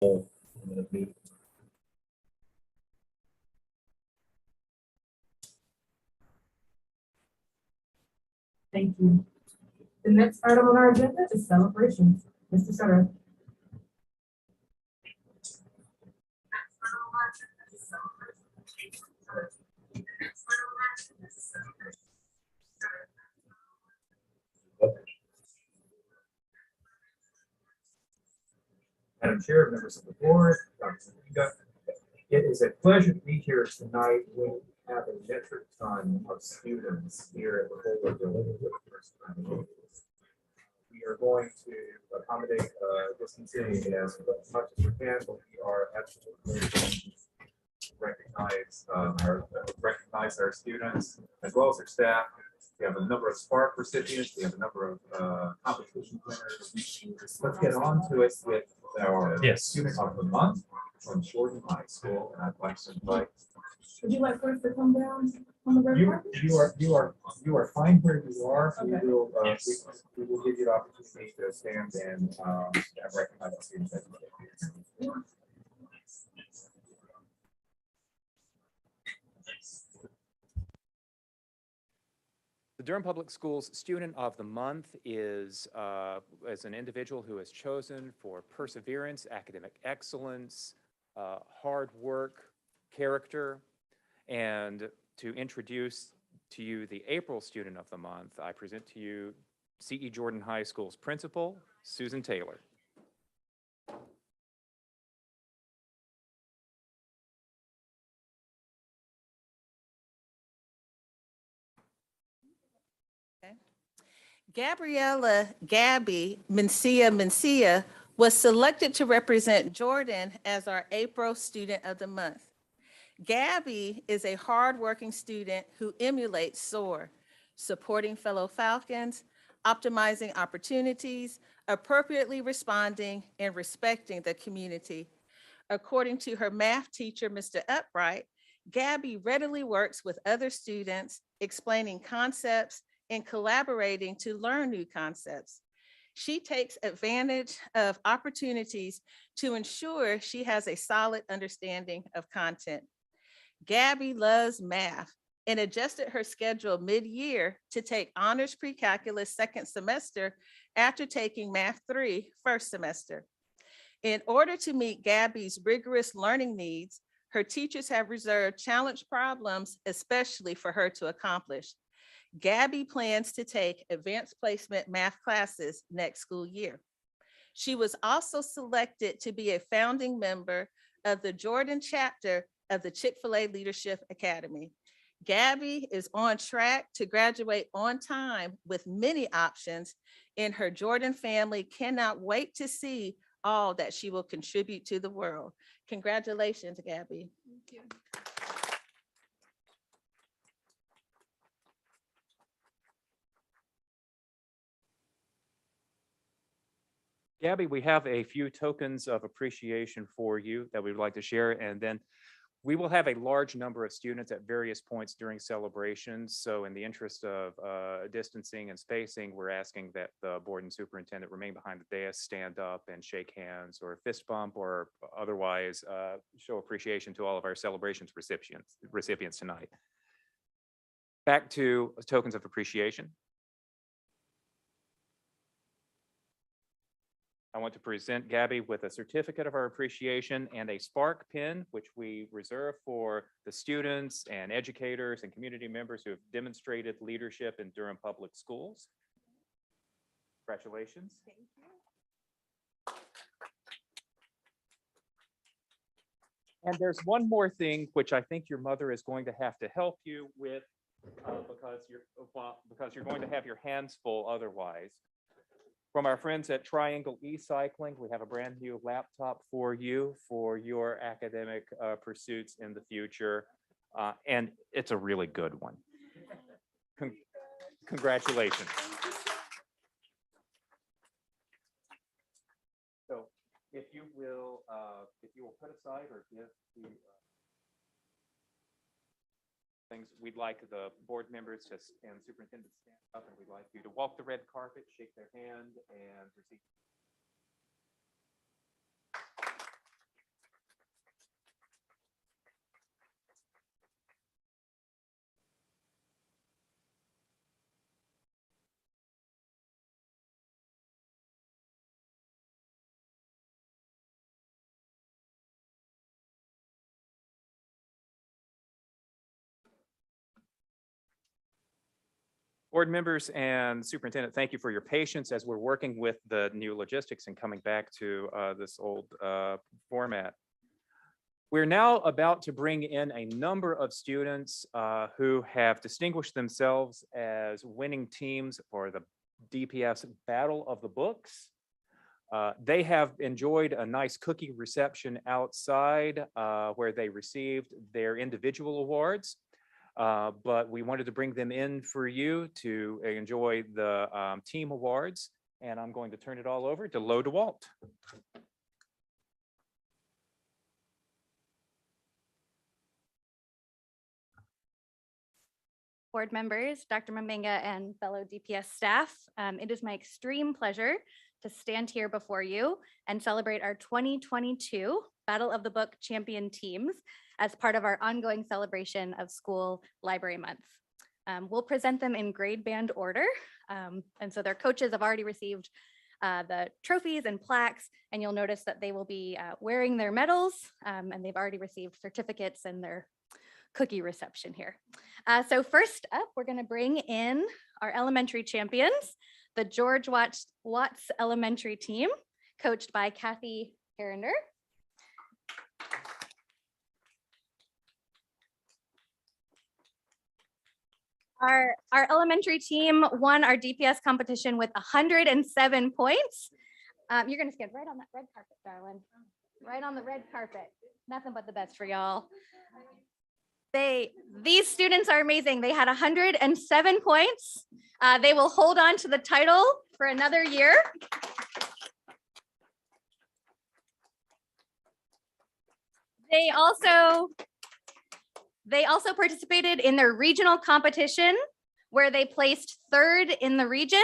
Thank you. The next item on our agenda is celebrations. Mr. Sutter. Madam Chair, members of the board, Dr. Leake, it is a pleasure to be here tonight. We have a metric ton of students here at the Holder Building for the first time. We are going to accommodate distancing as much as we can, but we are absolutely going to recognize our students as well as their staff. We have a number of Spark recipients. We have a number of competition winners. Let's get on to it with our student of the month from Jordan High School, and I'd like to invite. Would you like first to come down on the red carpet? You are fine where you are. Okay. We will we will give you the opportunity to stand and recognize the students. The Durham Public Schools Student of the Month is as an individual who is chosen for perseverance, academic excellence, hard work, character. And to introduce to you the April Student of the Month, I present to you C.E. Jordan High School's principal, Susan Taylor. Gabriella Gabby Mencia was selected to represent Jordan as our April Student of the Month. Gabby is a hardworking student who emulates SOAR, supporting fellow Falcons, optimizing opportunities, appropriately responding, and respecting the community. According to her math teacher, Mr. Upright, Gabby readily works with other students, explaining concepts and collaborating to learn new concepts. She takes advantage of opportunities to ensure she has a solid understanding of content. Gabby loves math and adjusted her schedule mid-year to take honors pre-calculus second semester after taking Math 3 first semester. In order to meet Gabby's rigorous learning needs, her teachers have reserved challenge problems, especially for her to accomplish. Gabby plans to take advanced placement math classes next school year. She was also selected to be a founding member of the Jordan chapter of the Chick-fil-A Leadership Academy. Gabby is on track to graduate on time with many options, and her Jordan family cannot wait to see all that she will contribute to the world. Congratulations, Gabby. Thank you. Gabby, we have a few tokens of appreciation for you that we would like to share, and then we will have a large number of students at various points during celebrations. So in the interest of distancing and spacing, we're asking that the board and superintendent remain behind the dais, stand up and shake hands or fist bump or otherwise show appreciation to all of our celebrations recipients tonight. Back to tokens of appreciation. I want to present Gabby with a certificate of our appreciation and a Spark pin, which we reserve for the students and educators and community members who have demonstrated leadership in Durham Public Schools. Congratulations. Thank you. And there's one more thing which I think your mother is going to have to help you with because you're going to have your hands full otherwise. From our friends at Triangle E-Cycling, we have a brand new laptop for you for your academic pursuits in the future. And it's a really good one. Congratulations. So if you will put aside or give the things, we'd like the board members and superintendent to stand up, and we'd like you to walk the red carpet, shake their hand, and receive. Board members and superintendent, thank you for your patience as we're working with the new logistics and coming back to this old format. We're now about to bring in a number of students who have distinguished themselves as winning teams for the DPS Battle of the Books. They have enjoyed a nice cookie reception outside where they received their individual awards. But we wanted to bring them in for you to enjoy the team awards. And I'm going to turn it all over to Lo DeWalt. Board members, Dr. Mbenga, and fellow DPS staff, it is my extreme pleasure to stand here before you and celebrate our 2022 Battle of the Book champion teams as part of our ongoing celebration of School Library Month. We'll present them in grade band order. And so their coaches have already received the trophies and plaques, and you'll notice that they will be wearing their medals, and they've already received certificates and their cookie reception here. So first up, we're going to bring in our elementary champions, the George Watts Elementary team, coached by Kathy Herender. Our elementary team won our DPS competition with 107 points. You're going to stand right on that red carpet, darling. Right on the red carpet. Nothing but the best for y'all. These students are amazing. They had 107 points. They will hold on to the title for another year. They also participated in their regional competition where they placed 3rd in the region.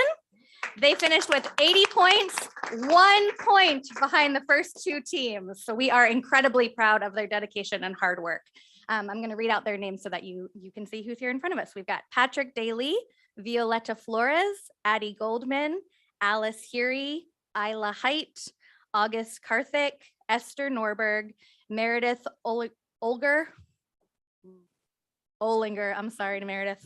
They finished with 80 points, 1 point behind the first 2 teams. So we are incredibly proud of their dedication and hard work. I'm going to read out their names so that you can see who's here in front of us. We've got Patrick Daly, Violetta Flores, Addie Goldman, Alice Heary, Isla Height, August Karthik, Esther Norberg, Meredith Olinger, I'm sorry to Meredith,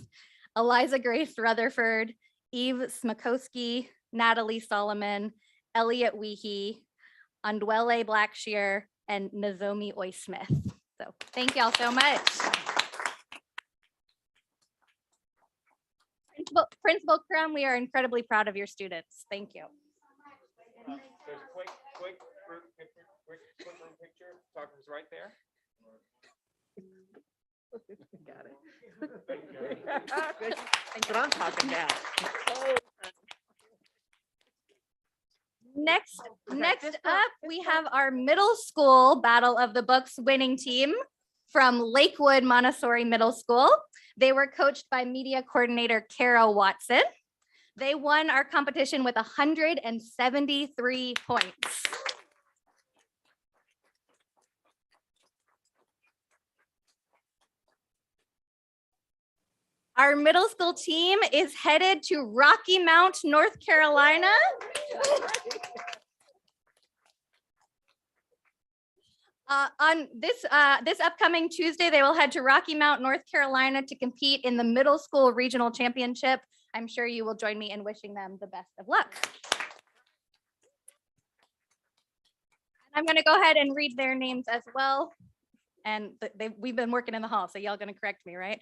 Eliza Grace Rutherford, Eve Smakowski, Natalie Solomon, Elliot Weehee, Andwele Blackshear, and Nozomi Oysmith. So thank y'all so much. Principal Crum, we are incredibly proud of your students. Thank you. There's a quick group picture. Talker's right there. Got it. That's what I'm talking about. Next up, we have our middle school Battle of the Books winning team from Lakewood Montessori Middle School. They were coached by media coordinator Kara Watson. They won our competition with 173 points. Our middle school team is headed to Rocky Mount, North Carolina. On this upcoming Tuesday, they will head to Rocky Mount, North Carolina to compete in the middle school regional championship. I'm sure you will join me in wishing them the best of luck. I'm going to go ahead and read their names as well. And we've been working in the hall, so y'all going to correct me, right?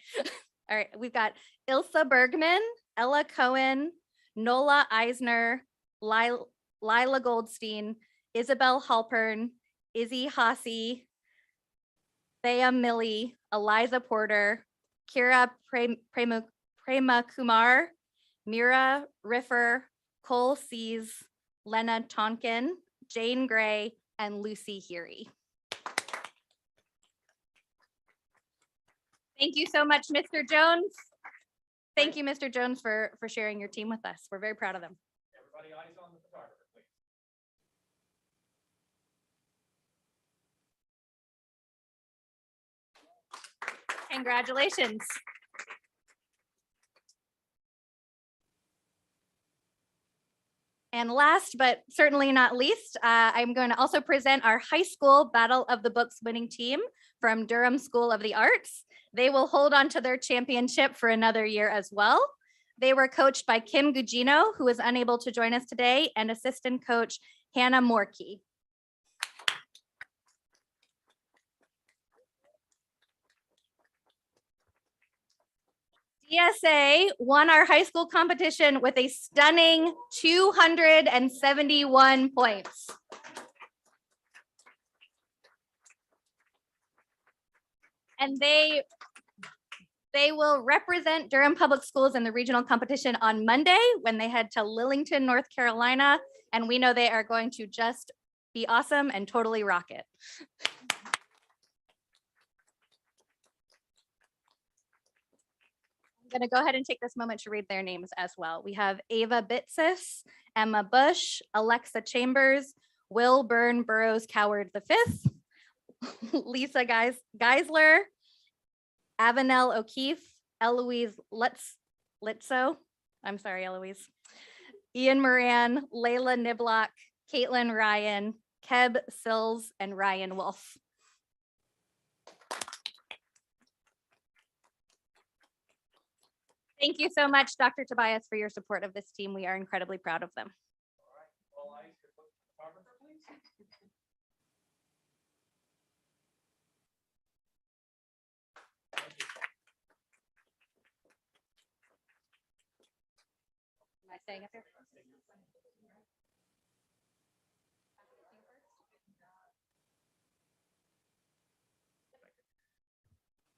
All right, we've got Ilsa Bergman, Ella Cohen, Nola Eisner, Lila Goldstein, Isabel Halpern, Izzy Hasse, Thea Milley, Eliza Porter, Kira Prema Kumar, Mira Riffer, Cole Sees, Lena Tonkin, Jane Gray, and Lucy Heary. Thank you so much, Mr. Jones. Thank you, Mr. Jones, for sharing your team with us. We're very proud of them. Everybody eyes on the photographer, please. Congratulations. And last, but certainly not least, I'm going to also present our high school Battle of the Books winning team from Durham School of the Arts. They will hold on to their championship for another year as well. They were coached by Kim Gugino, who is unable to join us today, and assistant coach Hannah Morkey. DSA won our high school competition with a stunning 271 points. And they will represent Durham Public Schools in the regional competition on Monday when they head to Lillington, North Carolina. And we know they are going to just be awesome and totally rock it. I'm going to go ahead and take this moment to read their names as well. We have Ava Bitsis, Emma Bush, Alexa Chambers, Will Byrne Burroughs Coward V, Lisa Geisler, Avenel O'Keefe, Eloise Litzo, I'm sorry, Eloise, Ian Moran, Layla Niblock, Caitlin Ryan, Keb Sills, and Ryan Wolf. Thank you so much, Dr. Tobias, for your support of this team. We are incredibly proud of them. Am I staying up here?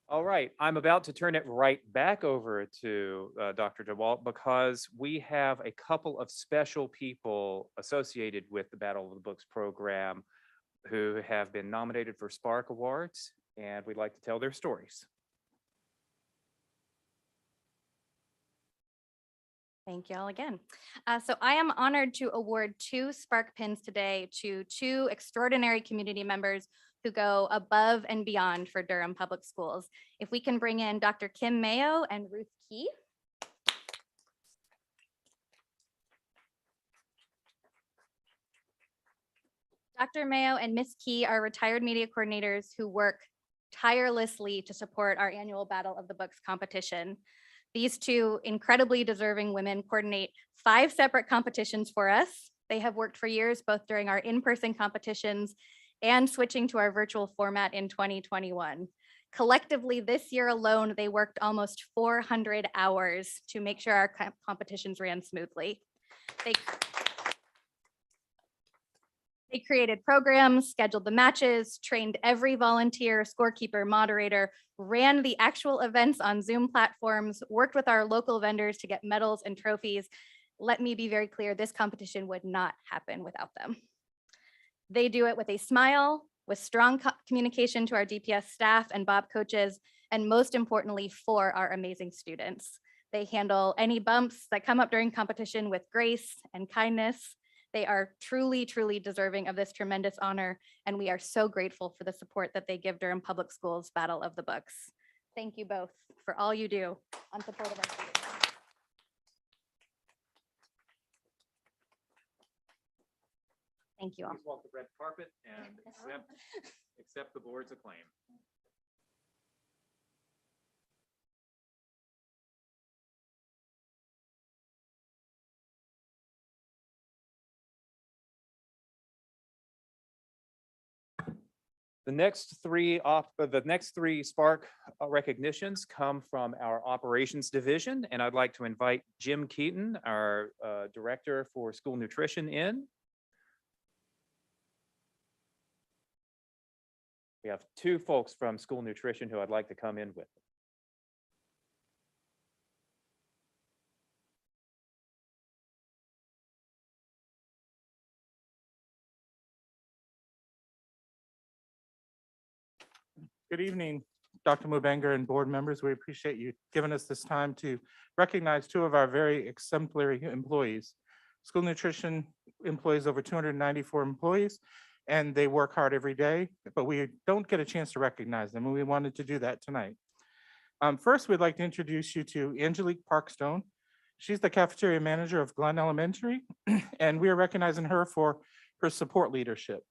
All right, I'm about to turn it right back over to Dr. DeWalt because we have a couple of special people associated with the Battle of the Books program who have been nominated for Spark Awards, and we'd like to tell their stories. Thank you all again. So I am honored to award 2 Spark Pins today to 2 extraordinary community members who go above and beyond for Durham Public Schools. If we can bring in Dr. Kim Mayo and Ruth Key. Dr. Mayo and Miss Key are retired media coordinators who work tirelessly to support our annual Battle of the Books competition. These 2 incredibly deserving women coordinate 5 separate competitions for us. They have worked for years, both during our in-person competitions and switching to our virtual format in 2021. Collectively, this year alone, they worked almost 400 hours to make sure our competitions ran smoothly. They created programs, scheduled the matches, trained every volunteer, scorekeeper, moderator, ran the actual events on Zoom platforms, worked with our local vendors to get medals and trophies. Let me be very clear, this competition would not happen without them. They do it with a smile, with strong communication to our DPS staff and Bob coaches, and most importantly, for our amazing students. They handle any bumps that come up during competition with grace and kindness. They are truly, truly deserving of this tremendous honor, and we are so grateful for the support that they give Durham Public Schools Battle of the Books. Thank you both for all you do on support of our students. Thank you all. Please walk the red carpet and accept the board's acclaim. The next 3 Spark recognitions come from our operations division, and I'd like to invite Jim Keaton, our director for school nutrition, in. We have 2 folks from school nutrition who I'd like to come in with. Good evening, Dr. Mubenga and board members. We appreciate you giving us this time to recognize 2 of our very exemplary employees. School nutrition employs over 294 employees, and they work hard every day, but we don't get a chance to recognize them, and we wanted to do that tonight. First, we'd like to introduce you to Angelique Parkstone. She's the cafeteria manager of Glen Elementary, and we are recognizing her for her support leadership.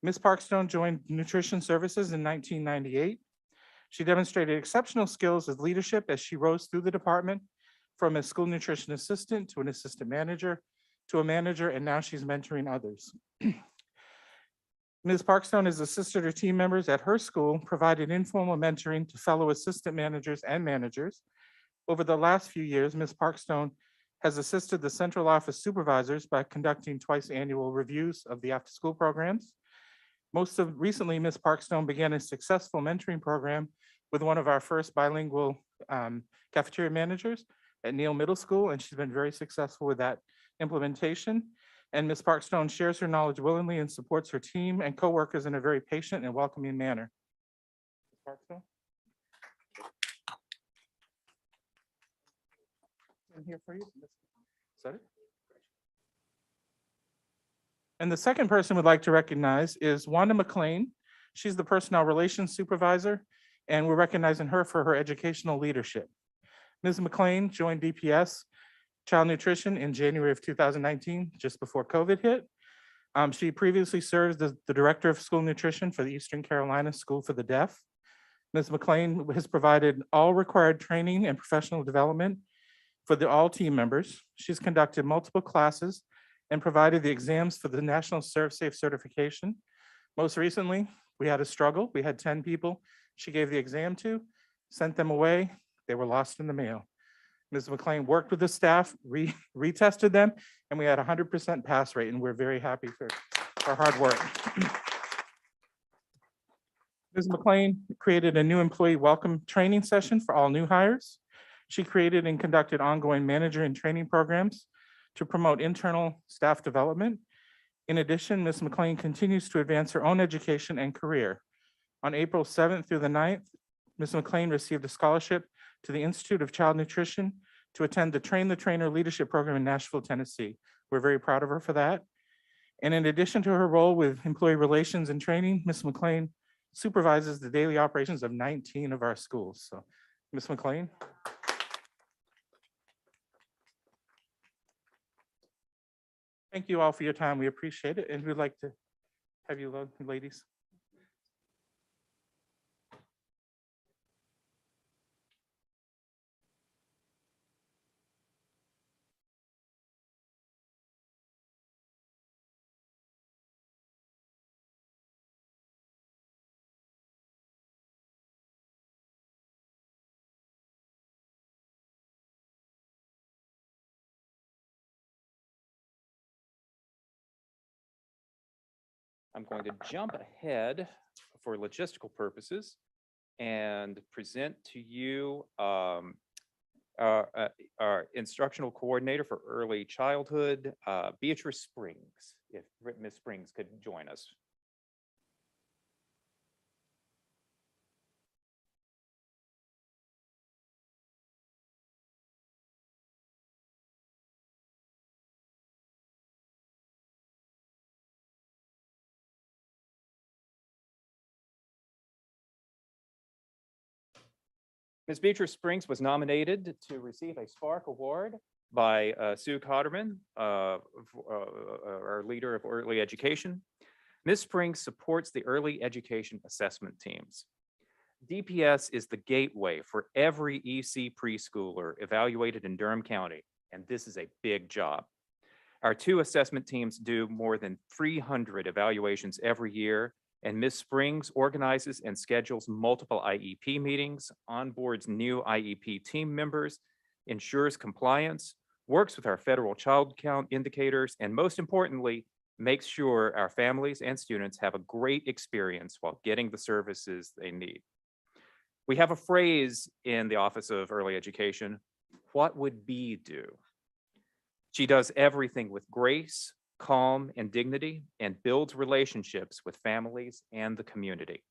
Ms. Parkstone joined Nutrition Services in 1998. She demonstrated exceptional skills as leadership as she rose through the department, from a school nutrition assistant to an assistant manager to a manager, and now she's mentoring others. Ms. Parkstone has assisted her team members at her school, provided informal mentoring to fellow assistant managers and managers. Over the last few years, Ms. Parkstone has assisted the central office supervisors by conducting twice annual reviews of the after-school programs. Recently, Ms. Parkstone began a successful mentoring program with one of our first bilingual cafeteria managers at Neal Middle School, and she's been very successful with that implementation. And Ms. Parkstone shares her knowledge willingly and supports her team and coworkers in a very patient and welcoming manner. Ms. Parkstone? I'm here for you. Is that it? And the second person we'd like to recognize is Wanda Mclean. She's the Personnel Relations Supervisor, and we're recognizing her for her educational leadership. Ms. McLean joined DPS Child Nutrition in January of 2019, just before COVID hit. She previously served as the Director of School Nutrition for the Eastern Carolina School for the Deaf. Ms. McLean has provided all required training and professional development for all team members. She's conducted multiple classes and provided the exams for the National ServSafe certification. Most recently, we had a struggle. We had 10 people she gave the exam to, sent them away. They were lost in the mail. Ms. McLean worked with the staff, retested them, and we had 100% pass rate, and we're very happy for her hard work. Ms. McLean created a new employee welcome training session for all new hires. She created and conducted ongoing manager and training programs to promote internal staff development. In addition, Ms. McLean continues to advance her own education and career. On April 7th through the 9th, Ms. McLean received a scholarship to the Institute of Child Nutrition to attend the Train the Trainer Leadership Program in Nashville, Tennessee. We're very proud of her for that. And in addition to her role with employee relations and training, Ms. McLean supervises the daily operations of 19 of our schools. So, Ms. McLean. Thank you all for your time. We appreciate it. And we'd like to have you, ladies. I'm going to jump ahead for logistical purposes and present to you our instructional coordinator for early childhood, Beatrice Springs, if Ms. Springs could join us. Ms. Beatrice Springs was nominated to receive a Spark Award by Sue Cotterman, our leader of early education. Ms. Springs supports the early education assessment teams. DPS is the gateway for every EC preschooler evaluated in Durham County, and this is a big job. Our two assessment teams do more than 300 evaluations every year, and Ms. Springs organizes and schedules multiple IEP meetings, onboards new IEP team members, ensures compliance, works with our federal child count indicators, and most importantly, makes sure our families and students have a great experience while getting the services they need. We have a phrase in the Office of Early Education, what would Bee do? She does everything with grace, calm, and dignity, and builds relationships with families and the community.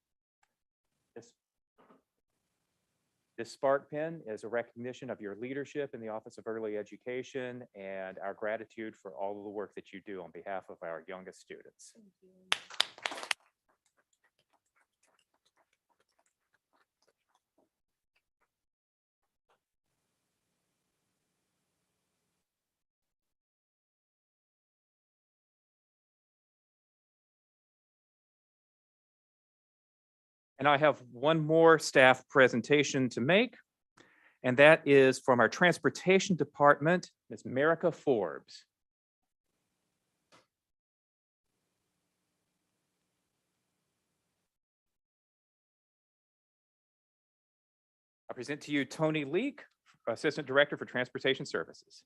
This Spark Pin is a recognition of your leadership in the Office of Early Education and our gratitude for all of the work that you do on behalf of our youngest students. Thank you. And I have one more staff presentation to make, And that is from our Transportation Department, Ms. Merica Forbes. I present to you Tony Leake, Assistant Director for Transportation Services.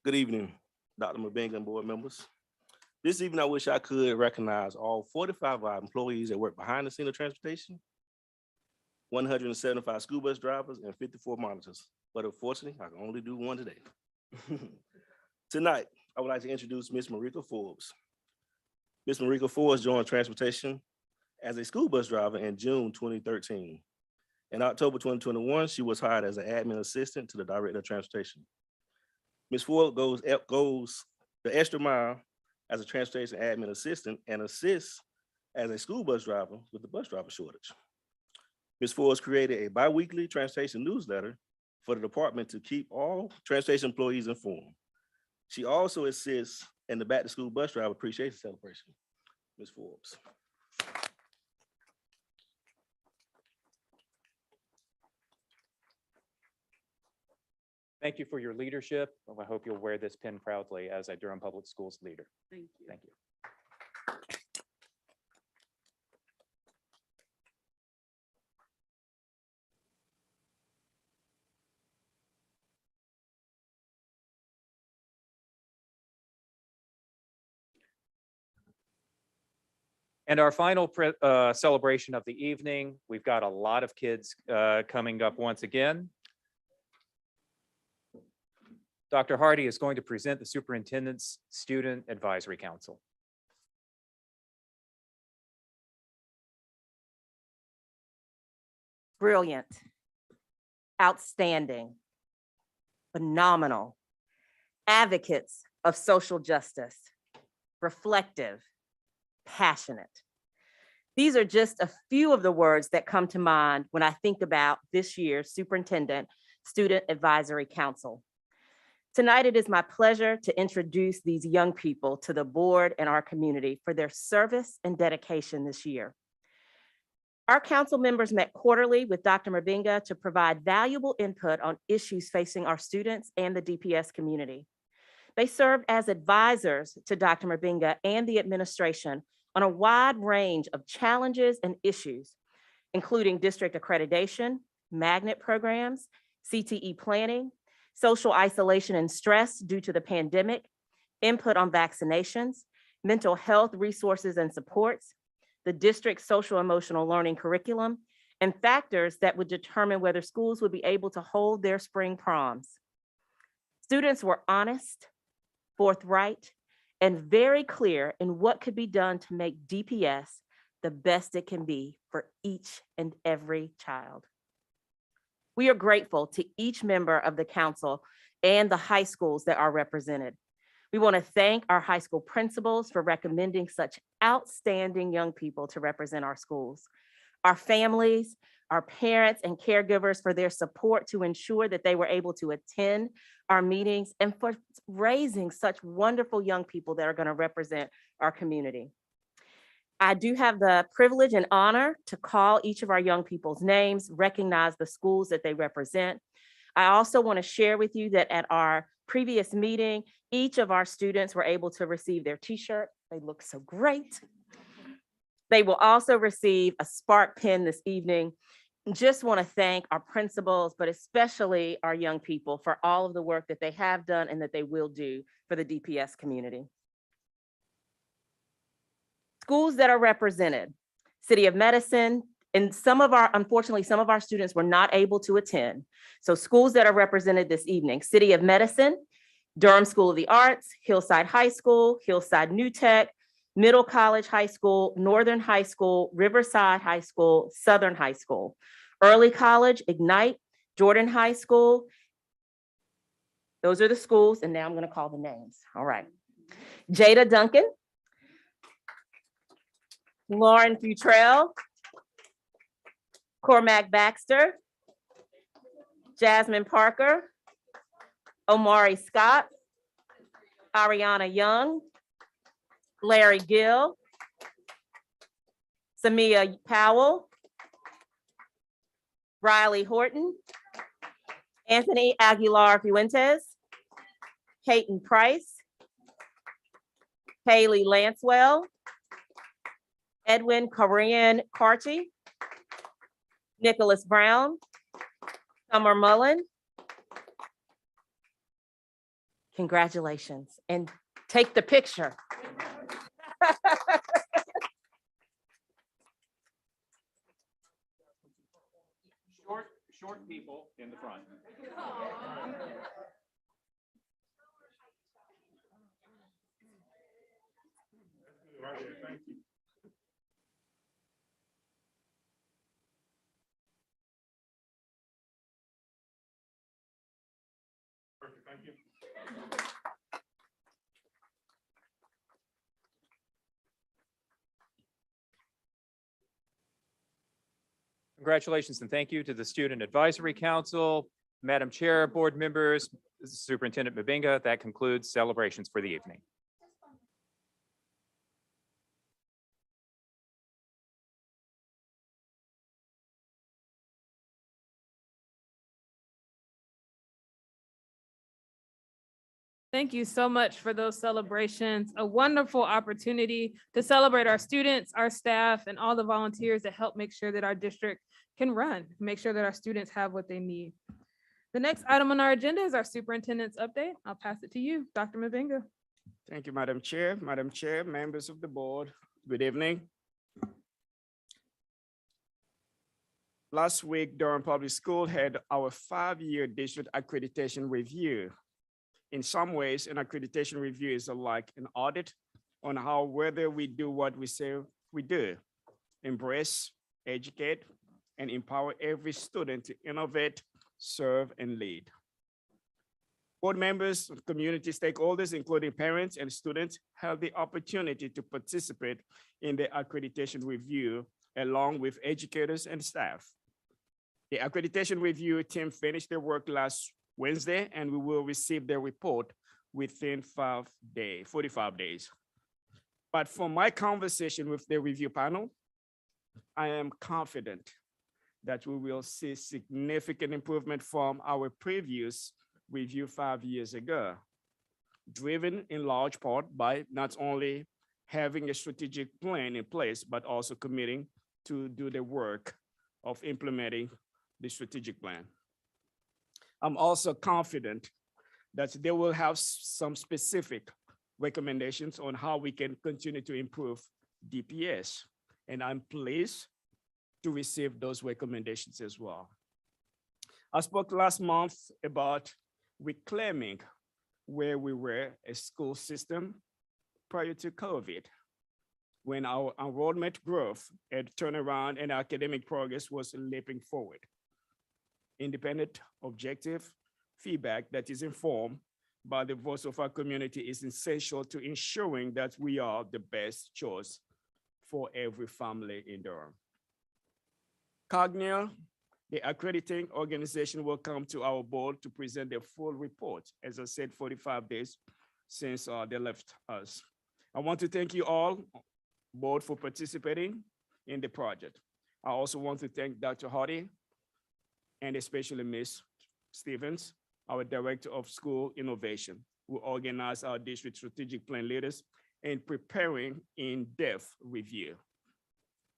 Good evening, Dr. Mclean and board members. This evening, I wish I could recognize all 45 of our employees that work behind the scene of transportation, 175 school bus drivers, and 54 monitors. But unfortunately, I can only do one today. Tonight, I would like to introduce Ms. Marika Forbes. Ms. Marika Forbes joined transportation as a school bus driver in June 2013. In October 2021, she was hired as an admin assistant to the Director of Transportation. Ms. Forbes goes the extra mile as a transportation admin assistant and assists as a school bus driver with the bus driver shortage. Ms. Forbes created a bi-weekly transportation newsletter for the department to keep all transportation employees informed. She also assists in the Back to School Bus Driver Appreciation Celebration. Ms. Forbes. Thank you for your leadership. I hope you'll wear this pin proudly as a Durham Public Schools leader. Thank you. Thank you. And our final celebration of the evening, we've got a lot of kids coming up once again. Dr. Hardy is going to present the Superintendent's Student Advisory Council. Brilliant, outstanding, phenomenal, advocates of social justice, reflective, passionate. These are just a few of the words that come to mind when I think about this year's Superintendent Student Advisory Council. Tonight, it is my pleasure to introduce these young people to the board and our community for their service and dedication this year. Our council members met quarterly with Dr. Mbenga to provide valuable input on issues facing our students and the DPS community. They served as advisors to Dr. Mbenga and the administration on a wide range of challenges and issues, including district accreditation, magnet programs, CTE planning, social isolation and stress due to the pandemic, input on vaccinations, mental health resources and supports, the district's social emotional learning curriculum, and factors that would determine whether schools would be able to hold their spring proms. Students were honest, forthright, and very clear in what could be done to make DPS the best it can be for each and every child. We are grateful to each member of the council and the high schools that are represented. We want to thank our high school principals for recommending such outstanding young people to represent our schools, our families, our parents and caregivers for their support to ensure that they were able to attend our meetings, and for raising such wonderful young people that are going to represent our community. I do have the privilege and honor to call each of our young people's names, recognize the schools that they represent. I also want to share with you that at our previous meeting, each of our students were able to receive their t-shirt. They look so great. They will also receive a Spark pen this evening. Just want to thank our principals, but especially our young people for all of the work that they have done and that they will do for the DPS community. Schools that are represented, City of Medicine, and unfortunately, some of our students were not able to attend. So schools that are represented this evening, City of Medicine, Durham School of the Arts, Hillside High School, Hillside New Tech, Middle College High School, Northern High School, Riverside High School, Southern High School, Early College, Ignite, Jordan High School. Those are the schools, and now I'm going to call the names. All right. Jada Duncan, Lauren Futrell, Cormac Baxter, Jasmine Parker, Omari Scott, Ariana Young, Larry Gill, Samia Powell, Riley Horton, Anthony Aguilar Fuentes, Peyton Price, Haley Lancewell, Edwin Korean Carty, Nicholas Brown, Summer Mullen. Congratulations, and take the picture. Short people in the front. Perfect, thank you. Congratulations and thank you to the Student Advisory Council, Madam Chair, board members, Superintendent Mbenga. That concludes celebrations for the evening. Thank you so much for those celebrations. A wonderful opportunity to celebrate our students, our staff, and all the volunteers that help make sure that our district can run, make sure that our students have what they need. The next item on our agenda is our superintendent's update. I'll pass it to you, Dr. Mbenga. Thank you, Madam Chair. Madam Chair, members of the board, good evening. Last week, Durham Public School had our 5-year district accreditation review. In some ways, an accreditation review is like an audit on how whether we do what we say we do. Embrace, educate, and empower every student to innovate, serve, and lead. Board members, community stakeholders, including parents and students, have the opportunity to participate in the accreditation review along with educators and staff. The accreditation review team finished their work last Wednesday, and we will receive their report within 45 days. But from my conversation with the review panel, I am confident that we will see significant improvement from our previous review 5 years ago, driven in large part by not only having a strategic plan in place, but also committing to do the work of implementing the strategic plan. I'm also confident that they will have some specific recommendations on how we can continue to improve DPS. And I'm pleased to receive those recommendations as well. I spoke last month about reclaiming where we were a school system prior to COVID, when our enrollment growth had turned around and academic progress was leaping forward. Independent, objective feedback that is informed by the voice of our community is essential to ensuring that we are the best choice for every family in Durham. Cognia, the accrediting organization, will come to our board to present their full report, as I said, 45 days since they left us. I want to thank you all, board, for participating in the project. I also want to thank Dr. Hardy and especially Ms. Stevens, our Director of School Innovation, who organized our district strategic plan leaders in preparing in-depth review.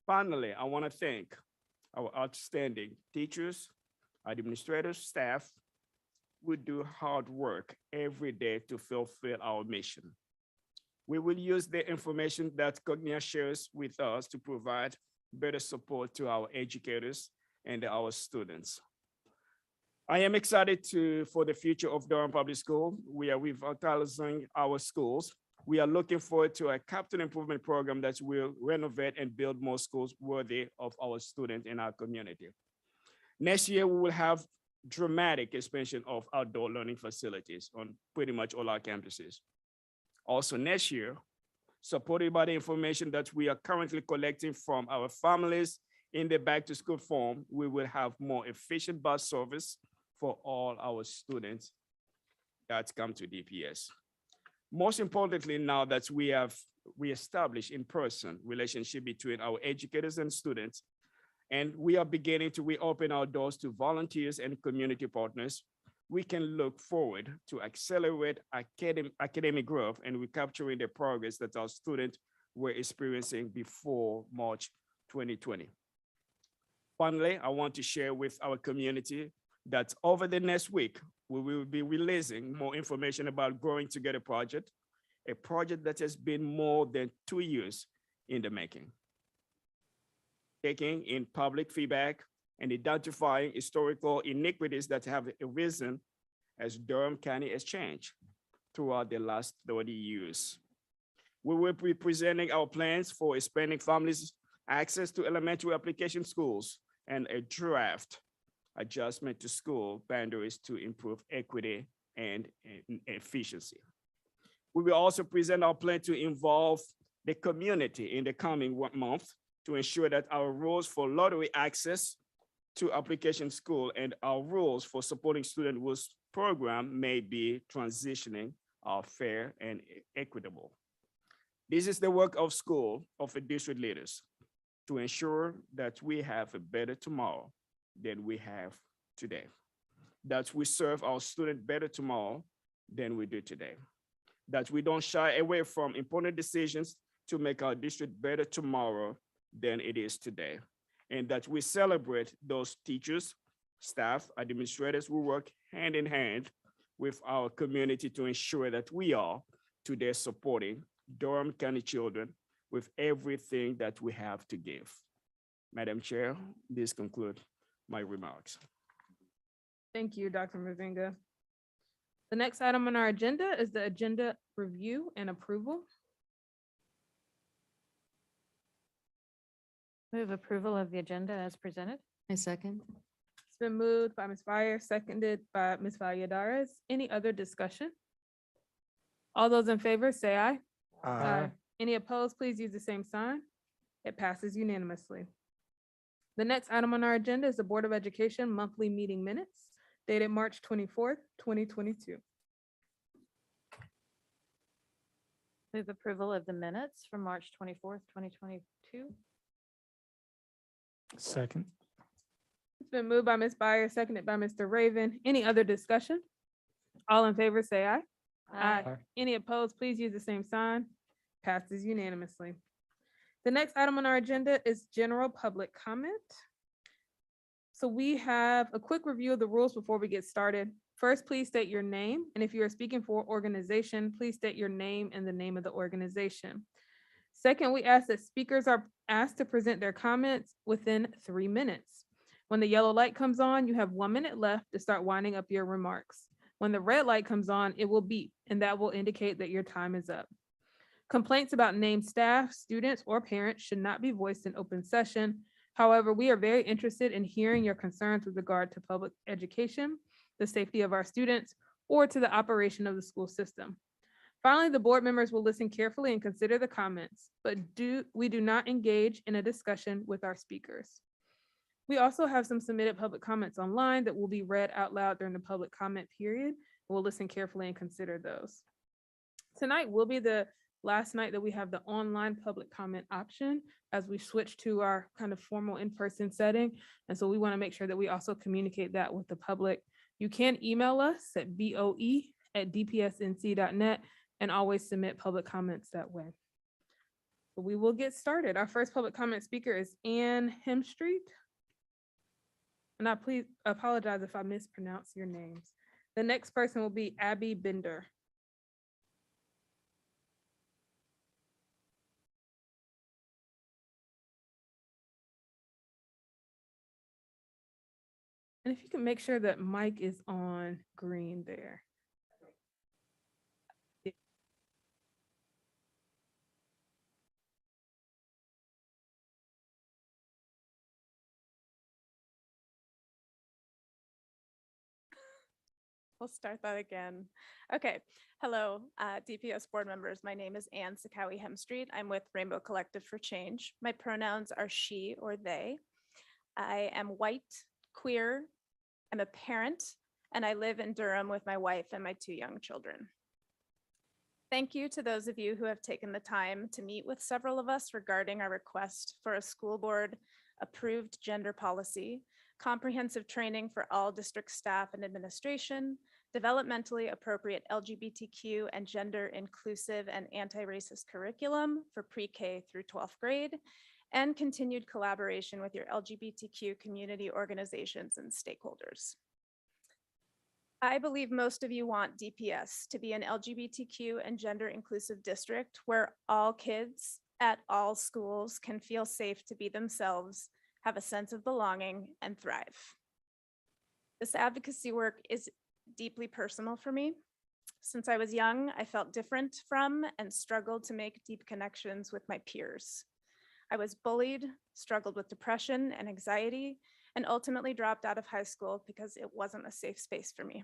Finally, I want to thank our outstanding teachers, administrators, staff, who do hard work every day to fulfill our mission. We will use the information that Cognia shares with us to provide better support to our educators and our students. I am excited for the future of Durham Public School. We are revitalizing our schools. We are looking forward to a capital improvement program that will renovate and build more schools worthy of our students in our community. Next year, we will have dramatic expansion of outdoor learning facilities on pretty much all our campuses. Also next year, supported by the information that we are currently collecting from our families in the back to school form, we will have more efficient bus service for all our students that come to DPS. Most importantly, now that we have reestablished in-person relationship between our educators and students, and we are beginning to reopen our doors to volunteers and community partners, we can look forward to accelerate academic growth and recapturing the progress that our students were experiencing before March 2020. Finally, I want to share with our community that over the next week, we will be releasing more information about Growing Together project, a project that has been more than 2 years in the making. Taking in public feedback and identifying historical inequities that have arisen as Durham County has changed throughout the last 30 years. We will be presenting our plans for expanding families' access to elementary application schools and a draft adjustment to school boundaries to improve equity and efficiency. We will also present our plan to involve the community in the coming month to ensure that our rules for lottery access to application school and our rules for supporting student whose program may be transitioning are fair and equitable. This is the work of school, of the district leaders, to ensure that we have a better tomorrow than we have today, that we serve our students better tomorrow than we do today, that we don't shy away from important decisions to make our district better tomorrow than it is today, and that we celebrate those teachers, staff, administrators who work hand in hand with our community to ensure that we are today supporting Durham County children with everything that we have to give. Madam Chair, this concludes my remarks. Thank you, Dr. Mavinga. The next item on our agenda is the agenda review and approval. Move approval of the agenda as presented. I second. It's been moved by Ms. Fire, seconded by Ms. Valladares. Any other discussion? All those in favor say aye. Aye. Any opposed, please use the same sign. It passes unanimously. The next item on our agenda is the Board of Education monthly meeting minutes dated March 24th, 2022. Move approval of the minutes from March 24th, 2022. Second. It's been moved by Ms. Byer, seconded by Mr. Raven. Any other discussion? All in favor say aye. Aye. Any opposed, please use the same sign. Passes unanimously. The next item on our agenda is general public comment. So we have a quick review of the rules before we get started. First, please state your name. And if you are speaking for organization, please state your name and the name of the organization. Second, we ask that speakers are asked to present their comments within 3 minutes. When the yellow light comes on, you have 1 minute left to start winding up your remarks. When the red light comes on, it will beep, and that will indicate that your time is up. Complaints about named staff, students, or parents should not be voiced in open session. However, we are very interested in hearing your concerns with regard to public education, the safety of our students, or to the operation of the school system. Finally, the board members will listen carefully and consider the comments, but we do not engage in a discussion with our speakers. We also have some submitted public comments online that will be read out loud during the public comment period. We'll listen carefully and consider those. Tonight will be the last night that we have the online public comment option as we switch to our kind of formal in-person setting. And so we want to make sure that we also communicate that with the public. You can email us at boe@dpsnc.net and always submit public comments that way. So we will get started. Our first public comment speaker is Ann Hemstreet. And I please apologize if I mispronounce your names. The next person will be Abby Bender. And if you can make sure that mic is on green there. We'll start that again. Okay, hello, DPS board members. My name is Ann Sakawi Hemstreet. I'm with Rainbow Collective for Change. My pronouns are she or they. I am white, queer, I'm a parent, and I live in Durham with my wife and my 2 young children. Thank you to those of you who have taken the time to meet with several of us regarding our request for a school board approved gender policy, comprehensive training for all district staff and administration, developmentally appropriate LGBTQ and gender inclusive and anti-racist curriculum for pre-K through 12th grade, and continued collaboration with your LGBTQ community organizations and stakeholders. I believe most of you want DPS to be an LGBTQ and gender inclusive district where all kids at all schools can feel safe to be themselves, have a sense of belonging, and thrive. This advocacy work is deeply personal for me. Since I was young, I felt different from and struggled to make deep connections with my peers. I was bullied, struggled with depression and anxiety, and ultimately dropped out of high school because it wasn't a safe space for me.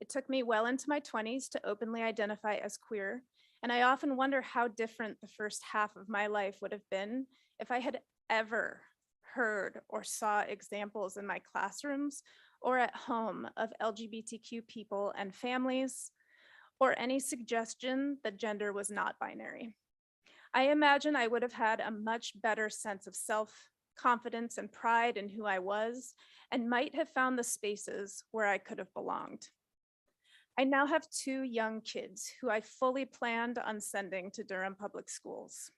It took me well into my 20s to openly identify as queer, and I often wonder how different the first half of my life would have been if I had ever heard or saw examples in my classrooms or at home of LGBTQ people and families, or any suggestion that gender was not binary. I imagine I would have had a much better sense of self-confidence and pride in who I was, and might have found the spaces where I could have belonged. I now have 2 young kids who I fully planned on sending to Durham Public Schools.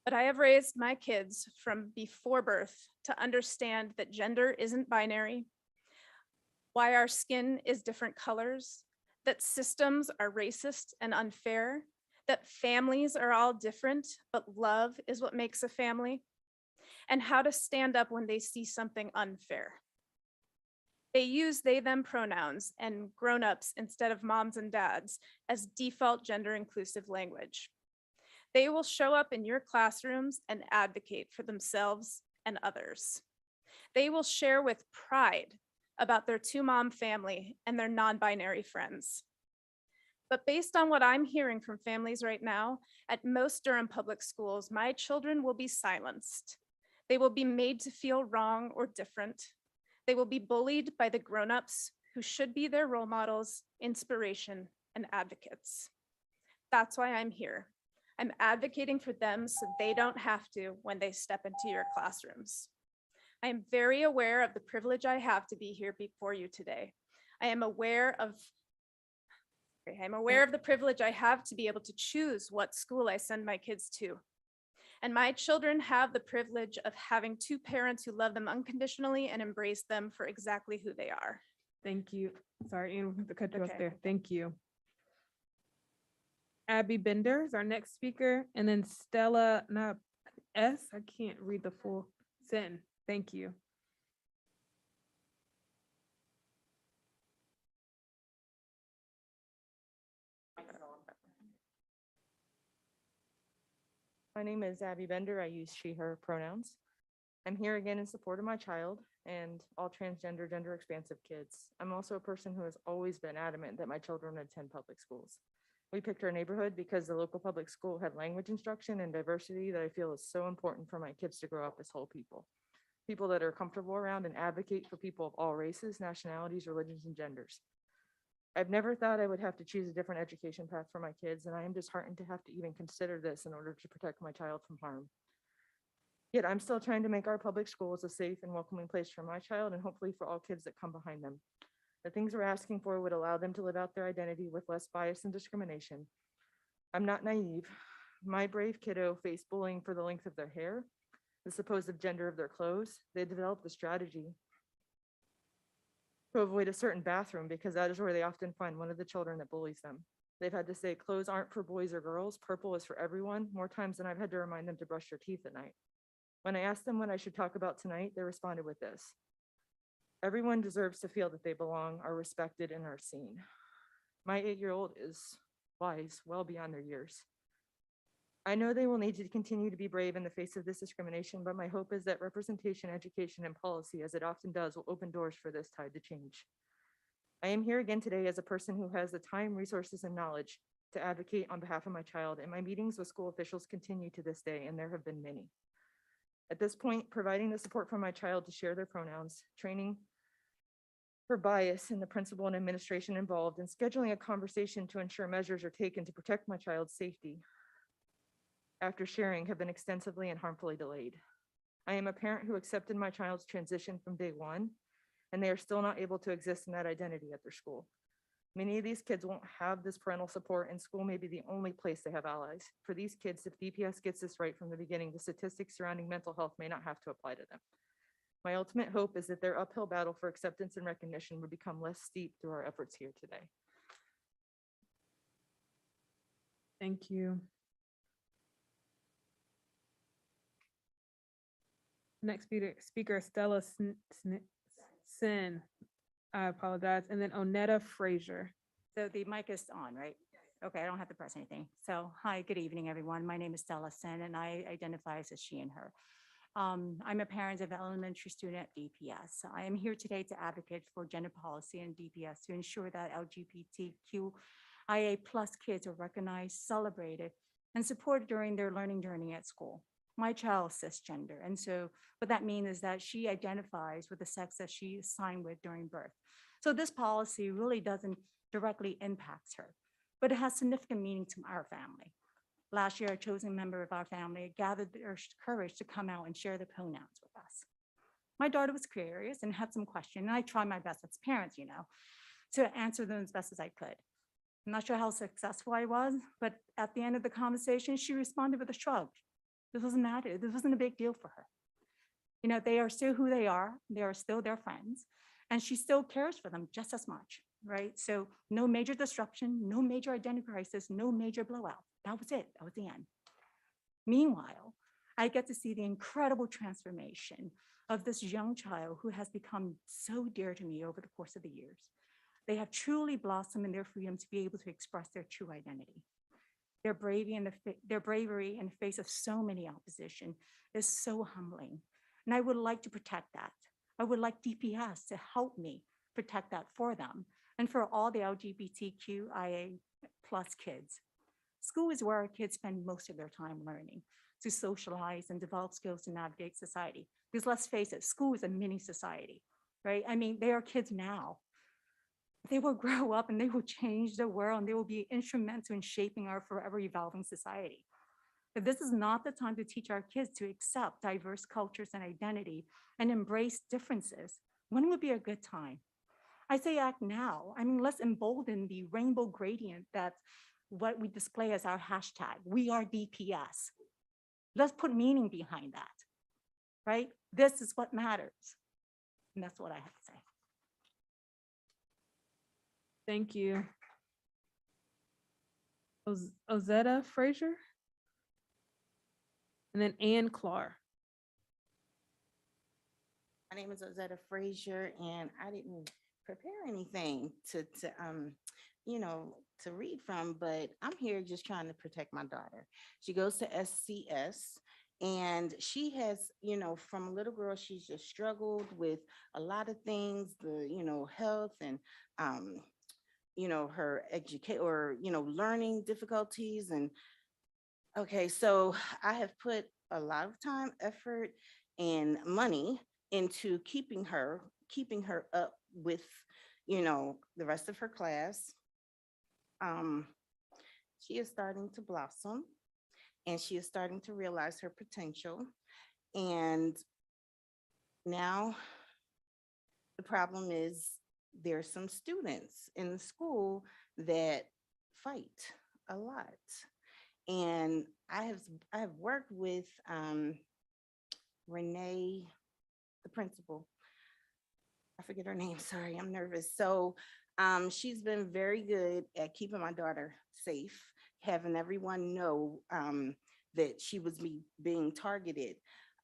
But I have raised my kids from before birth to understand that gender isn't binary, why our skin is different colors, that systems are racist and unfair, that families are all different, but love is what makes a family, and how to stand up when they see something unfair. They use they, them pronouns and grown-ups instead of moms and dads as default gender inclusive language. They will show up in your classrooms and advocate for themselves and others. They will share with pride about their 2-mom family and their non-binary friends. But based on what I'm hearing from families right now, at most Durham public schools, my children will be silenced. They will be made to feel wrong or different. They will be bullied by the grown-ups who should be their role models, inspiration, and advocates. That's why I'm here. I'm advocating for them so they don't have to when they step into your classrooms. I am very aware of the privilege I have to be here before you today. I am aware of the privilege I have to be able to choose what school I send my kids to. And my children have the privilege of having 2 parents who love them unconditionally and embrace them for exactly who they are. Thank you. Sorry, Ian, to cut you off Okay. there. Thank you. Abby Bender is our next speaker, and then Stella, not S, I can't read the full sentence. Thank you. My name is Abby Bender. I use she, her pronouns. I'm here again in support of my child and all transgender, gender expansive kids. I'm also a person who has always been adamant that my children attend public schools. We picked our neighborhood because the local public school had language instruction and diversity that I feel is so important for my kids to grow up as whole people. People that are comfortable around and advocate for people of all races, nationalities, religions, and genders. I've never thought I would have to choose a different education path for my kids, and I am disheartened to have to even consider this in order to protect my child from harm. Yet I'm still trying to make our public schools a safe and welcoming place for my child and hopefully for all kids that come behind them. The things we're asking for would allow them to live out their identity with less bias and discrimination. I'm not naive. My brave kiddo faced bullying for the length of their hair, the supposed gender of their clothes. They developed a strategy to avoid a certain bathroom because that is where they often find one of the children that bullies them. They've had to say clothes aren't for boys or girls, purple is for everyone, more times than I've had to remind them to brush their teeth at night. When I asked them what I should talk about tonight, they responded with this: everyone deserves to feel that they belong, are respected, and are seen. My 8-year-old is wise, well beyond their years. I know they will need to continue to be brave in the face of this discrimination, but my hope is that representation, education, and policy, as it often does, will open doors for this tide to change. I am here again today as a person who has the time, resources, and knowledge to advocate on behalf of my child, and my meetings with school officials continue to this day, and there have been many. At this point, providing the support for my child to share their pronouns, training for bias in the principal and administration involved in scheduling a conversation to ensure measures are taken to protect my child's safety after sharing have been extensively and harmfully delayed. I am a parent who accepted my child's transition from day one, and they are still not able to exist in that identity at their school. Many of these kids won't have this parental support, and school may be the only place they have allies. For these kids, if DPS gets this right from the beginning, the statistics surrounding mental health may not have to apply to them. My ultimate hope is that their uphill battle for acceptance and recognition would become less steep through our efforts here today. Thank you. Next speaker, Stella Sin. I apologize. And then Onetta Frazier. So the mic is on, right? Okay, I don't have to press anything. So, hi, good evening, everyone. My name is Stella Sin, and I identify as a she and her. I'm a parent of an elementary student at DPS. I am here today to advocate for gender policy in DPS to ensure that LGBTQIA+ kids are recognized, celebrated, and supported during their learning journey at school. My child is cisgender, and so what that means is that she identifies with the sex that she is assigned with during birth. So this policy really doesn't directly impact her, but it has significant meaning to our family. Last year, a chosen member of our family gathered their courage to come out and share the pronouns with us. My daughter was curious and had some questions, and I tried my best as parents, to answer them as best as I could. I'm not sure how successful I was, but at the end of the conversation, she responded with a shrug. This doesn't matter. This wasn't a big deal for her. They are still who they are. They are still their friends, and she still cares for them just as much, right? So no major disruption, no major identity crisis, no major blowout. That was it. That was the end. Meanwhile, I get to see the incredible transformation of this young child who has become so dear to me over the course of the years. They have truly blossomed in their freedom to be able to express their true identity. Their bravery in the face of so many opposition is so humbling. And I would like to protect that. I would like DPS to help me protect that for them and for all the LGBTQIA+ kids. School is where our kids spend most of their time learning to socialize and develop skills to navigate society. Because let's face it, school is a mini society, right? I mean, they are kids now. They will grow up and they will change the world and they will be instrumental in shaping our forever evolving society. But this is not the time to teach our kids to accept diverse cultures and identity and embrace differences. When would be a good time? I say act now. I mean, let's embolden the rainbow gradient that's what we display as our hashtag. We are DPS. Let's put meaning behind that, right? This is what matters. And that's what I have to say. Thank you. Ozetta Frazier. And then Ann Clark. My name is Ozetta Frazier, and I didn't prepare anything to read from, but I'm here just trying to protect my daughter. She goes to SCS, and she has, from a little girl, she's just struggled with a lot of things, health and, her learning difficulties. And okay, so I have put a lot of time, effort, and money into keeping her up with, the rest of her class. She is starting to blossom and she is starting to realize her potential. And now the problem is there's some students in the school that fight a lot. And I have worked with Renee, the principal. I forget her name, sorry, I'm nervous. So she's been very good at keeping my daughter safe, having everyone know that she was being targeted.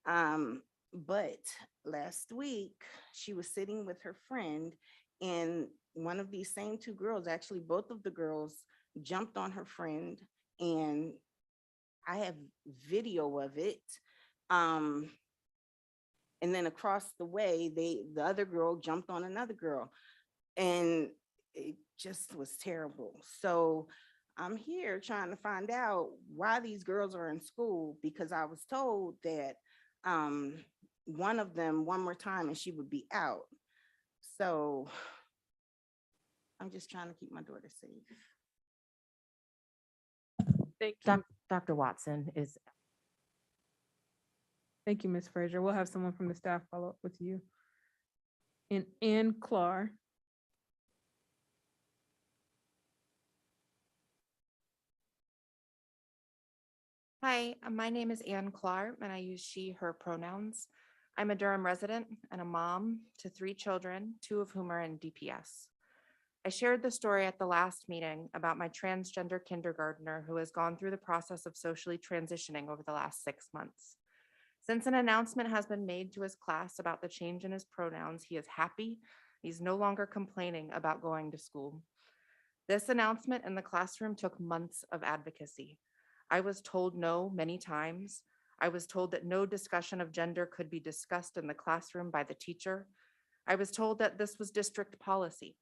But last week, she was sitting with her friend, and one of these same two girls, actually both of the girls, jumped on her friend, and I have video of it. And then across the way, the other girl jumped on another girl, and it just was terrible. So I'm here trying to find out why these girls are in school, because I was told that one of them one more time and she would be out. So I'm just trying to keep my daughter safe. Thank you. Dr. Watson is Thank you, Ms. Frazier. We'll have someone from the staff follow up with you. And Ann Clark. Hi, my name is Ann Clark and I use she, her pronouns. I'm a Durham resident and a mom to 3 children, 2 of whom are in DPS. I shared the story at the last meeting about my transgender kindergartner who has gone through the process of socially transitioning over the last 6 months. Since an announcement has been made to his class about the change in his pronouns, he is happy. He's no longer complaining about going to school. This announcement in the classroom took months of advocacy. I was told no many times. I was told that no discussion of gender could be discussed in the classroom by the teacher. I was told that this was district policy.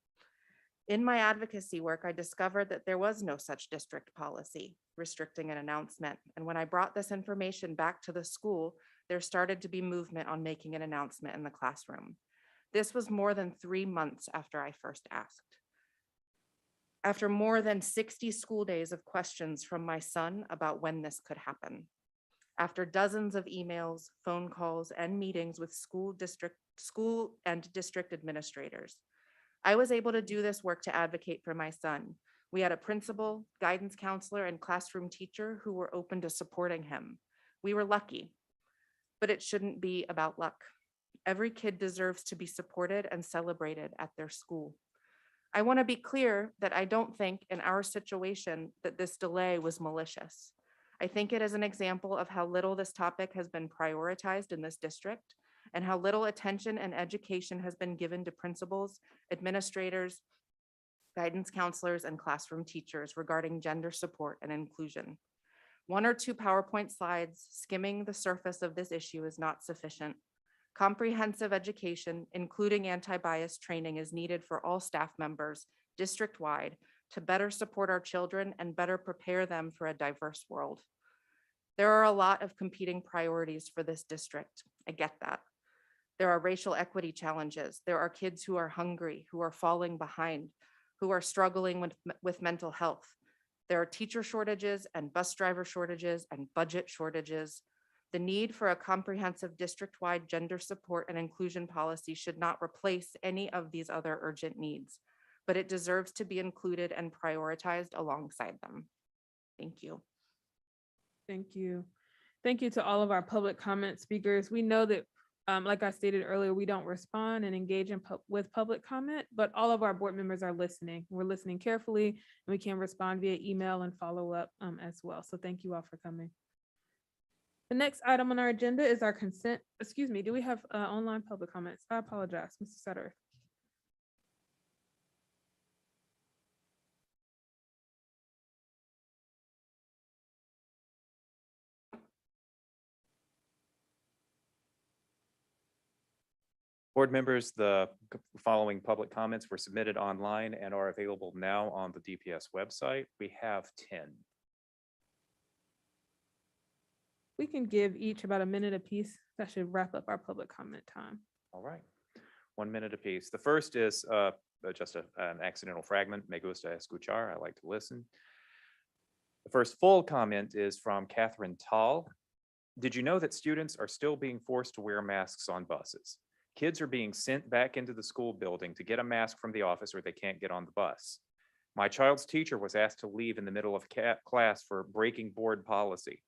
In my advocacy work, I discovered that there was no such district policy restricting an announcement. And when I brought this information back to the school, there started to be movement on making an announcement in the classroom. This was more than 3 months after I first asked. After more than 60 school days of questions from my son about when this could happen. After dozens of emails, phone calls, and meetings with school and district administrators, I was able to do this work to advocate for my son. We had a principal, guidance counselor, and classroom teacher who were open to supporting him. We were lucky, but it shouldn't be about luck. Every kid deserves to be supported and celebrated at their school. I want to be clear that I don't think in our situation that this delay was malicious. I think it is an example of how little this topic has been prioritized in this district and how little attention and education has been given to principals, administrators, guidance counselors, and classroom teachers regarding gender support and inclusion. 1 or 2 PowerPoint slides skimming the surface of this issue is not sufficient. Comprehensive education, including anti-bias training, is needed for all staff members district-wide to better support our children and better prepare them for a diverse world. There are a lot of competing priorities for this district. I get that. There are racial equity challenges. There are kids who are hungry, who are falling behind, who are struggling with mental health. There are teacher shortages and bus driver shortages and budget shortages. The need for a comprehensive district-wide gender support and inclusion policy should not replace any of these other urgent needs, but it deserves to be included and prioritized alongside them. Thank you. Thank you. Thank you to all of our public comment speakers. We know that, like I stated earlier, we don't respond and engage with public comment, but all of our board members are listening. We're listening carefully, and we can respond via email and follow up as well. So thank you all for coming. The next item on our agenda is our consent. Excuse me, do we have online public comments? I apologize, Mr. Sutter. Board members, the following public comments were submitted online and are available now on the DPS website. We have 10. We can give each about a minute apiece. That should wrap up our public comment time. All right, 1 minute apiece. The first is just an accidental fragment. Me gusta escuchar. I like to listen. The first full comment is from Catherine Tall. Did you know that students are still being forced to wear masks on buses? Kids are being sent back into the school building to get a mask from the office or they can't get on the bus. My child's teacher was asked to leave in the middle of class for breaking board policy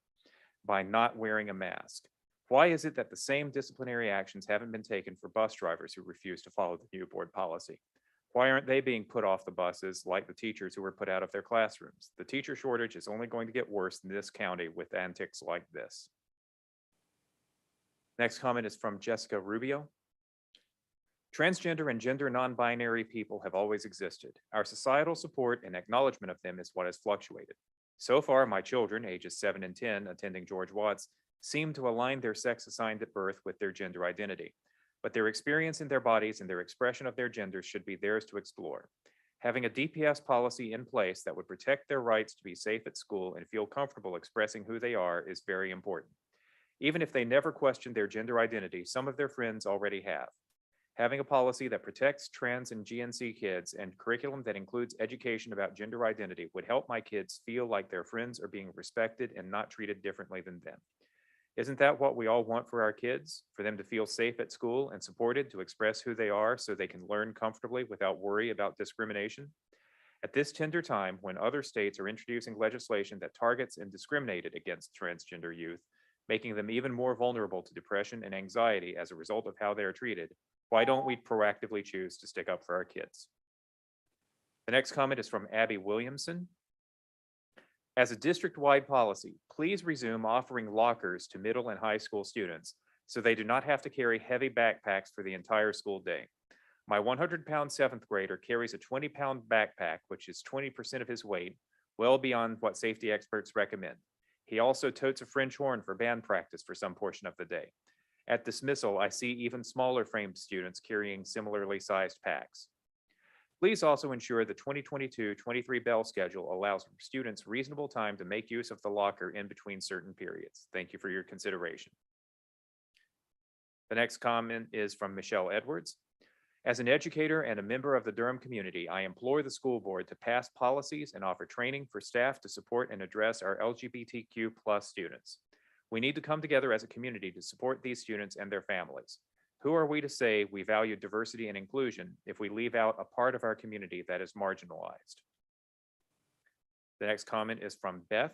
by not wearing a mask. Why is it that the same disciplinary actions haven't been taken for bus drivers who refuse to follow the new board policy? Why aren't they being put off the buses like the teachers who were put out of their classrooms? The teacher shortage is only going to get worse in this county with antics like this. Next comment is from Jessica Rubio. Transgender and gender non-binary people have always existed. Our societal support and acknowledgement of them is what has fluctuated. So far, my children, ages 7 and 10, attending George Watts, seem to align their sex assigned at birth with their gender identity. But their experience in their bodies and their expression of their genders should be theirs to explore. Having a DPS policy in place that would protect their rights to be safe at school and feel comfortable expressing who they are is very important. Even if they never question their gender identity, some of their friends already have. Having a policy that protects trans and GNC kids and curriculum that includes education about gender identity would help my kids feel like their friends are being respected and not treated differently than them. Isn't that what we all want for our kids? For them to feel safe at school and supported to express who they are so they can learn comfortably without worry about discrimination? At this tender time, when other states are introducing legislation that targets and discriminated against transgender youth, making them even more vulnerable to depression and anxiety as a result of how they are treated, why don't we proactively choose to stick up for our kids? The next comment is from Abby Williamson. As a district-wide policy, please resume offering lockers to middle and high school students so they do not have to carry heavy backpacks for the entire school day. My 100-pound seventh grader carries a 20-pound backpack, which is 20% of his weight, well beyond what safety experts recommend. He also totes a French horn for band practice for some portion of the day. At dismissal, I see even smaller framed students carrying similarly sized packs. Please also ensure the 2022-23 bell schedule allows students reasonable time to make use of the locker in between certain periods. Thank you for your consideration. The next comment is from Michelle Edwards. As an educator and a member of the Durham community, I implore the school board to pass policies and offer training for staff to support and address our LGBTQ+ students. We need to come together as a community to support these students and their families. Who are we to say we value diversity and inclusion if we leave out a part of our community that is marginalized? The next comment is from Beth.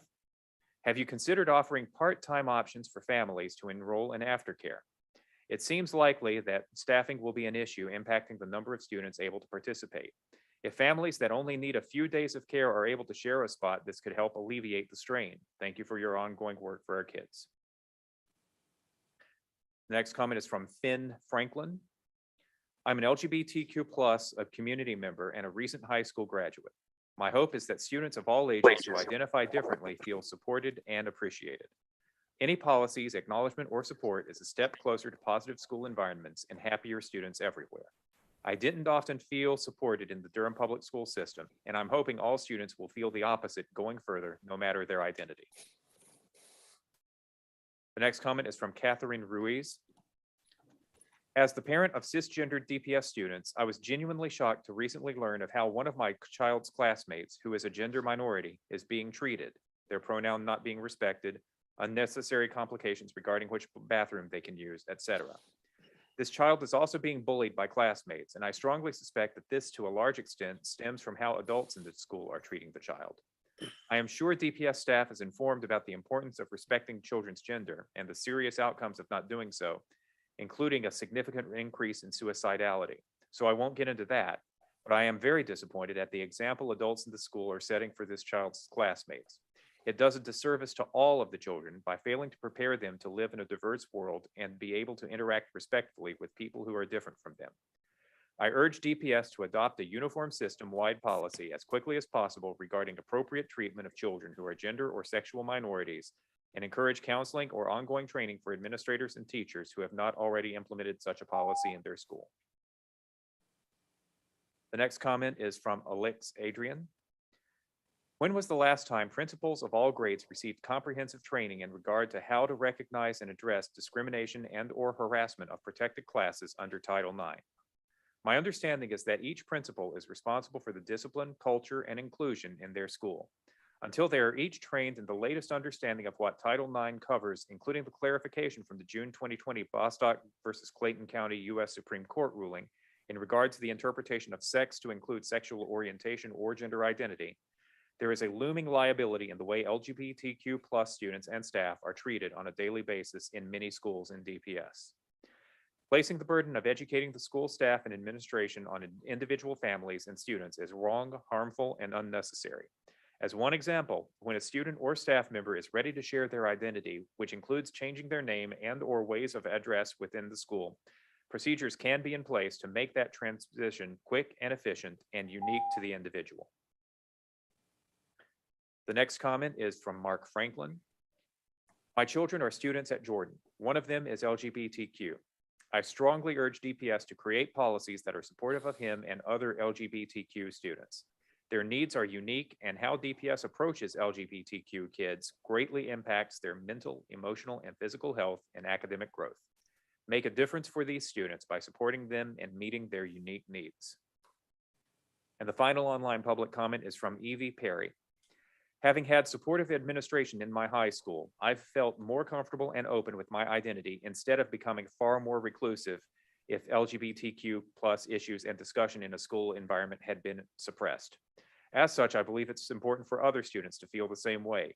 Have you considered offering part-time options for families to enroll in aftercare? It seems likely that staffing will be an issue impacting the number of students able to participate. If families that only need a few days of care are able to share a spot, this could help alleviate the strain. Thank you for your ongoing work for our kids. The next comment is from Finn Franklin. I'm an LGBTQ+ a community member and a recent high school graduate. My hope is that students of all ages who identify differently feel supported and appreciated. Any policies, acknowledgement, or support is a step closer to positive school environments and happier students everywhere. I didn't often feel supported in the Durham public school system, and I'm hoping all students will feel the opposite going further, no matter their identity. The next comment is from Catherine Ruiz. As the parent of cisgendered DPS students, I was genuinely shocked to recently learn of how one of my child's classmates, who is a gender minority, is being treated, their pronoun not being respected, unnecessary complications regarding which bathroom they can use, etc. This child is also being bullied by classmates, and I strongly suspect that this, to a large extent, stems from how adults in the school are treating the child. I am sure DPS staff is informed about the importance of respecting children's gender and the serious outcomes of not doing so, including a significant increase in suicidality. So I won't get into that, but I am very disappointed at the example adults in the school are setting for this child's classmates. It does a disservice to all of the children by failing to prepare them to live in a diverse world and be able to interact respectfully with people who are different from them. I urge DPS to adopt a uniform system-wide policy as quickly as possible regarding appropriate treatment of children who are gender or sexual minorities, and encourage counseling or ongoing training for administrators and teachers who have not already implemented such a policy in their school. The next comment is from Alex Adrian. When was the last time principals of all grades received comprehensive training in regard to how to recognize and address discrimination and/or harassment of protected classes under Title IX? My understanding is that each principal is responsible for the discipline, culture, and inclusion in their school. Until they are each trained in the latest understanding of what Title IX covers, including the clarification from the June 2020 Bostock versus Clayton County U.S. Supreme Court ruling in regard to the interpretation of sex to include sexual orientation or gender identity, there is a looming liability in the way LGBTQ+ students and staff are treated on a daily basis in many schools in DPS. Placing the burden of educating the school staff and administration on individual families and students is wrong, harmful, and unnecessary. As one example, when a student or staff member is ready to share their identity, which includes changing their name and/or ways of address within the school, procedures can be in place to make that transition quick and efficient and unique to the individual. The next comment is from Mark Franklin. My children are students at Jordan. One of them is LGBTQ. I strongly urge DPS to create policies that are supportive of him and other LGBTQ students. Their needs are unique, and how DPS approaches LGBTQ kids greatly impacts their mental, emotional, and physical health and academic growth. make a difference for these students by supporting them and meeting their unique needs. And the final online public comment is from Evie Perry. Having had supportive administration in my high school, I've felt more comfortable and open with my identity instead of becoming far more reclusive if LGBTQ+ issues and discussion in a school environment had been suppressed. As such, I believe it's important for other students to feel the same way.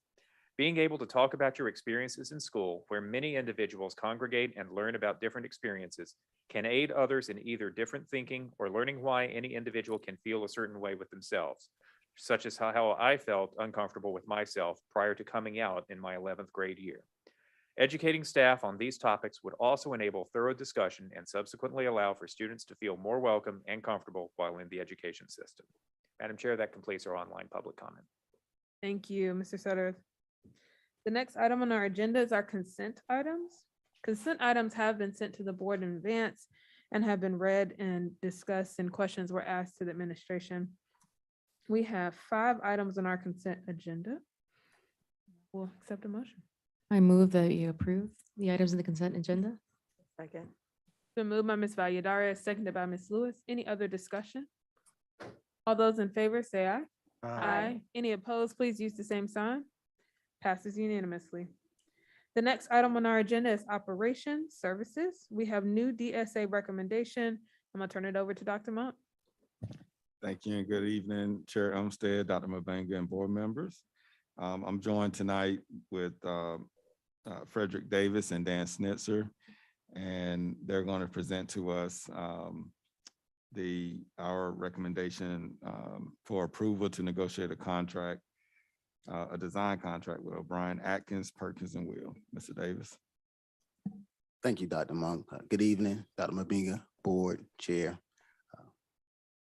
Being able to talk about your experiences in school, where many individuals congregate and learn about different experiences, can aid others in either different thinking or learning why any individual can feel a certain way with themselves, such as how I felt uncomfortable with myself prior to coming out in my 11th grade year. Educating staff on these topics would also enable thorough discussion and subsequently allow for students to feel more welcome and comfortable while in the education system. Madam Chair, that completes our online public comment. Thank you, Mr. Sutter. The next item on our agenda is our consent items. Consent items have been sent to the board in advance and have been read and discussed, and questions were asked to the administration. We have 5 items on our consent agenda. We'll accept a motion. I move that you approve the items in the consent agenda. Second. Been moved by Ms. Valladares, seconded by Ms. Lewis. Any other discussion? All those in favor say aye. Aye. Any opposed, please use the same sign. Passes unanimously. The next item on our agenda is operations services. We have new DSA recommendation. I'm gonna turn it over to Dr. Monk. Thank you and good evening, Chair Umstead, Dr. Mbenga, and board members. I'm joined tonight with Frederick Davis and Dan Snitzer, and they're going to present to us our recommendation for approval to negotiate a contract, a design contract with O'Brien, Atkins, Perkins, and Will. Mr. Davis. Thank you, Dr. Monk. Good evening, Dr. Mbenga, board, chair.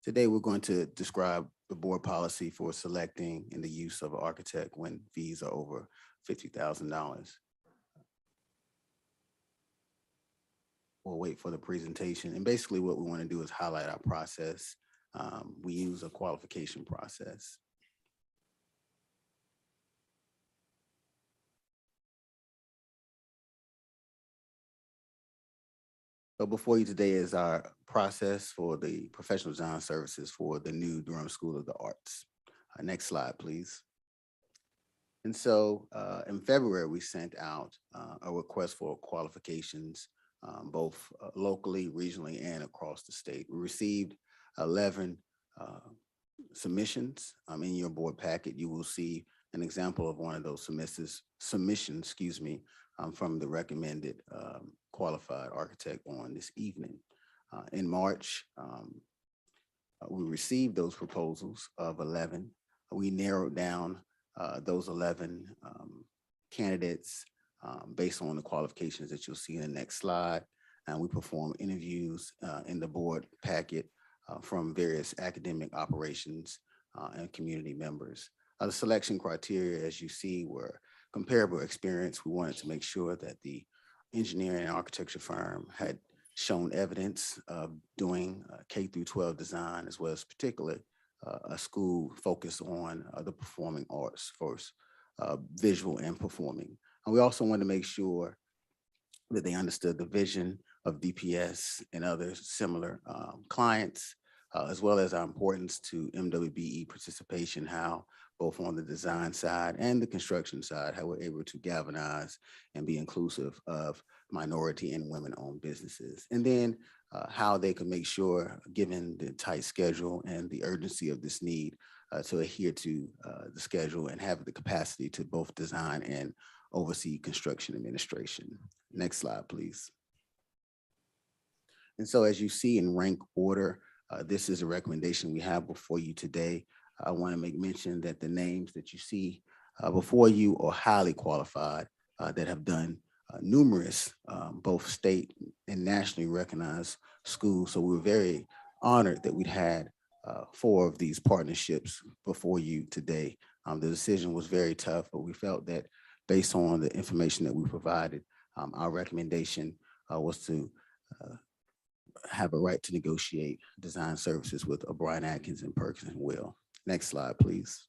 Today, we're going to describe the board policy for selecting and the use of an architect when fees are over $50,000. We'll wait for the presentation. And basically what we want to do is highlight our process. We use a qualification process. So before you today is our process for the professional design services for the new Durham School of the Arts. Next slide, please. And so in February, we sent out a request for qualifications, both locally, regionally, and across the state. We received 11 submissions. In your board packet, you will see an example of one of those submissions, from the recommended qualified architect on this evening. In March, we received those proposals of 11. We narrowed down those 11 candidates based on the qualifications that you'll see in the next slide. And we performed interviews in the board packet from various academic operations and community members. The selection criteria, as you see, were comparable experience. We wanted to make sure that the engineering and architecture firm had shown evidence of doing K-12 design, as well as particularly a school focused on the performing arts first, visual and performing. And we also wanted to make sure that they understood the vision of DPS and other similar clients, as well as our importance to MWBE participation, how both on the design side and the construction side, how we're able to galvanize and be inclusive of minority and women-owned businesses. And then how they can make sure, given the tight schedule and the urgency of this need, to adhere to the schedule and have the capacity to both design and oversee construction administration. Next slide, please. And so as you see in rank order, this is a recommendation we have before you today. I want to make mention that the names that you see before you are highly qualified that have done numerous both state and nationally recognized schools. So we're very honored that we'd had 4 of these partnerships before you today. The decision was very tough, but we felt that based on the information that we provided, our recommendation was to have a right to negotiate design services with O'Brien, Atkins, and Perkins and Will. Next slide, please.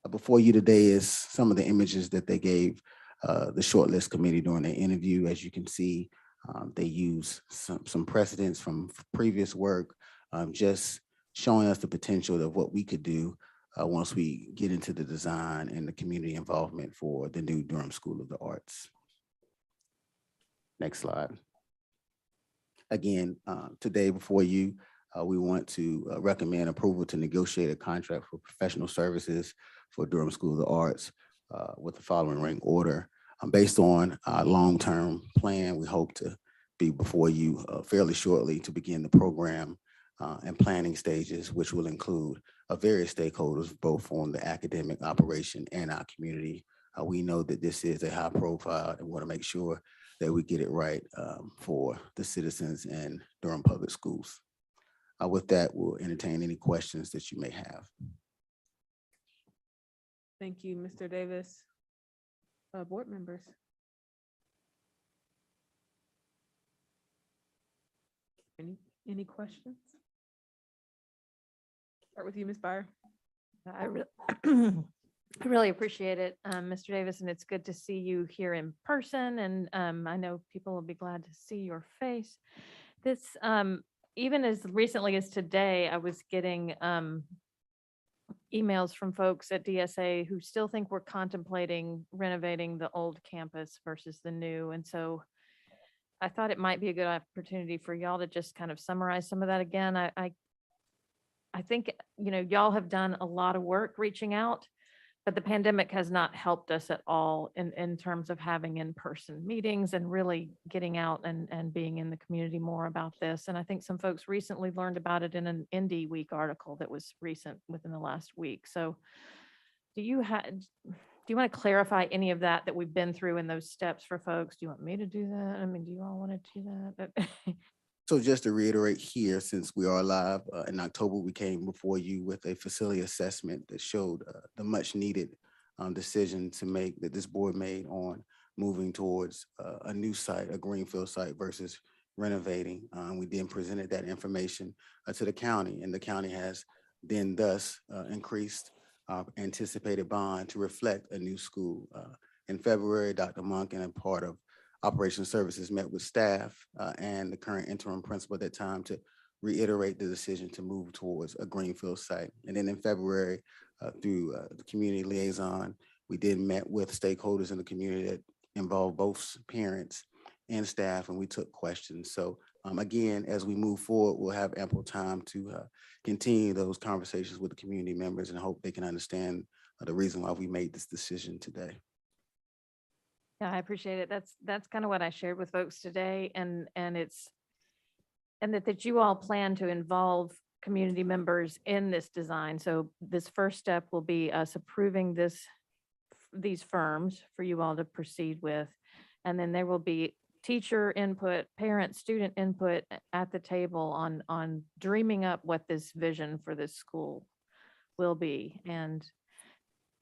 Before you today is some of the images that they gave the shortlist committee during the interview. As you can see, they use some precedents from previous work, just showing us the potential of what we could do once we get into the design and the community involvement for the new Durham School of the Arts. Next slide. Again, today before you, we want to recommend approval to negotiate a contract for professional services for Durham School of the Arts with the following rank order. Based on our long-term plan, we hope to be before you fairly shortly to begin the program and planning stages, which will include various stakeholders, both on the academic operation and our community. We know that this is a high profile and want to make sure that we get it right for the citizens in Durham Public Schools. With that, we'll entertain any questions that you may have. Thank you, Mr. Davis. Board members. Any questions? Start with you, Ms. Byer. I really appreciate it, Mr. Davis, and it's good to see you here in person. And I know people will be glad to see your face. This, even as recently as today, I was getting emails from folks at DSA who still think we're contemplating renovating the old campus versus the new. And so I thought it might be a good opportunity for y'all to just kind of summarize some of that again. I think, you know, y'all have done a lot of work reaching out, but the pandemic has not helped us at all in terms of having in-person meetings and really getting out and being in the community more about this. And I think some folks recently learned about it in an Indie Week article that was recent within the last week. So do you want to clarify any of that we've been through in those steps for folks? Do you want me to do that? I mean, do you all want to do that? So just to reiterate here, since we are live, in October, we came before you with a facility assessment that showed the much needed decision to make that this board made on moving towards a new site, a greenfield site versus renovating. We then presented that information to the county, and the county has then thus increased anticipated bond to reflect a new school. In February, Dr. Monk and a part of Operations Services met with staff and the current interim principal at that time to reiterate the decision to move towards a greenfield site. And then in February, through the community liaison, we then met with stakeholders in the community that involved both parents and staff, and we took questions. So again, as we move forward, we'll have ample time to continue those conversations with the community members and hope they can understand the reason why we made this decision today. Yeah, I appreciate it. That's kind of what I shared with folks today, and that you all plan to involve community members in this design. So this first step will be us approving these firms for you all to proceed with, and then there will be teacher input, parent, student input at the table on dreaming up what this vision for this school will be. And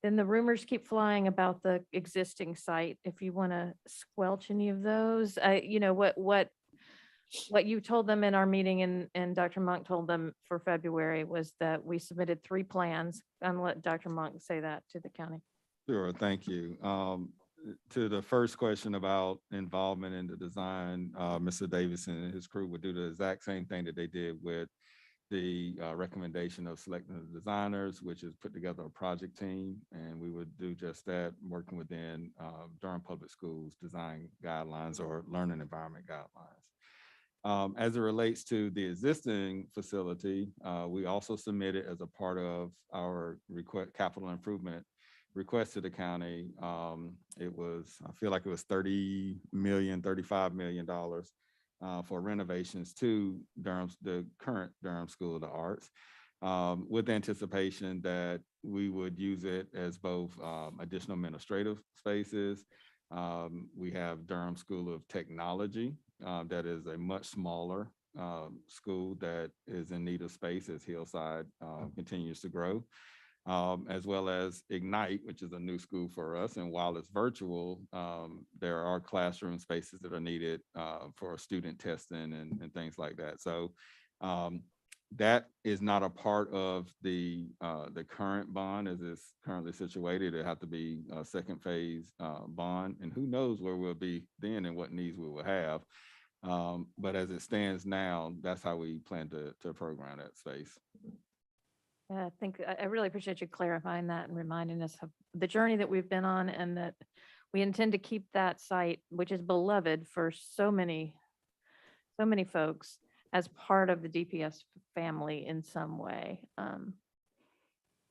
then the rumors keep flying about the existing site. If you want to squelch any of those, you know, what you told them in our meeting and Dr. Monk told them for February was that we submitted 3 plans. I'm gonna let Dr. Monk say that to the county. Sure, thank you. To the first question about involvement in the design, Mr. Davis and his crew would do the exact same thing that they did with the recommendation of selecting the designers, which is put together a project team, and we would do just that, working within Durham Public Schools design guidelines or learning environment guidelines. As it relates to the existing facility, we also submitted as a part of our capital improvement request to the county. It was, I feel like it was $35 million for renovations to the current Durham School of the Arts, with anticipation that we would use it as both additional administrative spaces. We have Durham School of Technology, that is a much smaller school that is in need of space as Hillside continues to grow. As well as Ignite, which is a new school for us. And while it's virtual, there are classroom spaces that are needed for student testing and things like that. So That is not a part of the current bond as it's currently situated. It have to be a second phase bond, and who knows where we'll be then and what needs we will have. But as it stands now, that's how we plan to program that space. I think I really appreciate you clarifying that and reminding us of the journey that we've been on, and that we intend to keep that site, which is beloved for so many folks, as part of the DPS family in some way.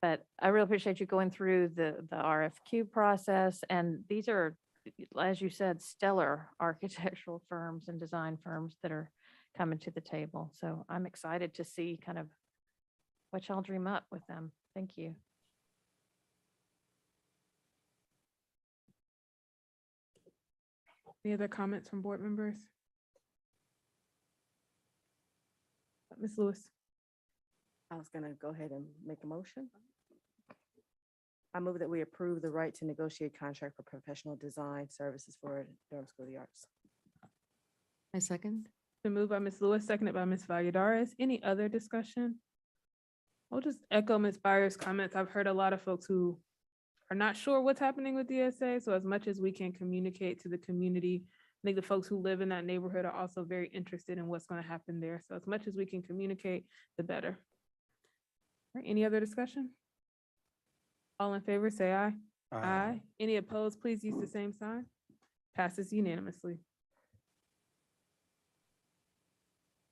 But I really appreciate you going through the RFQ process, and these are, as you said, stellar architectural firms and design firms that are coming to the table. So I'm excited to see kind of what y'all dream up with them. Thank you. Any other comments from board members? Ms. Lewis. I was gonna go ahead and make a motion. I move that we approve the right to negotiate contract for professional design services for Durham School of the Arts. I second. Been moved by Ms. Lewis, seconded by Ms. Valladares. Any other discussion? I'll just echo Ms. Byers' comments. I've heard a lot of folks who are not sure what's happening with DSA. So as much as we can communicate to the community, I think the folks who live in that neighborhood are also very interested in what's going to happen there. So as much as we can communicate, the better. All right, any other discussion? All in favor, say aye. Aye. Any opposed, please use the same sign. Passes unanimously.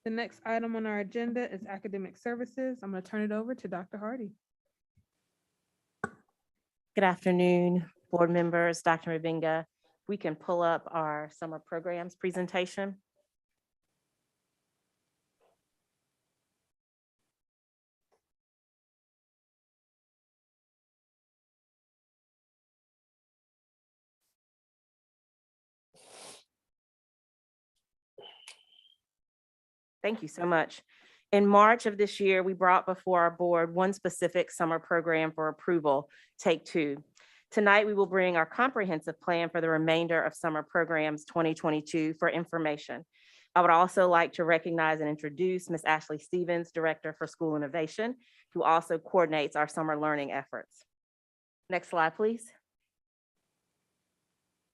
The next item on our agenda is academic services. I'm going to turn it over to Dr. Hardy. Good afternoon, board members, Dr. Mabenga. We can pull up our summer programs presentation. Thank you so much. In March of this year, we brought before our board one specific summer program for approval, Take Two. Tonight, we will bring our comprehensive plan for the remainder of summer programs 2022 for information. I would also like to recognize and introduce Ms. Ashley Stevens, Director for School Innovation, who also coordinates our summer learning efforts. Next slide, please.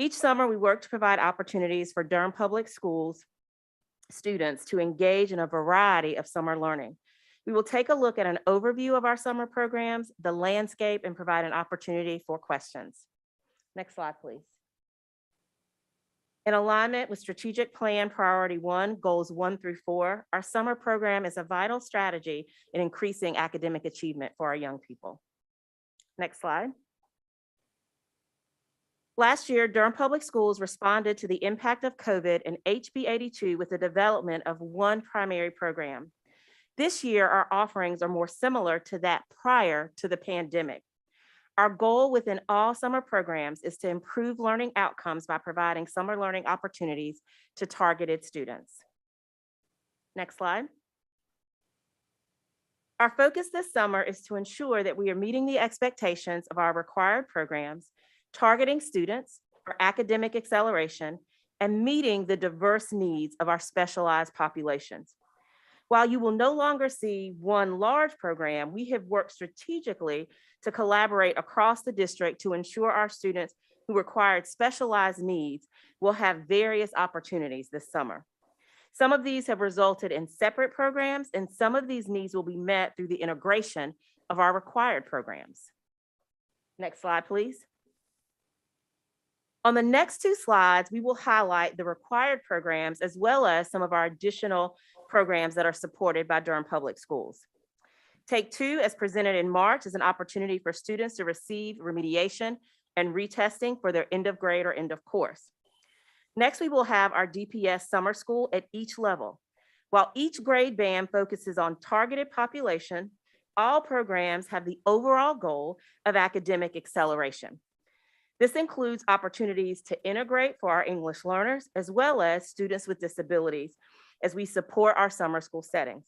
Each summer, we work to provide opportunities for Durham Public Schools students to engage in a variety of summer learning. We will take a look at an overview of our summer programs, the landscape, and provide an opportunity for questions. Next slide, please. In alignment with Strategic Plan Priority 1, Goals 1 through 4, our summer program is a vital strategy in increasing academic achievement for our young people. Next slide. Last year, Durham Public Schools responded to the impact of COVID and HB 82 with the development of one primary program. This year, our offerings are more similar to that prior to the pandemic. Our goal within all summer programs is to improve learning outcomes by providing summer learning opportunities to targeted students. Next slide. Our focus this summer is to ensure that we are meeting the expectations of our required programs, targeting students for academic acceleration, and meeting the diverse needs of our specialized populations. While you will no longer see one large program, we have worked strategically to collaborate across the district to ensure our students who required specialized needs will have various opportunities this summer. Some of these have resulted in separate programs, and some of these needs will be met through the integration of our required programs. Next slide, please. On the next two slides, we will highlight the required programs as well as some of our additional programs that are supported by Durham Public Schools. Take Two, as presented in March, is an opportunity for students to receive remediation and retesting for their end of grade or end of course. Next, we will have our DPS Summer School at each level. While each grade band focuses on targeted population, all programs have the overall goal of academic acceleration. This includes opportunities to integrate for our English learners, as well as students with disabilities, as we support our summer school settings.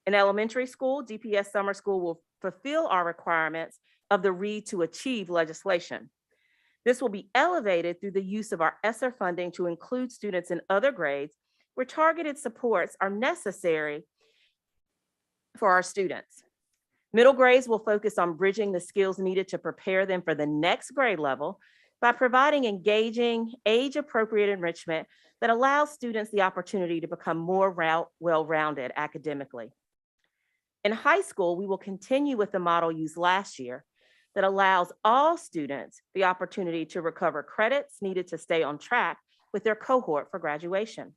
In elementary school, DPS Summer School will fulfill our requirements of the Read to Achieve legislation. This will be elevated through the use of our ESSER funding to include students in other grades where targeted supports are necessary for our students. Middle grades will focus on bridging the skills needed to prepare them for the next grade level by providing engaging, age-appropriate enrichment that allows students the opportunity to become more well-rounded academically. In high school, we will continue with the model used last year that allows all students the opportunity to recover credits needed to stay on track with their cohort for graduation.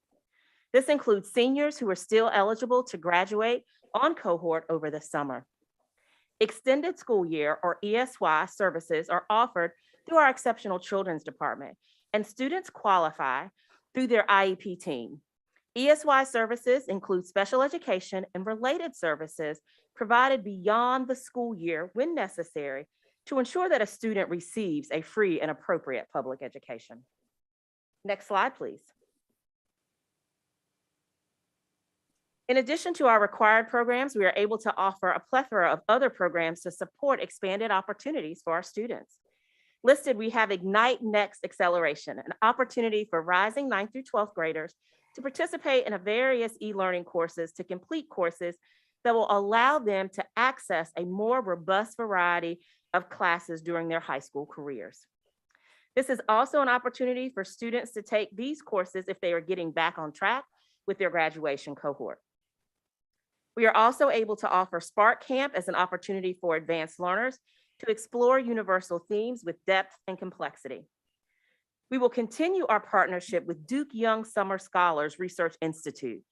This includes seniors who are still eligible to graduate on cohort over the summer. Extended school year, or ESY, services are offered through our Exceptional Children's Department, and students qualify through their IEP team. ESY services include special education and related services provided beyond the school year when necessary to ensure that a student receives a free and appropriate public education. Next slide, please. In addition to our required programs, we are able to offer a plethora of other programs to support expanded opportunities for our students. Listed, we have Ignite Next Acceleration, an opportunity for rising 9th through 12th graders to participate in various e-learning courses to complete courses that will allow them to access a more robust variety of classes during their high school careers. This is also an opportunity for students to take these courses if they are getting back on track with their graduation cohort. We are also able to offer Spark Camp as an opportunity for advanced learners to explore universal themes with depth and complexity. We will continue our partnership with Duke Young Summer Scholars Research Institute.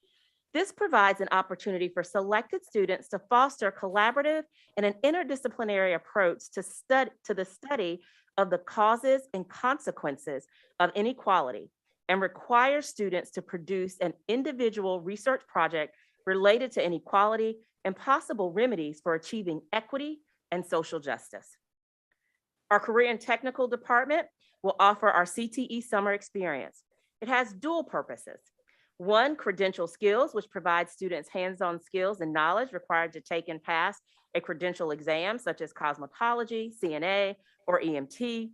This provides an opportunity for selected students to foster collaborative and an interdisciplinary approach to the study of the causes and consequences of inequality, and requires students to produce an individual research project related to inequality and possible remedies for achieving equity and social justice. Our Career and Technical Department will offer our CTE Summer Experience. It has dual purposes. One, credential skills, which provides students hands-on skills and knowledge required to take and pass a credential exam, such as cosmetology, CNA, or EMT,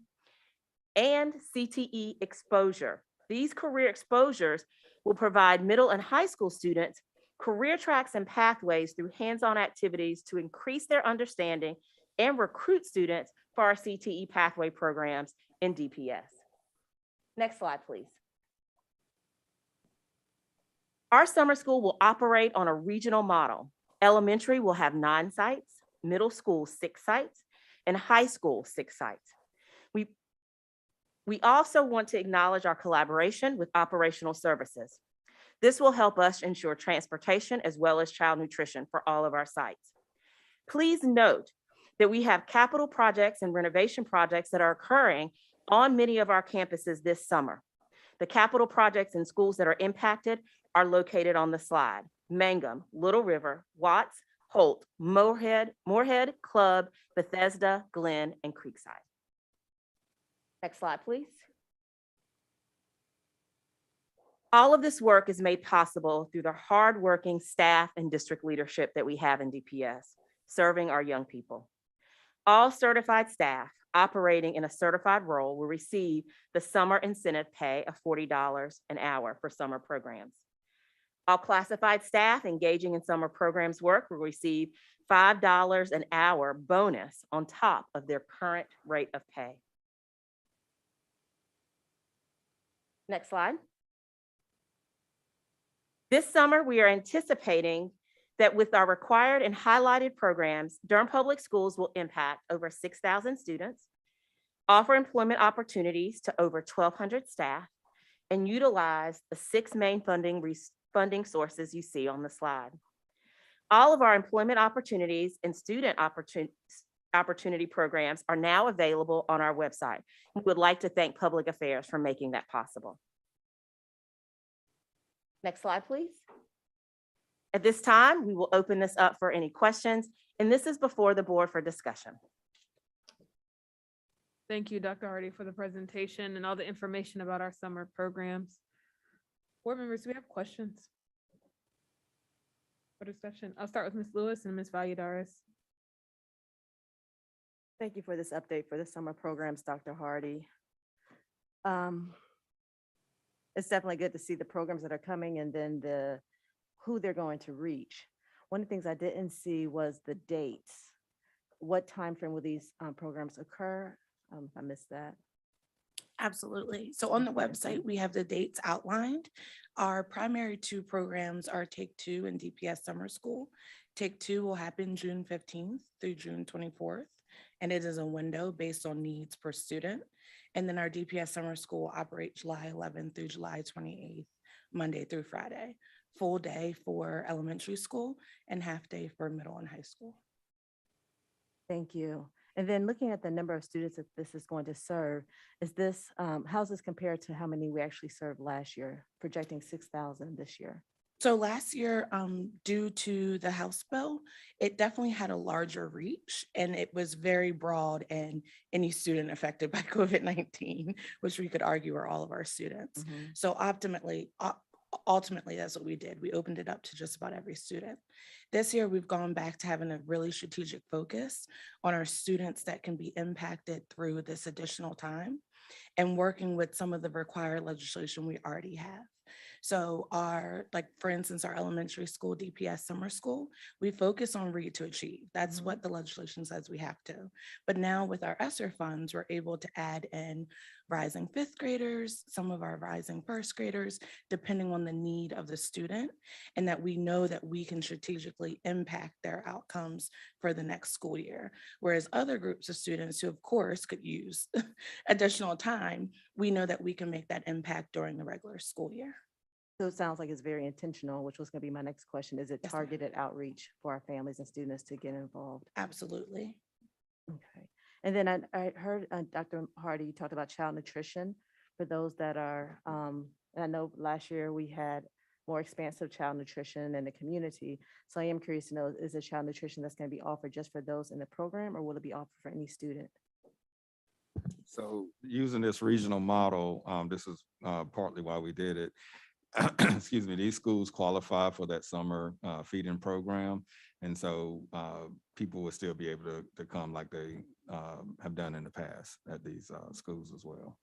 and CTE exposure. These career exposures will provide middle and high school students career tracks and pathways through hands-on activities to increase their understanding and recruit students for our CTE pathway programs in DPS. Next slide, please. Our summer school will operate on a regional model. Elementary will have 9 sites, middle school 6 sites, and high school 6 sites. We also want to acknowledge our collaboration with operational services. This will help us ensure transportation as well as child nutrition for all of our sites. Please note that we have capital projects and renovation projects that are occurring on many of our campuses this summer. The capital projects in schools that are impacted are located on the slide: Mangum, Little River, Watts, Holt, Moorhead, Club, Bethesda, Glen, and Creekside. Next slide, please. All of this work is made possible through the hardworking staff and district leadership that we have in DPS, serving our young people. All certified staff operating in a certified role will receive the summer incentive pay of $40 an hour for summer programs. All classified staff engaging in summer programs work will receive $5 an hour bonus on top of their current rate of pay. Next slide. This summer, we are anticipating that with our required and highlighted programs, Durham Public Schools will impact over 6,000 students, offer employment opportunities to over 1,200 staff, and utilize the 6 main funding sources you see on the slide. All of our employment opportunities and student opportunity programs are now available on our website. We would like to thank Public Affairs for making that possible. Next slide, please. At this time, we will open this up for any questions, and this is before the board for discussion. Thank you, Dr. Hardy, for the presentation and all the information about our summer programs. Board members, do we have questions for discussion? I'll start with Ms. Lewis and Ms. Valladares. Thank you for this update for the summer programs, Dr. Hardy. It's definitely good to see the programs that are coming and then who they're going to reach. One of the things I didn't see was the dates. What time frame will these programs occur? I missed that. Absolutely. So on the website, we have the dates outlined. Our primary two programs are Take Two and DPS Summer School. Take Two will happen June 15th through June 24th, and it is a window based on needs per student. And then our DPS Summer School will operate July 11th through July 28th, Monday through Friday. Full day for elementary school and half day for middle and high school. Thank you. And then looking at the number of students that this is going to serve, is this, how's this compared to how many we actually served last year, projecting 6,000 this year? So last year, due to the House bill, it definitely had a larger reach and it was very broad and any student affected by COVID-19, which we could argue are all of our students. So ultimately, that's what we did. We opened it up to just about every student. This year, we've gone back to having a really strategic focus on our students that can be impacted through this additional time and working with some of the required legislation we already have. So for instance, our elementary school, DPS Summer School, we focus on read to achieve. That's what the legislation says we have to. But now with our ESSER funds, we're able to add in rising fifth graders, some of our rising first graders, depending on the need of the student, and that we know that we can strategically impact their outcomes for the next school year. Whereas other groups of students who of course could use additional time, we know that we can make that impact during the regular school year. So it sounds like it's very intentional, which was going to be my next question. Is it targeted outreach for our families and students to get involved? Absolutely. Okay. And then I heard Dr. Hardy, you talked about child nutrition for those that are, and I know last year we had more expansive child nutrition in the community. So I am curious to know, is it child nutrition that's going to be offered just for those in the program, or will it be offered for any student? So using this regional model, this is partly why we did it. Excuse me, these schools qualify for that summer feeding program. And so people will still be able to come like they have done in the past at these schools as well.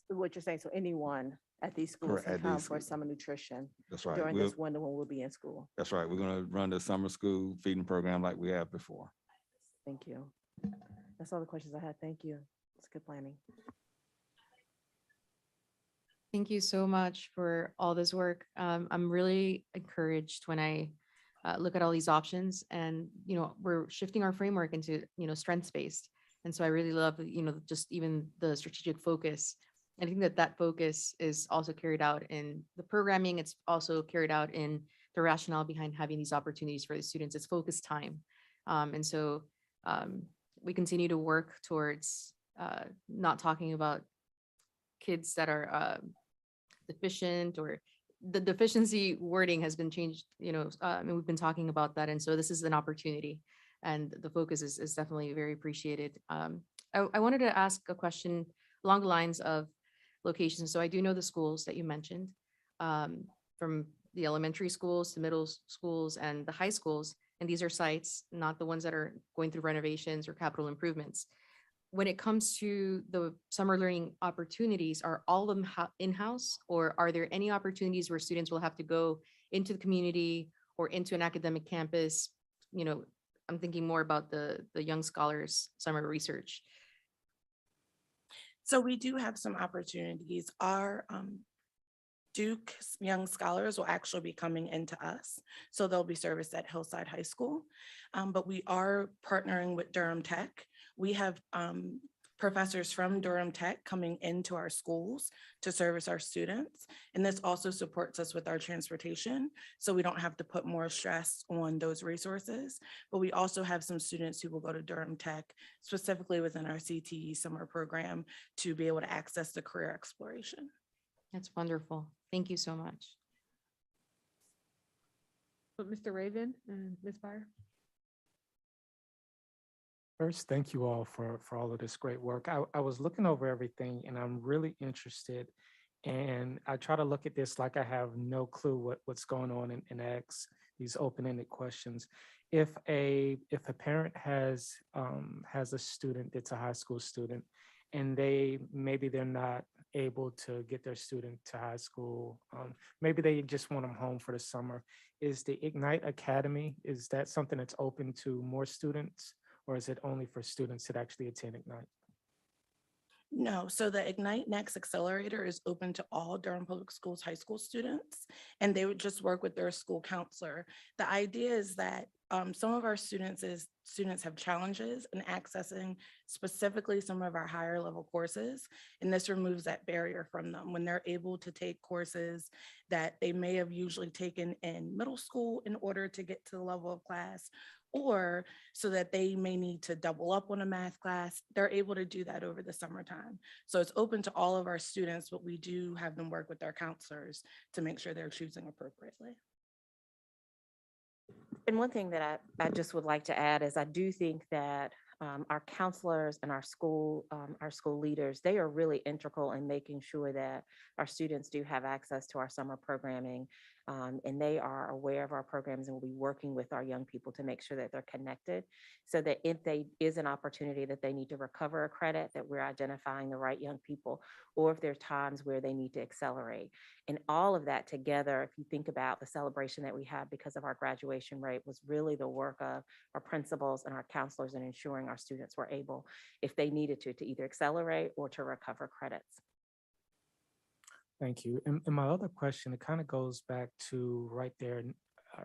So what you're saying, so anyone at these schools can At come these for schools. summer nutrition That's right. during this window when we'll be in school? That's right. We're going to run the summer school feeding program like we have before. Thank you. That's all the questions I had. Thank you. It's good planning. Thank you so much for all this work. I'm really encouraged when I look at all these options, and, we're shifting our framework into, strengths-based. And so I really love, just even the strategic focus. I think that focus is also carried out in the programming. It's also carried out in the rationale behind having these opportunities for the students. It's focused time. And so we continue to work towards not talking about kids that are deficient, or the deficiency wording has been changed, and we've been talking about that. And so this is an opportunity, and the focus is definitely very appreciated. I wanted to ask a question along the lines of locations. So I do know the schools that you mentioned, from the elementary schools to middle schools and the high schools. And these are sites, not the ones that are going through renovations or capital improvements. When it comes to the summer learning opportunities, are all of them in-house, or are there any opportunities where students will have to go into the community or into an academic campus? I'm thinking more about the Young Scholars Summer Research. So we do have some opportunities. Our Duke Young Scholars will actually be coming into us. So they'll be serviced at Hillside High School. But we are partnering with Durham Tech. We have professors from Durham Tech coming into our schools to service our students. And this also supports us with our transportation, so we don't have to put more stress on those resources. But we also have some students who will go to Durham Tech, specifically within our CTE summer program, to be able to access the career exploration. That's wonderful. Thank you so much. But Mr. Raven and Ms. Byer. First, thank you all for all of this great work. I was looking over everything, and I'm really interested, and I try to look at this like I have no clue what's going on and ask these open-ended questions. If a parent has a student that's a high school student, and they're not able to get their student to high school. Maybe they just want them home for the summer. Is the Ignite Academy, is that something that's open to more students, or is it only for students that actually attend Ignite? No, so the Ignite Next Accelerator is open to all Durham Public Schools high school students, and they would just work with their school counselor. The idea is that some of our students have challenges in accessing specifically some of our higher level courses, and this removes that barrier from them when they're able to take courses that they may have usually taken in middle school in order to get to the level of class, or so that they may need to double up on a math class. They're able to do that over the summertime. So it's open to all of our students, but we do have them work with their counselors to make sure they're choosing appropriately. And one thing that I just would like to add is I do think that our counselors and our school leaders, they are really integral in making sure that our students do have access to our summer programming, and they are aware of our programs and will be working with our young people to make sure that they're connected, so that if there is an opportunity that they need to recover a credit, that we're identifying the right young people, or if there's times where they need to accelerate. And all of that together, if you think about the celebration that we had because of our graduation rate, was really the work of our principals and our counselors in ensuring our students were able, if they needed to either accelerate or to recover credits. Thank you. And my other question, it kind of goes back to right there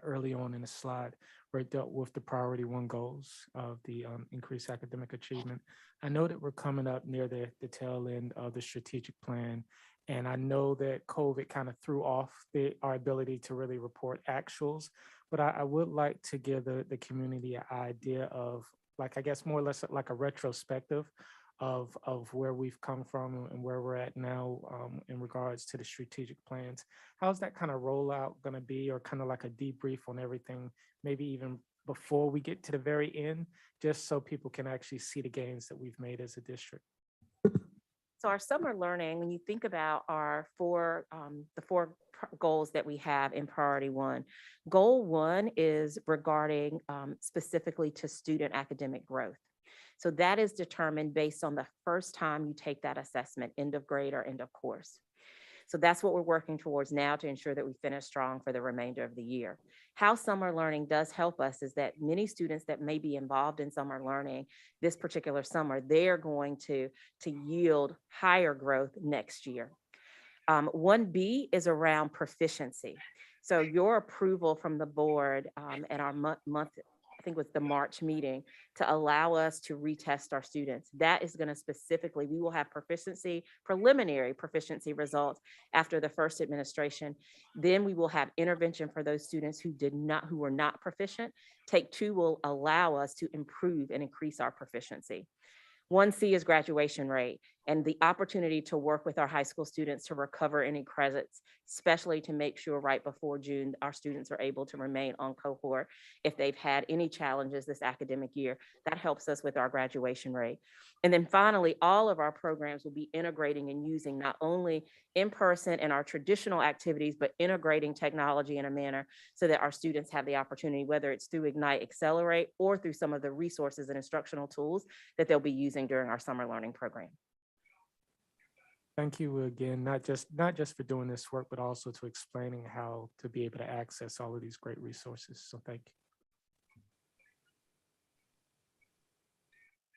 early on in the slide where it dealt with the priority 1 goals of the increased academic achievement. I know that we're coming up near the tail end of the strategic plan. And I know that COVID kind of threw off our ability to really report actuals, but I would like to give the community an idea of, like, I guess more or less like a retrospective of where we've come from and where we're at now in regards to the strategic plans. How's that kind of rollout going to be, or kind of like a debrief on everything, maybe even before we get to the very end, just so people can actually see the gains that we've made as a district? So our summer learning, when you think about the 4 goals that we have in priority 1, goal 1 is regarding specifically to student academic growth. So that is determined based on the first time you take that assessment, end of grade or end of course. So that's what we're working towards now to ensure that we finish strong for the remainder of the year. How summer learning does help us is that many students that may be involved in summer learning this particular summer, they're going to yield higher growth next year. 1B is around proficiency. So your approval from the board at our month, I think it was the March meeting, to allow us to retest our students. That is going to specifically, we will have preliminary proficiency results after the first administration. Then we will have intervention for those students who were not proficient. Take 2 will allow us to improve and increase our proficiency. 1C is graduation rate and the opportunity to work with our high school students to recover any credits, especially to make sure right before June, our students are able to remain on cohort if they've had any challenges this academic year. That helps us with our graduation rate. And then finally, all of our programs will be integrating and using not only in-person and our traditional activities, but integrating technology in a manner so that our students have the opportunity, whether it's through Ignite Accelerate or through some of the resources and instructional tools that they'll be using during our summer learning program. Thank you again, not just for doing this work, but also to explaining how to be able to access all of these great resources. So thank you.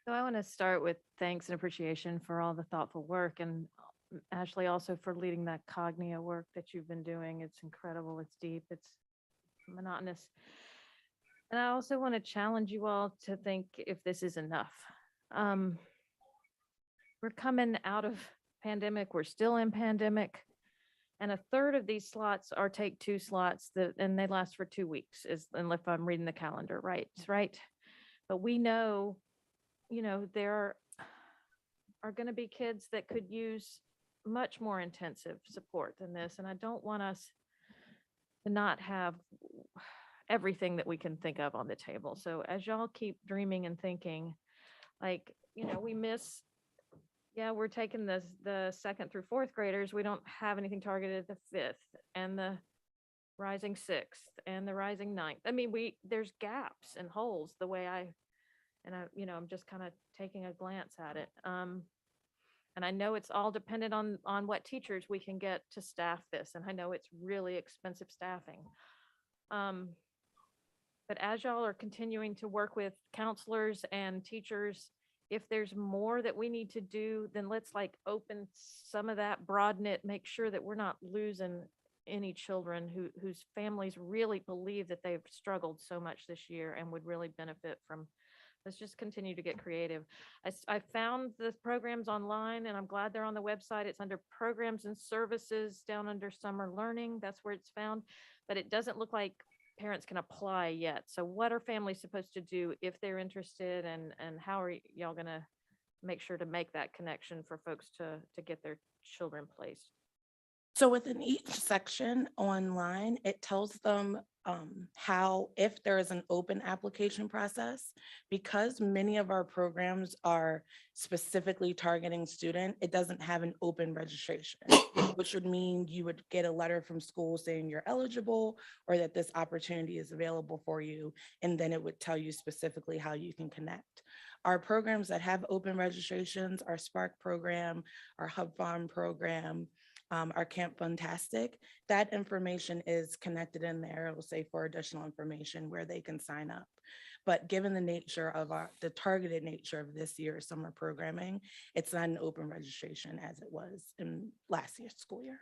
So I want to start with thanks and appreciation for all the thoughtful work, and Ashley also for leading that Cognia work that you've been doing. It's incredible, it's deep, it's monotonous. And I also want to challenge you all to think if this is enough. We're coming out of pandemic, we're still in pandemic, and 1/3 of these slots are take 2 slots and they last for 2 weeks, and if I'm reading the calendar right. But we know, there are going to be kids that could use much more intensive support than this, and I don't want us to not have everything that we can think of on the table. So as y'all keep dreaming and thinking, we miss. Yeah, we're taking the 2nd through 4th graders. We don't have anything targeted at the 5th and the rising 6th and the rising 9th. I mean, there's gaps and holes the way I'm just kind of taking a glance at it. And I know it's all dependent on what teachers we can get to staff this, and I know it's really expensive staffing. But as y'all are continuing to work with counselors and teachers, if there's more that we need to do, then let's like open some of that, broaden it, make sure that we're not losing any children whose families really believe that they've struggled so much this year and would really benefit from. Let's just continue to get creative. I found the programs online, and I'm glad they're on the website. It's under programs and services down under summer learning. That's where it's found, but it doesn't look like parents can apply yet. So what are families supposed to do if they're interested, and how are y'all gonna make sure to make that connection for folks to get their children placed? So within each section online, it tells them how, if there is an open application process, because many of our programs are specifically targeting student, it doesn't have an open registration, which would mean you would get a letter from school saying you're eligible or that this opportunity is available for you. And then it would tell you specifically how you can connect. Our programs that have open registrations, our Spark program, our Hub Farm program, our Camp Fantastic, that information is connected in there. It will say for additional information where they can sign up. But given the nature of the targeted nature of this year's summer programming, it's not an open registration as it was in last year's school year.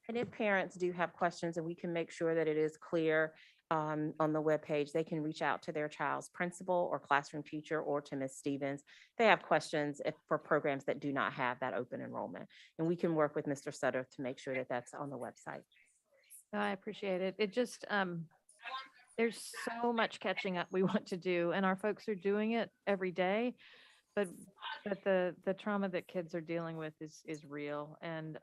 And if parents do have questions, and we can make sure that it is clear on the webpage, they can reach out to their child's principal or classroom teacher or to Ms. Stevens. They have questions for programs that do not have that open enrollment. And we can work with Mr. Sutter to make sure that that's on the website. I appreciate it. It just, there's so much catching up we want to do, and our folks are doing it every day. But the trauma that kids are dealing with is real. And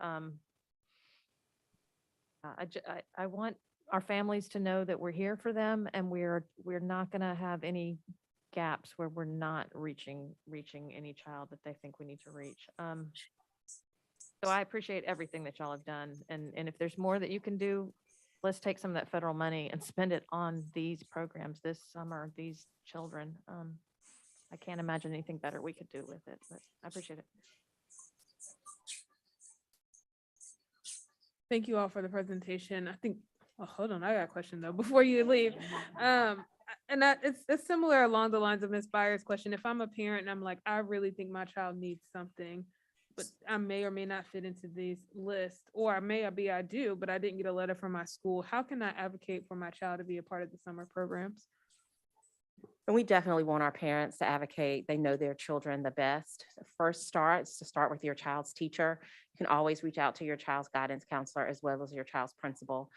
I want our families to know that we're here for them, and we're not going to have any gaps where we're not reaching any child that they think we need to reach. So I appreciate everything that y'all have done. And if there's more that you can do, let's take some of that federal money and spend it on these programs this summer, these children. I can't imagine anything better we could do with it, but I appreciate it. Thank you all for the presentation. I think, oh, hold on, I got a question though, before you leave. And it's similar along the lines of Ms. Byers' question. If I'm a parent and I'm like, I really think my child needs something, but I may or may not fit into these lists, or I do, but I didn't get a letter from my school. How can I advocate for my child to be a part of the summer programs? And we definitely want our parents to advocate. They know their children the best. The first start is to start with your child's teacher. You can always reach out to your child's guidance counselor as well as your child's principal.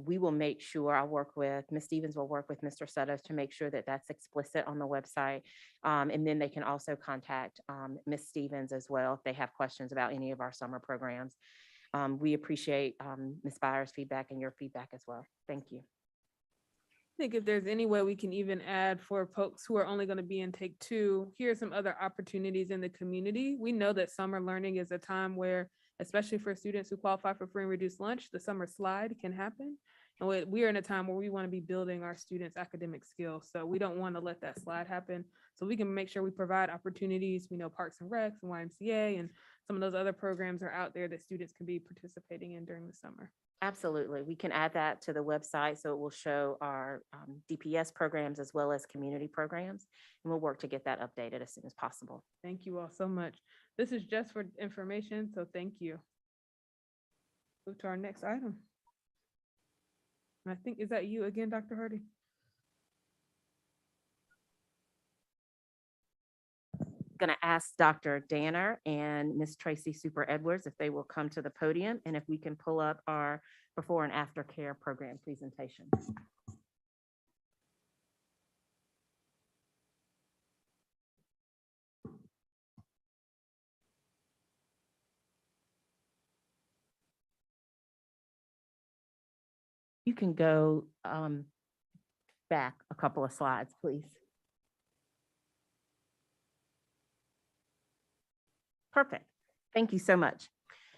We will make sure, I'll work with, Ms. Stevens will work with Mr. Sutter to make sure that that's explicit on the website. And then they can also contact Ms. Stevens as well if they have questions about any of our summer programs. We appreciate Ms. Byers' feedback and your feedback as well. Thank you. I think if there's any way we can even add for folks who are only going to be in take 2, here are some other opportunities in the community. We know that summer learning is a time where, especially for students who qualify for free and reduced lunch, the summer slide can happen. And we are in a time where we want to be building our students' academic skills. So we don't want to let that slide happen. So we can make sure we provide opportunities. We know Parks and Recs and YMCA and some of those other programs are out there that students can be participating in during the summer. Absolutely. We can add that to the website so it will show our DPS programs as well as community programs. And we'll work to get that updated as soon as possible. Thank you all so much. This is just for information, so thank you. Move to our next item. And I think, is that you again, Dr. Hardy? Going to ask Dr. Danner and Ms. Tracy Super Edwards if they will come to the podium, and if we can pull up our before and after care program presentation. You can go back a couple of slides, please. Perfect. Thank you so much.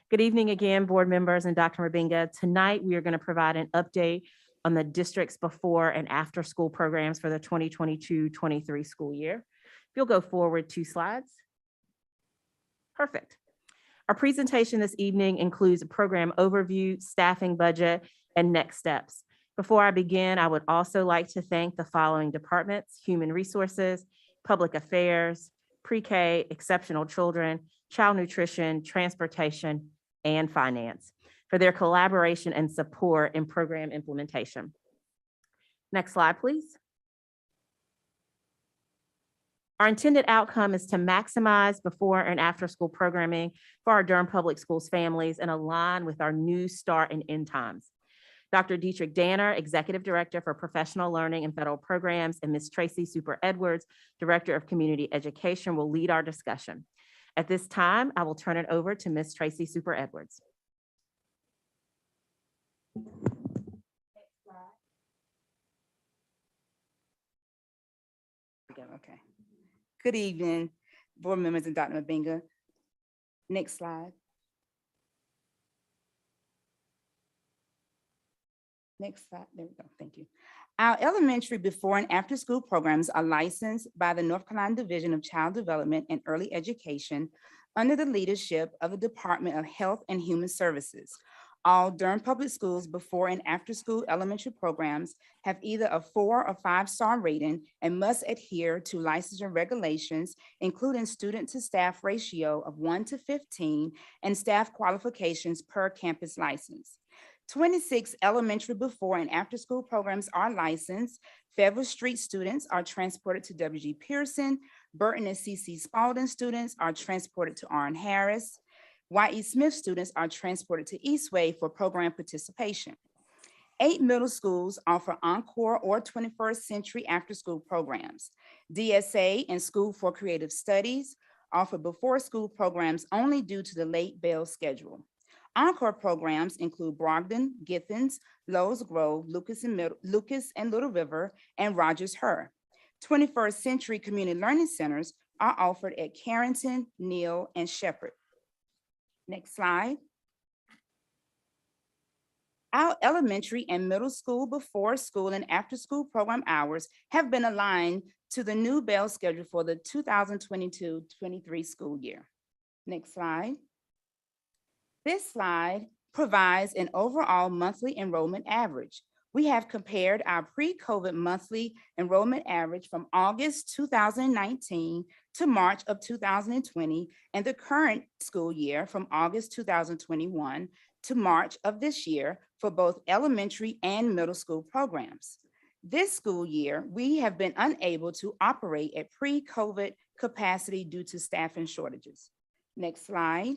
Good evening again, board members and Dr. Mbenga. Tonight, we are going to provide an update on the district's before and after school programs for the 2022-23 school year. If you'll go forward 2 slides. Perfect. Our presentation this evening includes a program overview, staffing budget, and next steps. Before I begin, I would also like to thank the following departments: Human Resources, Public Affairs, Pre-K, Exceptional Children, Child Nutrition, Transportation, and Finance for their collaboration and support in program implementation. Next slide, please. Our intended outcome is to maximize before and after school programming for our Durham Public Schools families and align with our new start and end times. Dr. Dietrich Danner, Executive Director for Professional Learning and Federal Programs, and Ms. Tracy Super Edwards, Director of Community Education, will lead our discussion. At this time, I will turn it over to Ms. Tracy Super Edwards. Okay. Good evening, board members and Dr. Mbenga. Next slide. Next slide. There we go. Thank you. Our elementary before and after school programs are licensed by the North Carolina Division of Child Development and Early Education under the leadership of the Department of Health and Human Services. All Durham Public Schools before and after school elementary programs have either a 4- or 5-star rating and must adhere to licensure regulations, including student to staff ratio of 1:15 and staff qualifications per campus license. 26 elementary before and after school programs are licensed. Fayetteville Street students are transported to W.G. Pearson. Burton and C.C. Spalding students are transported to Arn Harris. Y.E. Smith students are transported to Eastway for program participation. 8 middle schools offer Encore or 21st Century after-school programs. DSA and School for Creative Studies offer before-school programs only due to the late bell schedule. Encore programs include Brogdon, Githens, Lowe's Grove, Lucas and Little River, and Rogers Her. 21st Century Community Learning Centers are offered at Carrington, Neal, and Shepherd. Next slide. Our elementary and middle school before school and after school program hours have been aligned to the new bell schedule for the 2022-23 school year. Next slide. This slide provides an overall monthly enrollment average. We have compared our pre-COVID monthly enrollment average from August 2019 to March of 2020 and the current school year from August 2021 to March of this year for both elementary and middle school programs. This school year, we have been unable to operate at pre-COVID capacity due to staffing shortages. Next slide.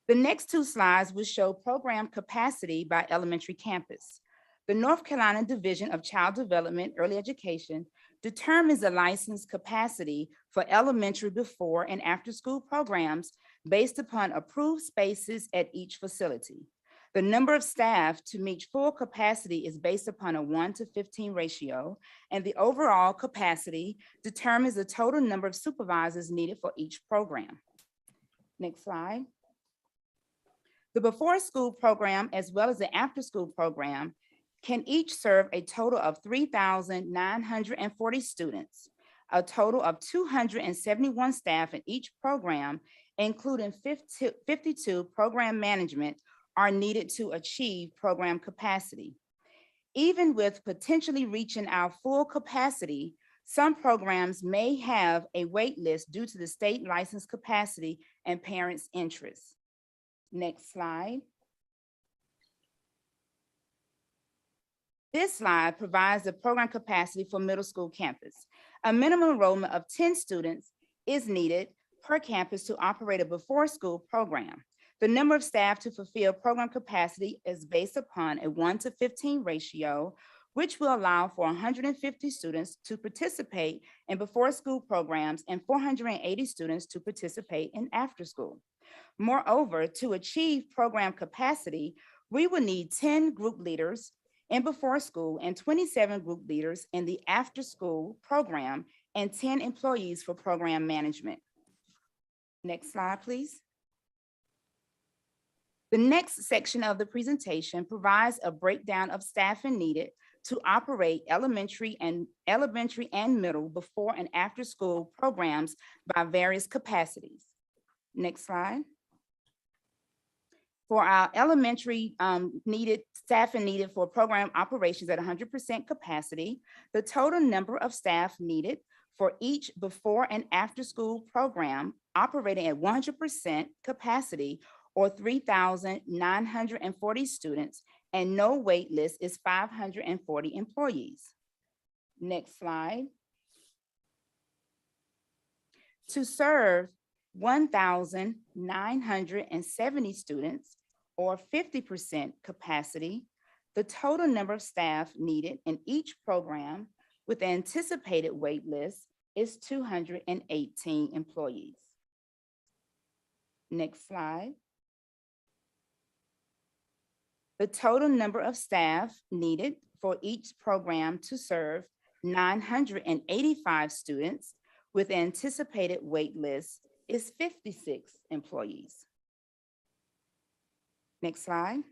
The next 2 slides will show program capacity by elementary campus. The North Carolina Division of Child Development Early Education determines the license capacity for elementary before and after school programs based upon approved spaces at each facility. The number of staff to meet full capacity is based upon a 1:15 ratio, and the overall capacity determines the total number of supervisors needed for each program. Next slide. The before school program as well as the after school program can each serve a total of 3,940 students. A total of 271 staff in each program, including 52 program management, are needed to achieve program capacity. Even with potentially reaching our full capacity, some programs may have a wait list due to the state license capacity and parents' interest. Next slide. This slide provides the program capacity for middle school campus. A minimum enrollment of 10 students is needed per campus to operate a before school program. The number of staff to fulfill program capacity is based upon a 1:15 ratio, which will allow for 150 students to participate in before school programs and 480 students to participate in after school. Moreover, to achieve program capacity, we will need 10 group leaders in before school and 27 group leaders in the after school program and 10 employees for program management. Next slide, please. The next section of the presentation provides a breakdown of staffing needed to operate elementary and middle before and after school programs by various capacities. Next slide. For our elementary staffing needed for program operations at 100% capacity, the total number of staff needed for each before and after school program operating at 100% capacity or 3,940 students and no wait list is 540 employees. Next slide. To serve 1,970 students or 50% capacity, the total number of staff needed in each program with anticipated wait list is 218 employees. Next slide. The total number of staff needed for each program to serve 985 students with anticipated wait list is 56 employees. Next slide.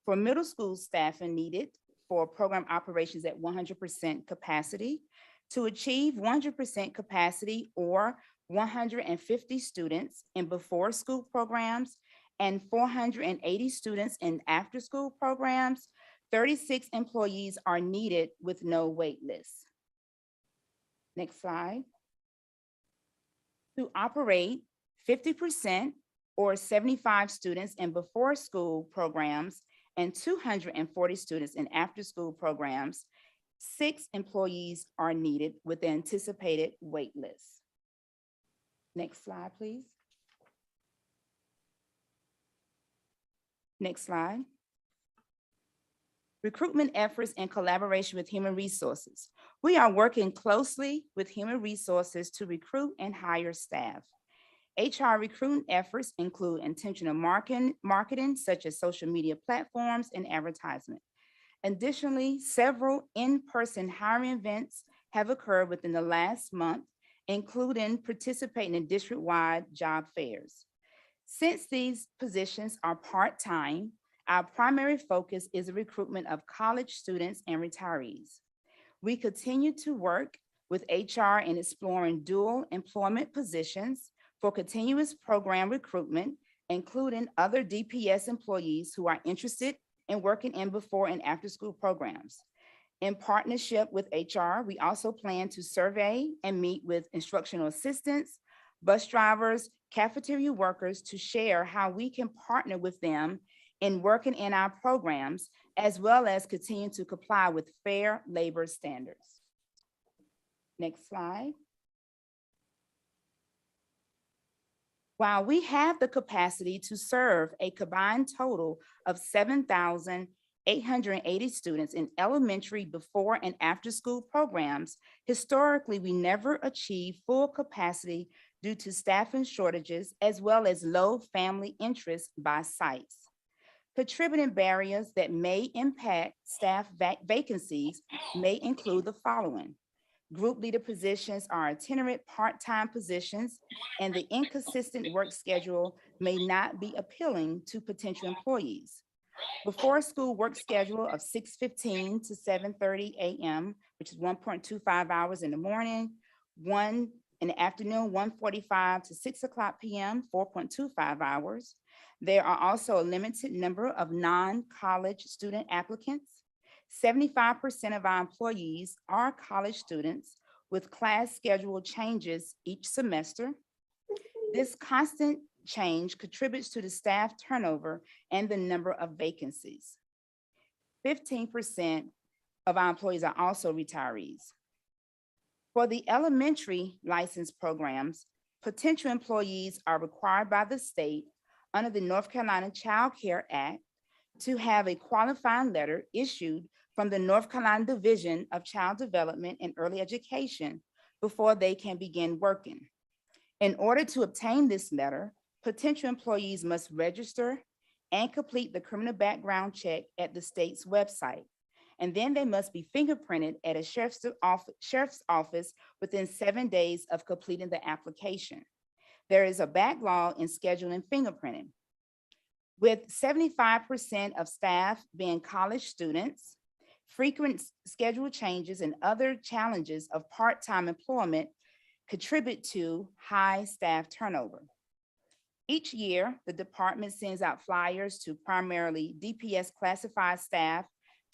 For middle school staffing needed for program operations at 100% capacity, to achieve 100% capacity or 150 students in before school programs and 480 students in after school programs, 36 employees are needed with no wait list. Next slide. To operate 50% or 75 students in before school programs and 240 students in after school programs, 6 employees are needed with the anticipated wait list. Next slide, please. Next slide. Recruitment efforts in collaboration with human resources. We are working closely with human resources to recruit and hire staff. HR recruitment efforts include intentional marketing such as social media platforms and advertisement. Additionally, several in-person hiring events have occurred within the last month, including participating in district-wide job fairs. Since these positions are part-time, our primary focus is the recruitment of college students and retirees. We continue to work with HR in exploring dual employment positions for continuous program recruitment, including other DPS employees who are interested in working in before and after school programs. In partnership with HR, we also plan to survey and meet with instructional assistants, bus drivers, cafeteria workers to share how we can partner with them in working in our programs, as well as continue to comply with fair labor standards. Next slide. While we have the capacity to serve a combined total of 7,880 students in elementary before and after school programs, historically, we never achieved full capacity due to staffing shortages as well as low family interest by sites. Contributing barriers that may impact staff vacancies may include the following. Group leader positions are itinerant part-time positions, and the inconsistent work schedule may not be appealing to potential employees. Before school work schedule of 6:15 to 7:30 a.m., which is 1.25 hours in the morning, 1 in the afternoon, 1:45 to 6 o'clock p.m., 4.25 hours. There are also a limited number of non-college student applicants. 75% of our employees are college students with class schedule changes each semester. This constant change contributes to the staff turnover and the number of vacancies. 15% of our employees are also retirees. For the elementary license programs, potential employees are required by the state under the North Carolina Child Care Act to have a qualifying letter issued from the North Carolina Division of Child Development and Early Education before they can begin working. In order to obtain this letter, potential employees must register and complete the criminal background check at the state's website. And then they must be fingerprinted at a sheriff's office within 7 days of completing the application. There is a backlog in scheduling fingerprinting. With 75% of staff being college students, frequent schedule changes and other challenges of part-time employment contribute to high staff turnover. Each year, the department sends out flyers to primarily DPS classified staff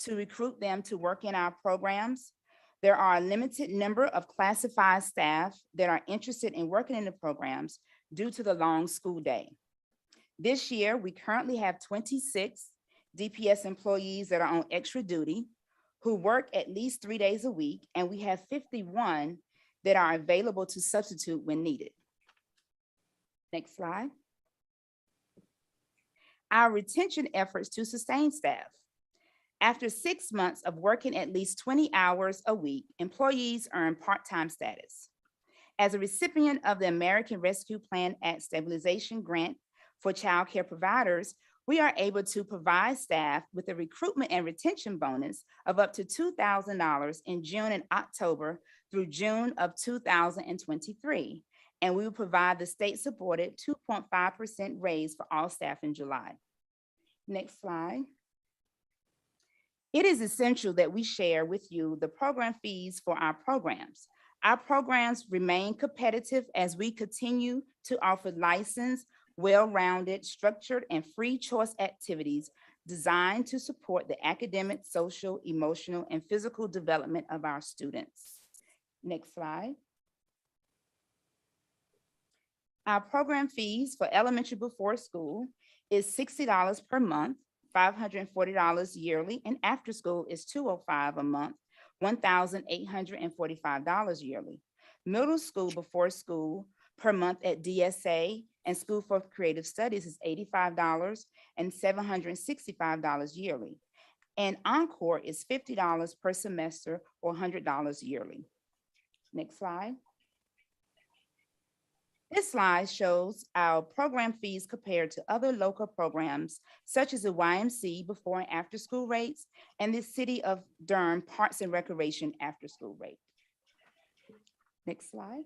to recruit them to work in our programs. There are a limited number of classified staff that are interested in working in the programs due to the long school day. This year, we currently have 26 DPS employees that are on extra duty who work at least 3 days a week, and we have 51 that are available to substitute when needed. Next slide. Our retention efforts to sustain staff. After 6 months of working at least 20 hours a week, employees earn part-time status. As a recipient of the American Rescue Plan Act Stabilization Grant for child care providers, we are able to provide staff with a recruitment and retention bonus of up to $2,000 in June and October through June of 2023. And we will provide the state-supported 2.5% raise for all staff in July. Next slide. It is essential that we share with you the program fees for our programs. Our programs remain competitive as we continue to offer licensed, well-rounded, structured, and free choice activities designed to support the academic, social, emotional, and physical development of our students. Next slide. Our program fees for elementary before school is $60 per month, $540 yearly, and after school is $205 a month, $1,845 yearly. Middle school before school per month at DSA and School for Creative Studies is $85 and $765 yearly. And Encore is $50 per semester or $100 yearly. Next slide. This slide shows our program fees compared to other local programs, such as the YMC before and after school rates, and the City of Durham Parks and Recreation after school rate. Next slide.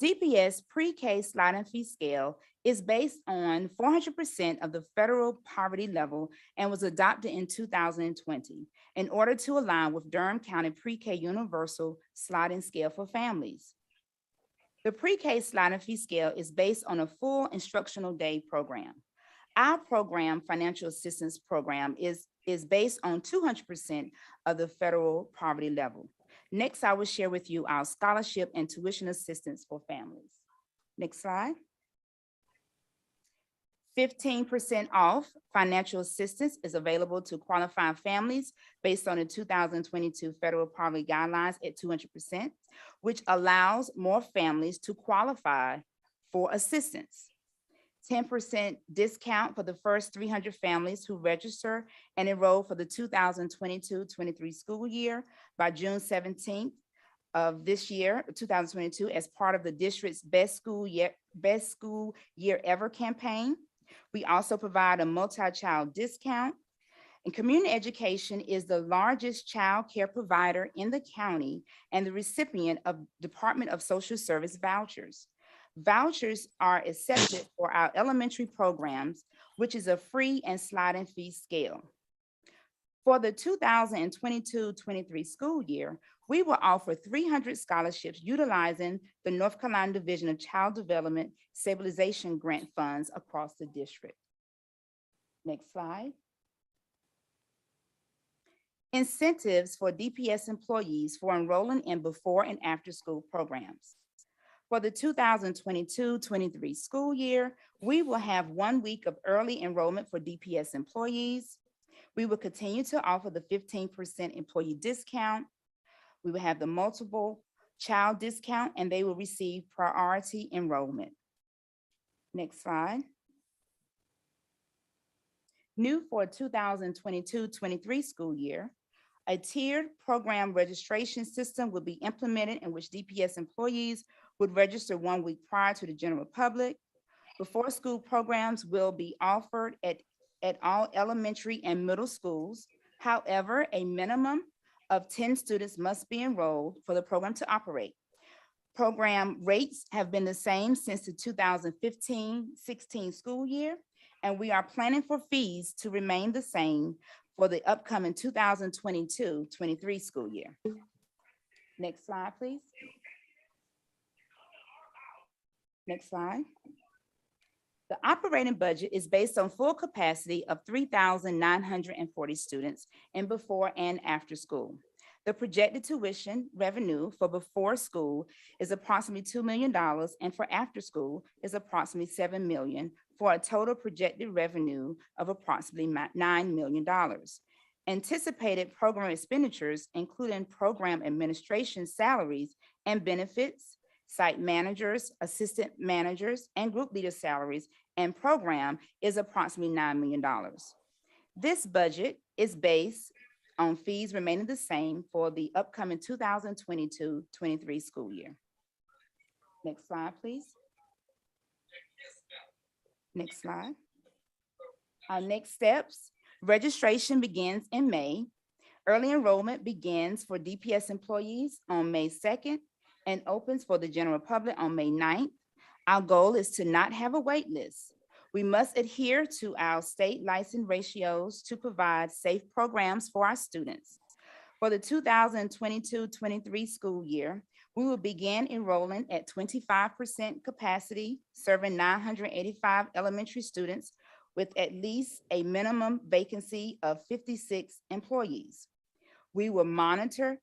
DPS pre-K sliding fee scale is based on 400% of the federal poverty level and was adopted in 2020 in order to align with Durham County pre-K universal sliding scale for families. The pre-K sliding fee scale is based on a full instructional day program. Our program, financial assistance program, is based on 200% of the federal poverty level. Next, I will share with you our scholarship and tuition assistance for families. Next slide. 15% off financial assistance is available to qualifying families based on the 2022 federal poverty guidelines at 200%, which allows more families to qualify for assistance. 10% discount for the first 300 families who register and enroll for the 2022-23 school year by June 17th of this year, 2022, as part of the district's Best School Year Ever campaign. We also provide a multi-child discount. And community education is the largest child care provider in the county and the recipient of Department of Social Service vouchers. Vouchers are accepted for our elementary programs, which is a free and sliding fee scale. For the 2022-23 school year, we will offer 300 scholarships utilizing the North Carolina Division of Child Development Stabilization Grant funds across the district. Next slide. Incentives for DPS employees for enrolling in before and after school programs. For the 2022-23 school year, we will have 1 week of early enrollment for DPS employees. We will continue to offer the 15% employee discount. We will have the multiple child discount, and they will receive priority enrollment. Next slide. New for 2022-23 school year, a tiered program registration system will be implemented in which DPS employees would register 1 week prior to the general public. Before school programs will be offered at all elementary and middle schools. However, a minimum of 10 students must be enrolled for the program to operate. Program rates have been the same since the 2015-16 school year, and we are planning for fees to remain the same for the upcoming 2022-23 school year. Next slide, please. Next slide. The operating budget is based on full capacity of 3,940 students in before and after school. The projected tuition revenue for before school is approximately $2 million and for after school is approximately $7 million for a total projected revenue of approximately $9 million. Anticipated program expenditures, including program administration salaries and benefits, site managers, assistant managers, and group leader salaries and program is approximately $9 million. This budget is based on fees remaining the same for the upcoming 2022-23 school year. Next slide, please. Next slide. Our next steps, registration begins in May. Early enrollment begins for DPS employees on May 2nd and opens for the general public on May 9th. Our goal is to not have a wait list. We must adhere to our state license ratios to provide safe programs for our students. For the 2022-23 school year, we will begin enrolling at 25% capacity, serving 985 elementary students with at least a minimum vacancy of 56 employees. We will monitor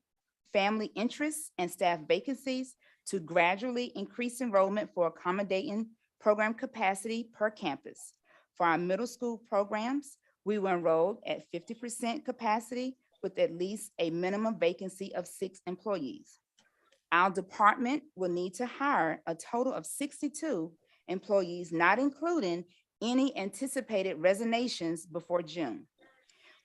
family interests and staff vacancies to gradually increase enrollment for accommodating program capacity per campus. For our middle school programs, we will enroll at 50% capacity with at least a minimum vacancy of 6 employees. Our department will need to hire a total of 62 employees, not including any anticipated resignations before June.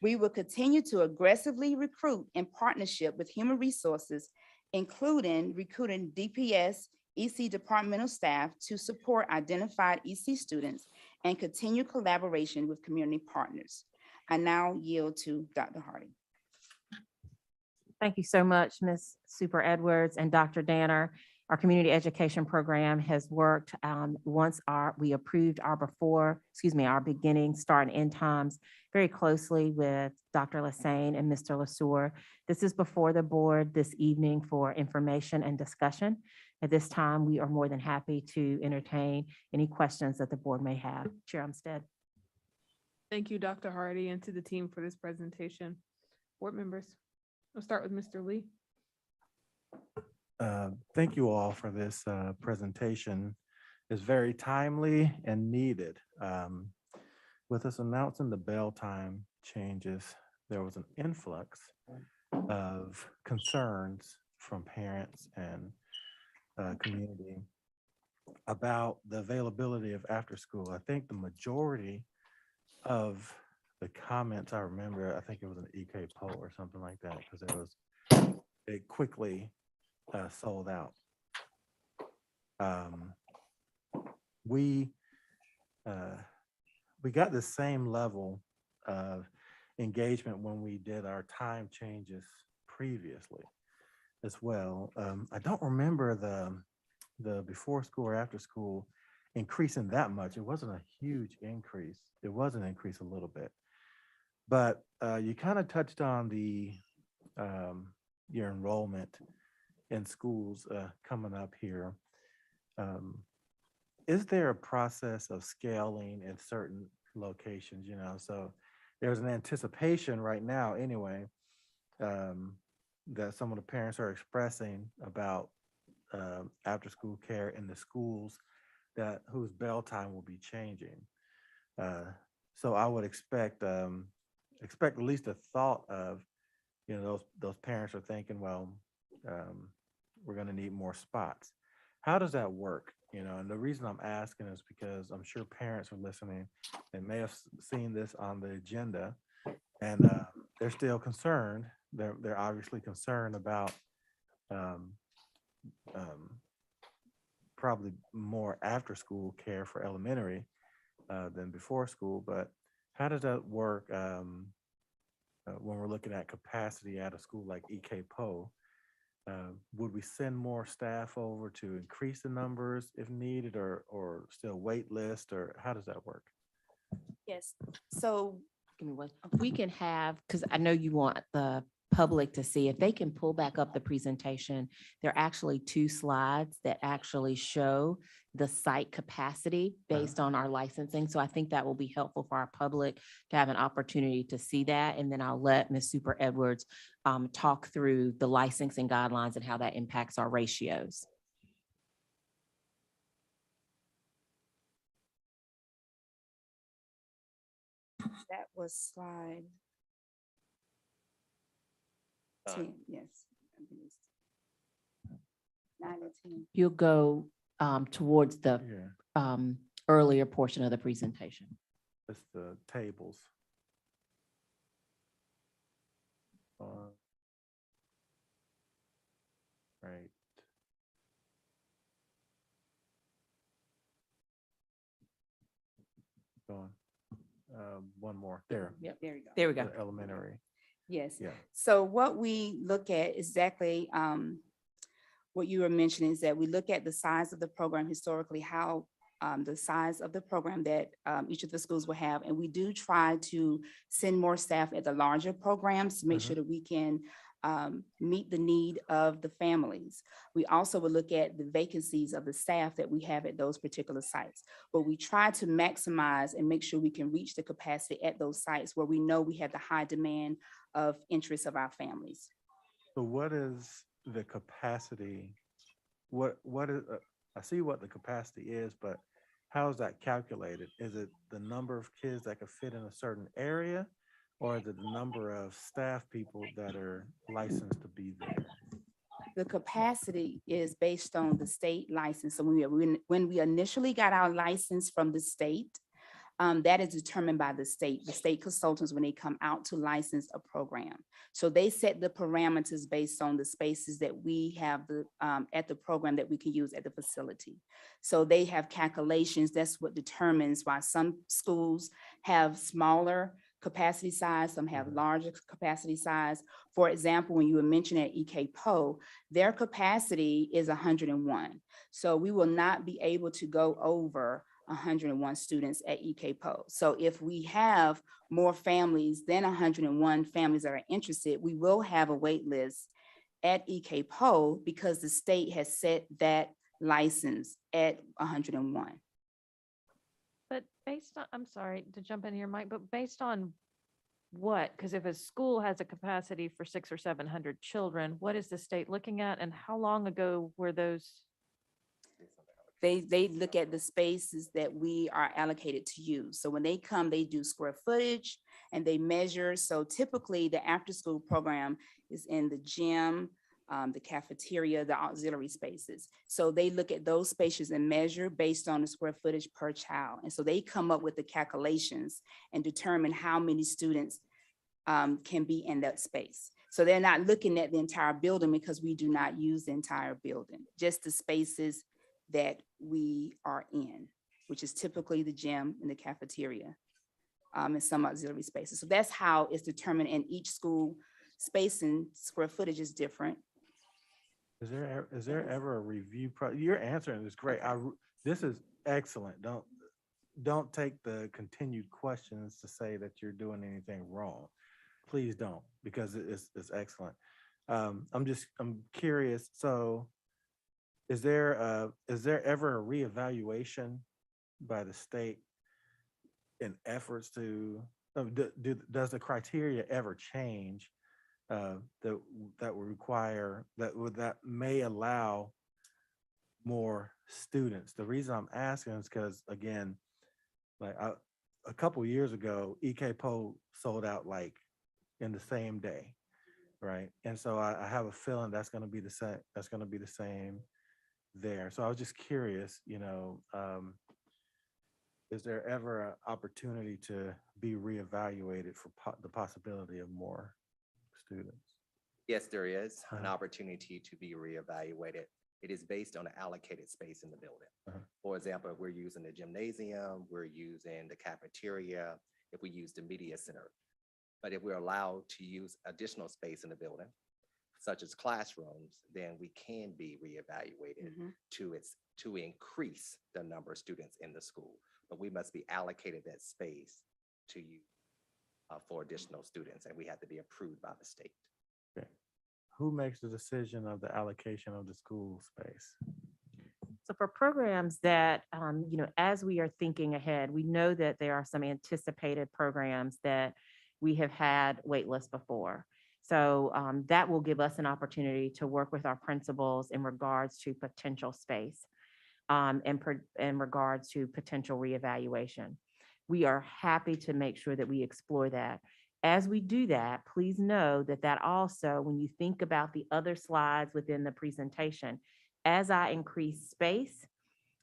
We will continue to aggressively recruit in partnership with human resources, including recruiting DPS EC departmental staff to support identified EC students and continue collaboration with community partners. I now yield to Dr. Hardy. Thank you so much, Ms. Super Edwards and Dr. Danner. Our community education program has worked once we approved our our beginning, start, and end times very closely with Dr. Lassane and Mr. Lesueur. This is before the board this evening for information and discussion. At this time, we are more than happy to entertain any questions that the board may have. Chair Umstead. Thank you, Dr. Hardy, and to the team for this presentation. Board members, we'll start with Mr. Lee. Thank you all for this presentation. It's very timely and needed. With us announcing the bell time changes, there was an influx of concerns from parents and community about the availability of after school. I think the majority of the comments I remember, I think it was an EK poll or something like that, because it quickly sold out. We got the same level of engagement when we did our time changes previously as well. I don't remember the before school or after school increasing that much. It wasn't a huge increase. It was an increase a little bit, but you kind of touched on your enrollment in schools coming up here. Is there a process of scaling in certain locations? So there's an anticipation right now anyway, that some of the parents are expressing about after school care in the schools whose bell time will be changing. So I would expect at least a thought of, those parents are thinking, well, we're going to need more spots. How does that work? And the reason I'm asking is because I'm sure parents are listening and may have seen this on the agenda, and they're still concerned. They're obviously concerned about probably more after school care for elementary than before school. But how does that work when we're looking at capacity at a school like EK Poe? Would we send more staff over to increase the numbers if needed, or still wait list, or how does that work? Yes. So give me one. We can have, because I know you want the public to see, if they can pull back up the presentation, there are actually 2 slides that actually show the site capacity based on our licensing. So I think that will be helpful for our public to have an opportunity to see that. And then I'll let Ms. Super Edwards talk through the licensing guidelines and how that impacts our ratios. That was slide 10, yes. I think it's 9 and 10. You'll go towards the earlier portion of the presentation. It's the tables. Right. Go on. One more. There. Yep, there we go. There we go. The elementary. Yes. Yeah. So what we look at exactly, what you were mentioning is that we look at the size of the program historically, how the size of the program that each of the schools will have. And we do try to send more staff at the larger programs to make sure that we can meet the need of the families. We also will look at the vacancies of the staff that we have at those particular sites. But we try to maximize and make sure we can reach the capacity at those sites where we know we have the high demand of interest of our families. So what is the capacity? What is, I see what the capacity is, but how is that calculated? Is it the number of kids that could fit in a certain area? Or is it the number of staff people that are licensed to be there? The capacity is based on the state license. So when we initially got our license from the state, that is determined by the state consultants when they come out to license a program. So they set the parameters based on the spaces that we have at the program that we can use at the facility. So they have calculations. That's what determines why some schools have smaller capacity size, some have larger capacity size. For example, when you were mentioning at EK Poe, their capacity is 101. So we will not be able to go over 101 students at EK Poe. So if we have more families than 101 families that are interested, we will have a wait list at EK Poe because the state has set that license at 101. But based on, I'm sorry to jump in here, Mike, but based on what? Because if a school has a capacity for 600 or 700 children, what is the state looking at and how long ago were those? They look at the spaces that we are allocated to use. So when they come, they do square footage and they measure. So typically the after-school program is in the gym, the cafeteria, the auxiliary spaces. So they look at those spaces and measure based on the square footage per child. And so they come up with the calculations and determine how many students can be in that space. So they're not looking at the entire building because we do not use the entire building, just the spaces that we are in, which is typically the gym and the cafeteria and some auxiliary spaces. So that's how it's determined, and each school space and square footage is different. Is there ever a review? You're answering this great. This is excellent. Don't take the continued questions to say that you're doing anything wrong. Please don't, because it's excellent. I'm curious. So is there ever a reevaluation by the state in efforts to, does the criteria ever change that would require, that may allow more students? The reason I'm asking is because, again, like a couple of years ago, EK Poe sold out like in the same day, right? And so I have a feeling that's going to be the same. That's going to be the same there. So I was just curious, is there ever an opportunity to be reevaluated for the possibility of more students? Yes, there is an opportunity to be reevaluated. It is based on an allocated space in the building. For example, if we're using the gymnasium, we're using the cafeteria, if we use the media center. But if we're allowed to use additional space in the building, such as classrooms, then we can be reevaluated to increase the number of students in the school. But we must be allocated that space to use for additional students, and we have to be approved by the state. Who makes the decision of the allocation of the school space? So for programs that, as we are thinking ahead, we know that there are some anticipated programs that we have had wait lists before. So that will give us an opportunity to work with our principals in regards to potential space, in regards to potential reevaluation. We are happy to make sure that we explore that. As we do that, please know that also, when you think about the other slides within the presentation, as I increase space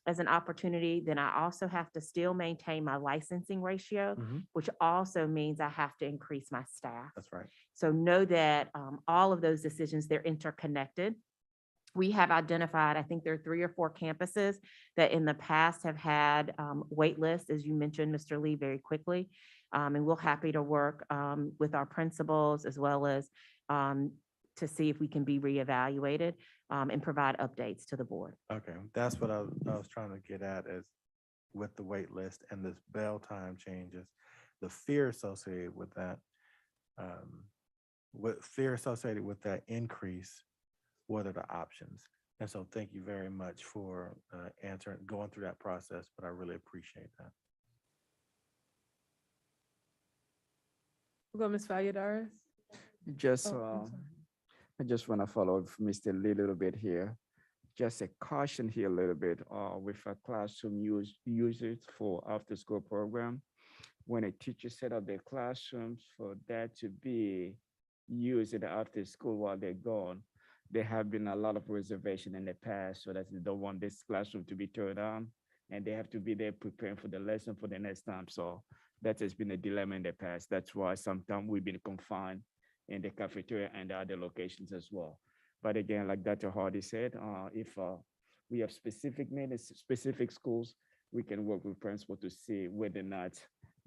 as an opportunity, then I also have to still maintain my licensing ratio, which also means I have to increase my staff. That's right. So know that all of those decisions, they're interconnected. We have identified, I think there are 3 or 4 campuses that in the past have had wait lists, as you mentioned, Mr. Lee, very quickly. And we're happy to work with our principals as well as to see if we can be reevaluated and provide updates to the board. Okay, that's what I was trying to get at, is with the wait list and this bell time changes, the fear associated with that, increase, what are the options? And so thank you very much for going through that process, but I really appreciate that. We'll go Ms. Valladares. Just, Oh, I'm sorry. I just want to follow up Mr. Lee a little bit here. Just a caution here a little bit with a classroom usage for after-school program. When a teacher set up their classrooms for that to be used in the after school while they're gone, there have been a lot of reservation in the past so that they don't want this classroom to be turned on, and they have to be there preparing for the lesson for the next time. So that has been a dilemma in the past. That's why sometimes we've been confined in the cafeteria and the other locations as well. But again, like Dr. Hardy said, if we have specific needs, specific schools, we can work with principal to see whether or not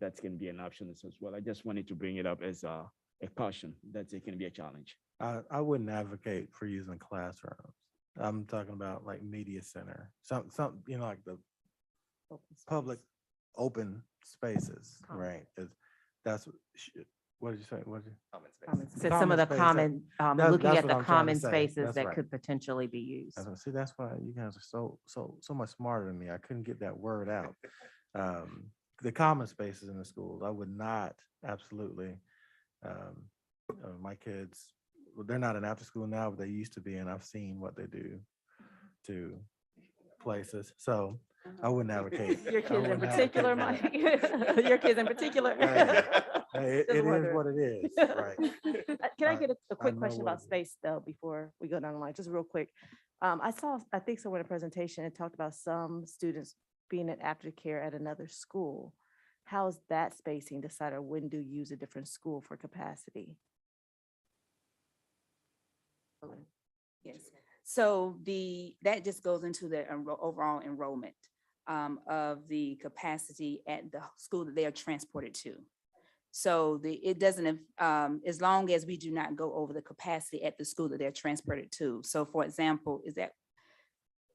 that can be an option as well. I just wanted to bring it up as a caution that it can be a challenge. I wouldn't advocate for using classrooms. I'm talking about like media center, some like the public open spaces, right? That's what did you say? What did you? Common space. So some of the space, common, looking that's at what the I'm trying to common say. spaces That's that right. could potentially be used. See, that's why you guys are so much smarter than me. I couldn't get that word out. The common spaces in the schools, I would not absolutely. My kids, they're not in after school now, but they used to be, and I've seen what they do to places. So I wouldn't advocate. Your kids in particular, Mike. Your kids in particular. It is what it is, right? Can I get a quick know question what about space though, before we go down the line, just real quick? I think somewhere in the presentation, it talked about some students being in aftercare at another school. How is that spacing decided? When do you use a different school for capacity? Yes, so that just goes into the overall enrollment of the capacity at the school that they are transported to. So it doesn't, as long as we do not go over the capacity at the school that they're transported to. So for example,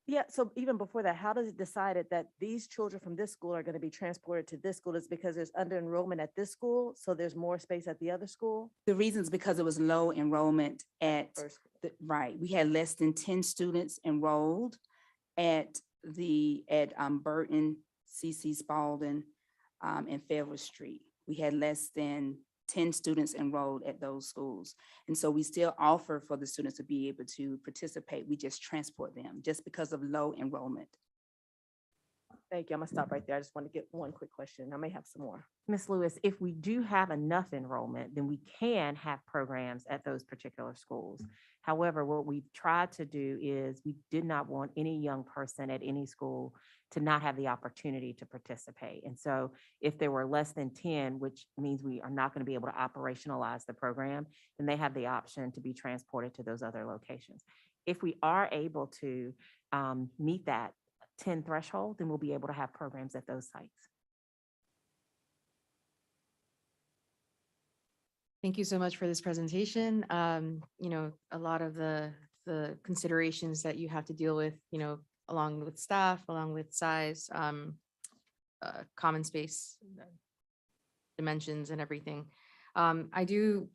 Yeah, so even before that, how does it decide that these children from this school are going to be transported to this school? Is because there's under enrollment at this school, so there's more space at the other school? The reasons because it was low enrollment at, right, we had less than 10 students enrolled at Burton, C.C. Spalding, and Fairwood Street. We had less than 10 students enrolled at those schools. And so we still offer for the students to be able to participate. We just transport them just because of low enrollment. Thank you. I'm gonna stop right there. I just want to get one quick question. I may have some more. Ms. Lewis, if we do have enough enrollment, then we can have programs at those particular schools. However, what we've tried to do is we did not want any young person at any school to not have the opportunity to participate. And so if there were less than 10, which means we are not going to be able to operationalize the program, then they have the option to be transported to those other locations. If we are able to meet that 10 threshold, then we'll be able to have programs at those sites. Thank you so much for this presentation. You know, a lot of the considerations that you have to deal with, you know, along with staff, along with size, common space, dimensions and everything. I do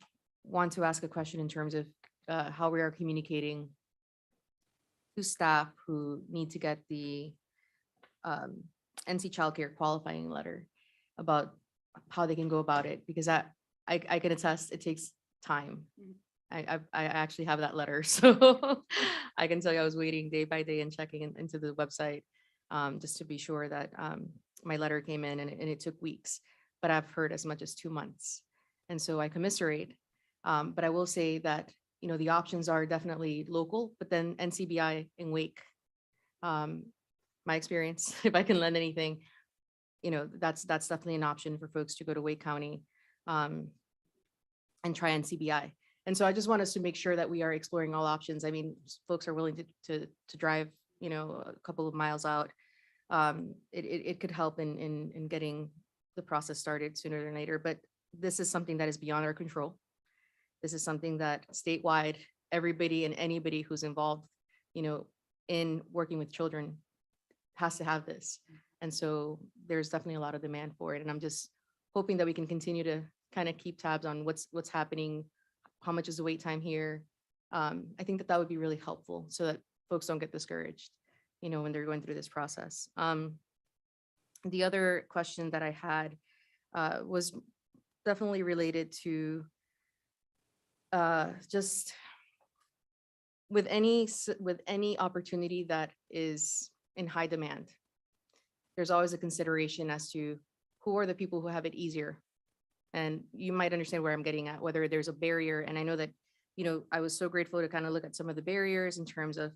want to ask a question in terms of how we are communicating to staff who need to get the NC childcare qualifying letter about how they can go about it, because I can attest, it takes time. I actually have that letter, so I can tell you I was waiting day by day and checking into the website just to be sure that my letter came in, and it took weeks, but I've heard as much as 2 months. And so I commiserate. But I will say that, you know, the options are definitely local, but then NCBI in Wake, my experience, if I can lend anything, you know, that's definitely an option for folks to go to Wake County and try NCBI. And so I just want us to make sure that we are exploring all options. I mean, folks are willing to drive, you know, a couple of miles out. It could help in getting the process started sooner than later, but this is something that is beyond our control. This is something that statewide, everybody and anybody who's involved, you know, in working with children has to have this. And so there's definitely a lot of demand for it. And I'm just hoping that we can continue to kind of keep tabs on what's happening, how much is the wait time here. I think that would be really helpful so that folks don't get discouraged, you know, when they're going through this process. The other question that I had was definitely related to just with any opportunity that is in high demand, there's always a consideration as to who are the people who have it easier. And you might understand where I'm getting at, whether there's a barrier. And I know that, you know, I was so grateful to kind of look at some of the barriers in terms of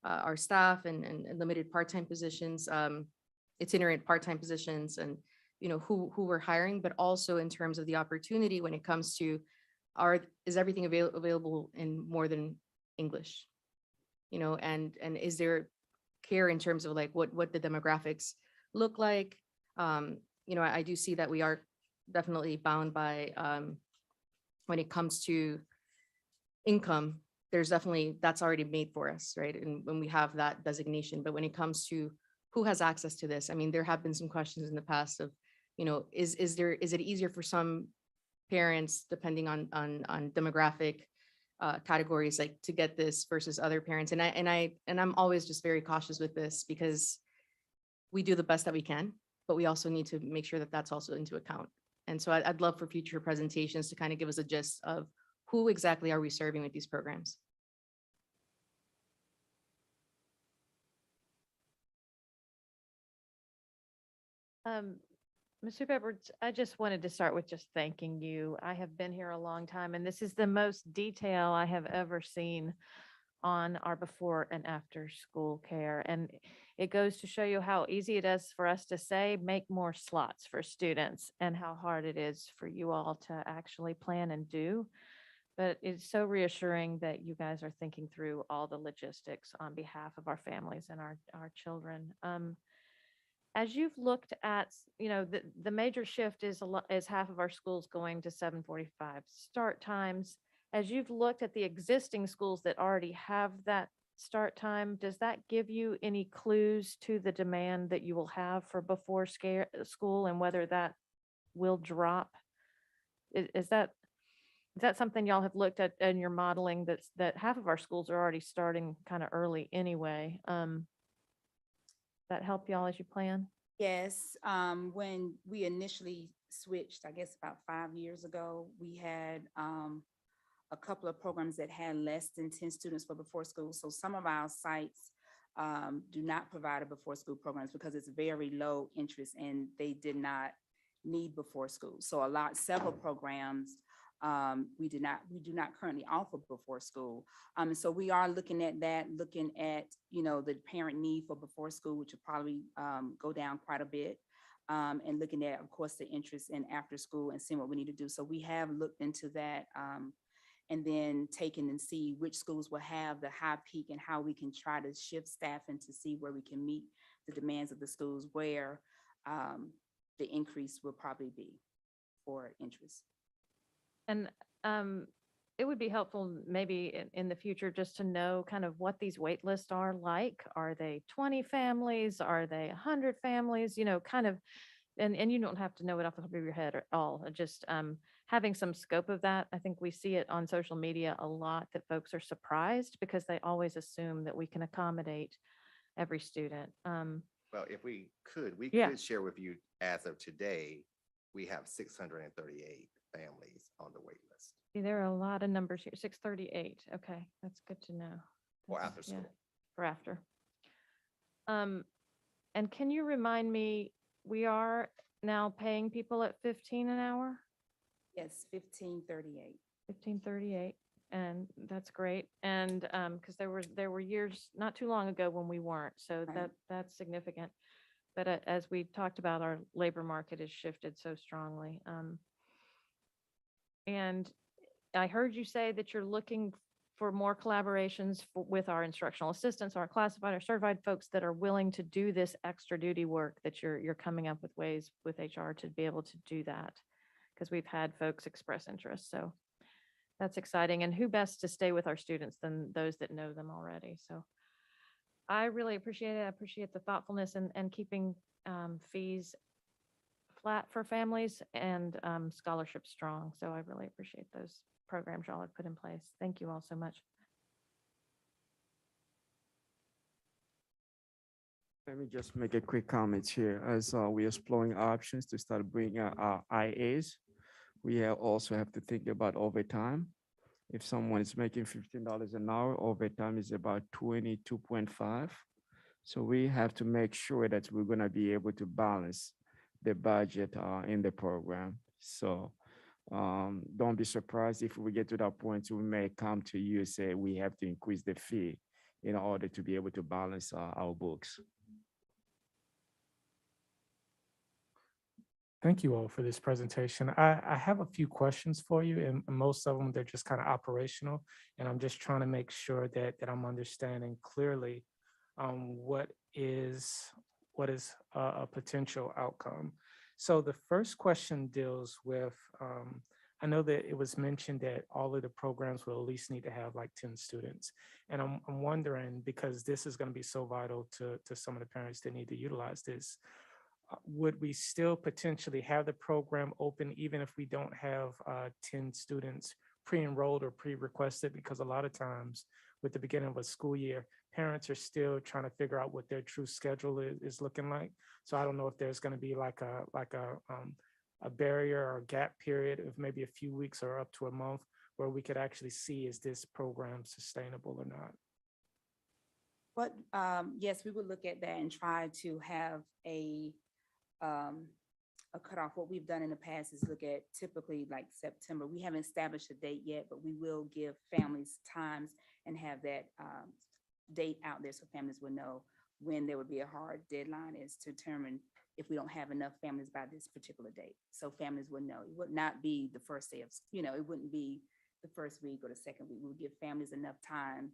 our staff and limited part-time positions, itinerant part-time positions, and, you know, who we're hiring, but also in terms of the opportunity when it comes to is everything available in more than English, you know, and is there care in terms of like what the demographics look like? You know, I do see that we are definitely bound by when it comes to income, there's definitely, that's already made for us, right? And when we have that designation, but when it comes to who has access to this, I mean, there have been some questions in the past of, you know, is it easier for some parents, depending on demographic categories, like to get this versus other parents? And I'm always just very cautious with this because we do the best that we can, but we also need to make sure that that's also into account. And so I'd love for future presentations to kind of give us a gist of who exactly are we serving with these programs. Mr. Edwards, I just wanted to start with just thanking you. I have been here a long time, and this is the most detail I have ever seen on our before and after school care. And it goes to show you how easy it is for us to say, make more slots for students, and how hard it is for you all to actually plan and do. But it's so reassuring that you guys are thinking through all the logistics on behalf of our families and our children. As you've looked at, you know, the major shift is half of our schools going to 7:45 start times. As you've looked at the existing schools that already have that start time, does that give you any clues to the demand that you will have for before school and whether that will drop? Is that something y'all have looked at in your modeling, that half of our schools are already starting kind of early anyway? That help y'all as you plan? Yes, when we initially switched, I guess about 5 years ago, we had a couple of programs that had less than 10 students for before school. So some of our sites do not provide a before school programs because it's very low interest and they did not need before school. So several programs we do not currently offer before school. So we are looking at that, looking at, you know, the parent need for before school, which will probably go down quite a bit. And looking at, of course, the interest in after school and seeing what we need to do. So we have looked into that and then taken and see which schools will have the high peak and how we can try to shift staffing to see where we can meet the demands of the schools where the increase will probably be for interest. And it would be helpful maybe in the future just to know kind of what these wait lists are like. Are they 20 families? Are they 100 families? You know, kind of and you don't have to know it off the top of your head at all. Just having some scope of that. I think we see it on social media a lot that folks are surprised because they always assume that we can accommodate every student. Well, if we Yeah. could share with you, as of today, we have 638 families on the wait list See, there are a lot of numbers here. 638. Okay, that's good to know. for That's- after yeah, school. for after. And can you remind me, we are now paying people at 15 an hour? Yes, 1538. 1538, and that's great. And because there were years not too long ago when we weren't, so Right. that's significant. But as we talked about, our labor market has shifted so strongly. And I heard you say that you're looking for more collaborations with our instructional assistants, our classified or certified folks that are willing to do this extra duty work, that you're coming up with ways with HR to be able to do that. Because we've had folks express interest. So that's exciting. And who best to stay with our students than those that know them already? So I really appreciate it. I appreciate the thoughtfulness and keeping fees flat for families and scholarships strong. So I really appreciate those programs y'all have put in place. Thank you all so much. Let me just make a quick comment here. As we're exploring options to start bringing our IAs, we also have to think about overtime. If someone is making $15 an hour, overtime is about 22.5. So we have to make sure that we're gonna be able to balance the budget in the program. So don't be surprised if we get to that point, we may come to you and say we have to increase the fee in order to be able to balance our books. Thank you all for this presentation. I have a few questions for you, and most of them, they're just kind of operational. And I'm just trying to make sure that I'm understanding clearly what is a potential outcome. So the first question deals with, I know that it was mentioned that all of the programs will at least need to have like 10 students. And I'm wondering, because this is going to be so vital to some of the parents that need to utilize this, would we still potentially have the program open even if we don't have 10 students pre-enrolled or pre-requested? Because a lot of times with the beginning of a school year, parents are still trying to figure out what their true schedule is looking like. So I don't know if there's going to be like a barrier or gap period of maybe a few weeks or up to a month where we could actually see, is this program sustainable or not? But yes, we would look at that and try to have a cutoff. What we've done in the past is look at typically like September. We haven't established a date yet, but we will give families times and have that date out there so families will know when there would be a hard deadline is to determine if we don't have enough families by this particular date. So families will know. It would not be the first day of, it wouldn't be the first week or the second week. We'll give families enough time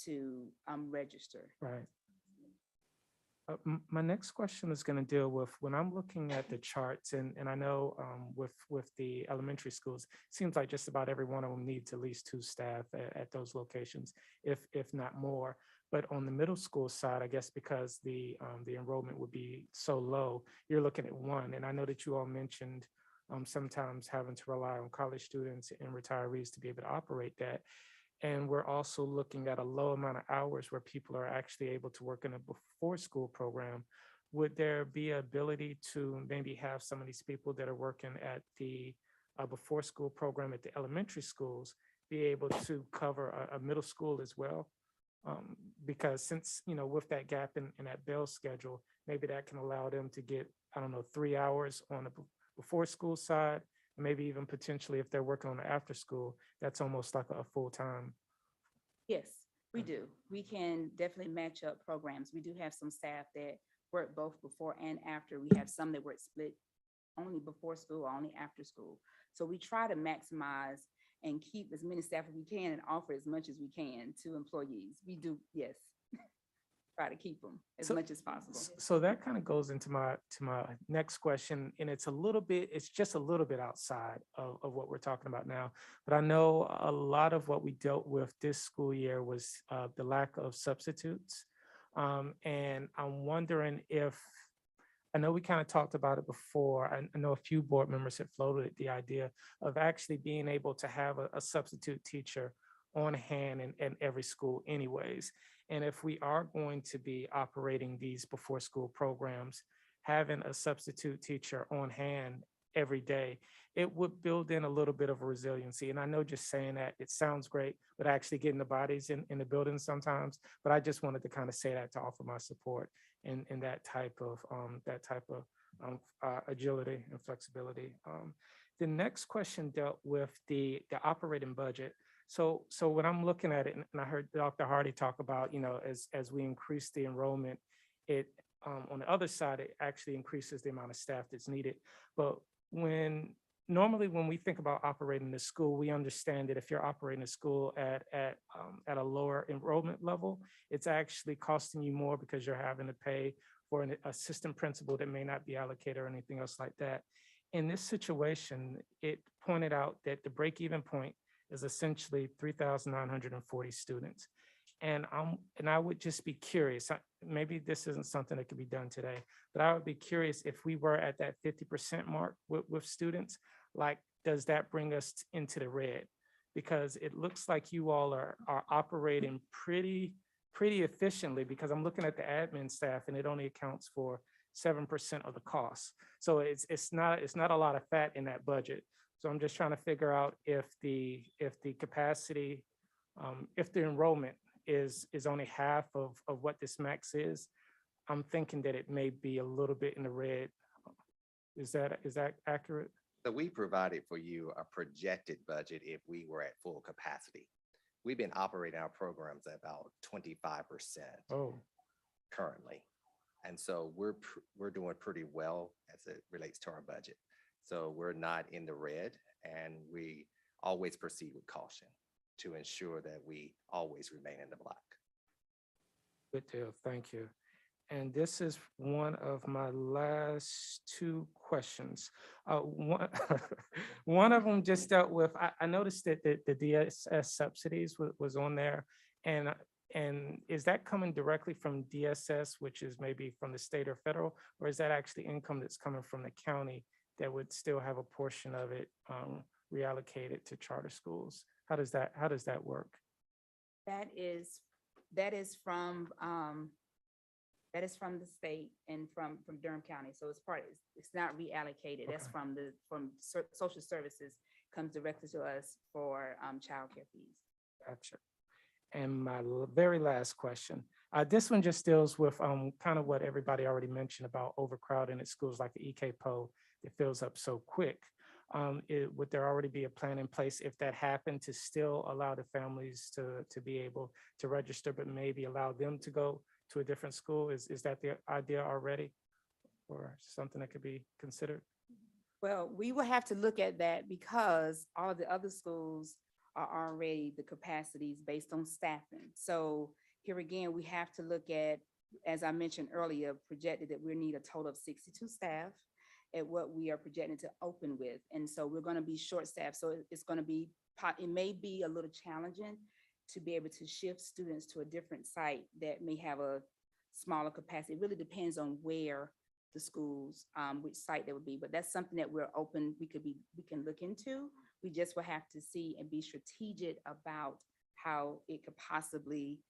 to register. Right. My next question is going to deal with when I'm looking at the charts, and I know with the elementary schools, it seems like just about every one of them needs at least 2 staff at those locations, if not more. But on the middle school side, I guess because the enrollment would be so low, you're looking at 1. And I know that you all mentioned sometimes having to rely on college students and retirees to be able to operate that. And we're also looking at a low amount of hours where people are actually able to work in a before school program. Would there be an ability to maybe have some of these people that are working at the before school program at the elementary schools be able to cover a middle school as well? Because since, with that gap in that bell schedule, maybe that can allow them to get, 3 hours on the before school side. Maybe even potentially if they're working on the after school, that's almost like a full-time. Yes, we do. We can definitely match up programs. We do have some staff that work both before and after. We have some that work split only before school, only after school. So we try to maximize and keep as many staff as we can and offer as much as we can to employees. We do, yes. Try to keep them as much as possible. So that kind of goes into my next question, and it's just a little bit outside of what we're talking about now. But I know a lot of what we dealt with this school year was the lack of substitutes. And I'm wondering if I know we kind of talked about it before. I know a few board members have floated the idea of actually being able to have a substitute teacher on hand in every school anyways. And if we are going to be operating these before school programs, having a substitute teacher on hand every day, it would build in a little bit of resiliency. And I know just saying that, it sounds great, but actually getting the bodies in the building sometimes. But I just wanted to kind of say that to offer my support in that type of agility and flexibility. The next question dealt with the operating budget. So when I'm looking at it, and I heard Dr. Hardy talk about, as we increase the enrollment, it on the other side, it actually increases the amount of staff that's needed. But normally when we think about operating the school, we understand that if you're operating a school at a lower enrollment level, it's actually costing you more because you're having to pay for an assistant principal that may not be allocated or anything else like that. In this situation, it pointed out that the break-even point is essentially 3,940 students. And I would just be curious, maybe this isn't something that could be done today, but I would be curious if we were at that 50% mark with students, like, does that bring us into the red? Because it looks like you all are operating pretty efficiently, because I'm looking at the admin staff and it only accounts for 7% of the cost. So it's not a lot of fat in that budget. So I'm just trying to figure out if the capacity, if the enrollment is only half of what this max is, I'm thinking that it may be a little bit in the red. Is that accurate? So we provided for you a projected budget if we were at full capacity. We've been operating our programs at about 25% currently. And so we're doing pretty well as it relates to our budget. So we're not in the red, and we always proceed with caution to ensure that we always remain in the black. Good deal, thank you. And this is one of my last two questions. One of them just dealt with, I noticed that the Dss Subsidies was on there. And is that coming directly from DSS, which is maybe from the state or federal, or is that actually income that's coming from the county that would still have a portion of it reallocated to charter schools? How does that work? That is from the state and from Durham County. So it's not reallocated. That's from social services, comes directly to us for childcare fees. Gotcha. And my very last question, this one just deals with kind of what everybody already mentioned about overcrowding at schools like the EKPO that fills up so quick. Would there already be a plan in place if that happened to still allow the families to be able to register, but maybe allow them to go to a different school? Is that the idea already, or something that could be considered? Well, we will have to look at that because all of the other schools are already the capacities based on staffing. So here again, we have to look at, as I mentioned earlier, projected that we need a total of 62 staff at what we are projecting to open with. And so we're going to be short staffed. So it's going to be, it may be a little challenging to be able to shift students to a different site that may have a smaller capacity. It really depends on where the schools, which site that would be, but that's something that we're open, we can look into. We just will have to see and be strategic about how it could possibly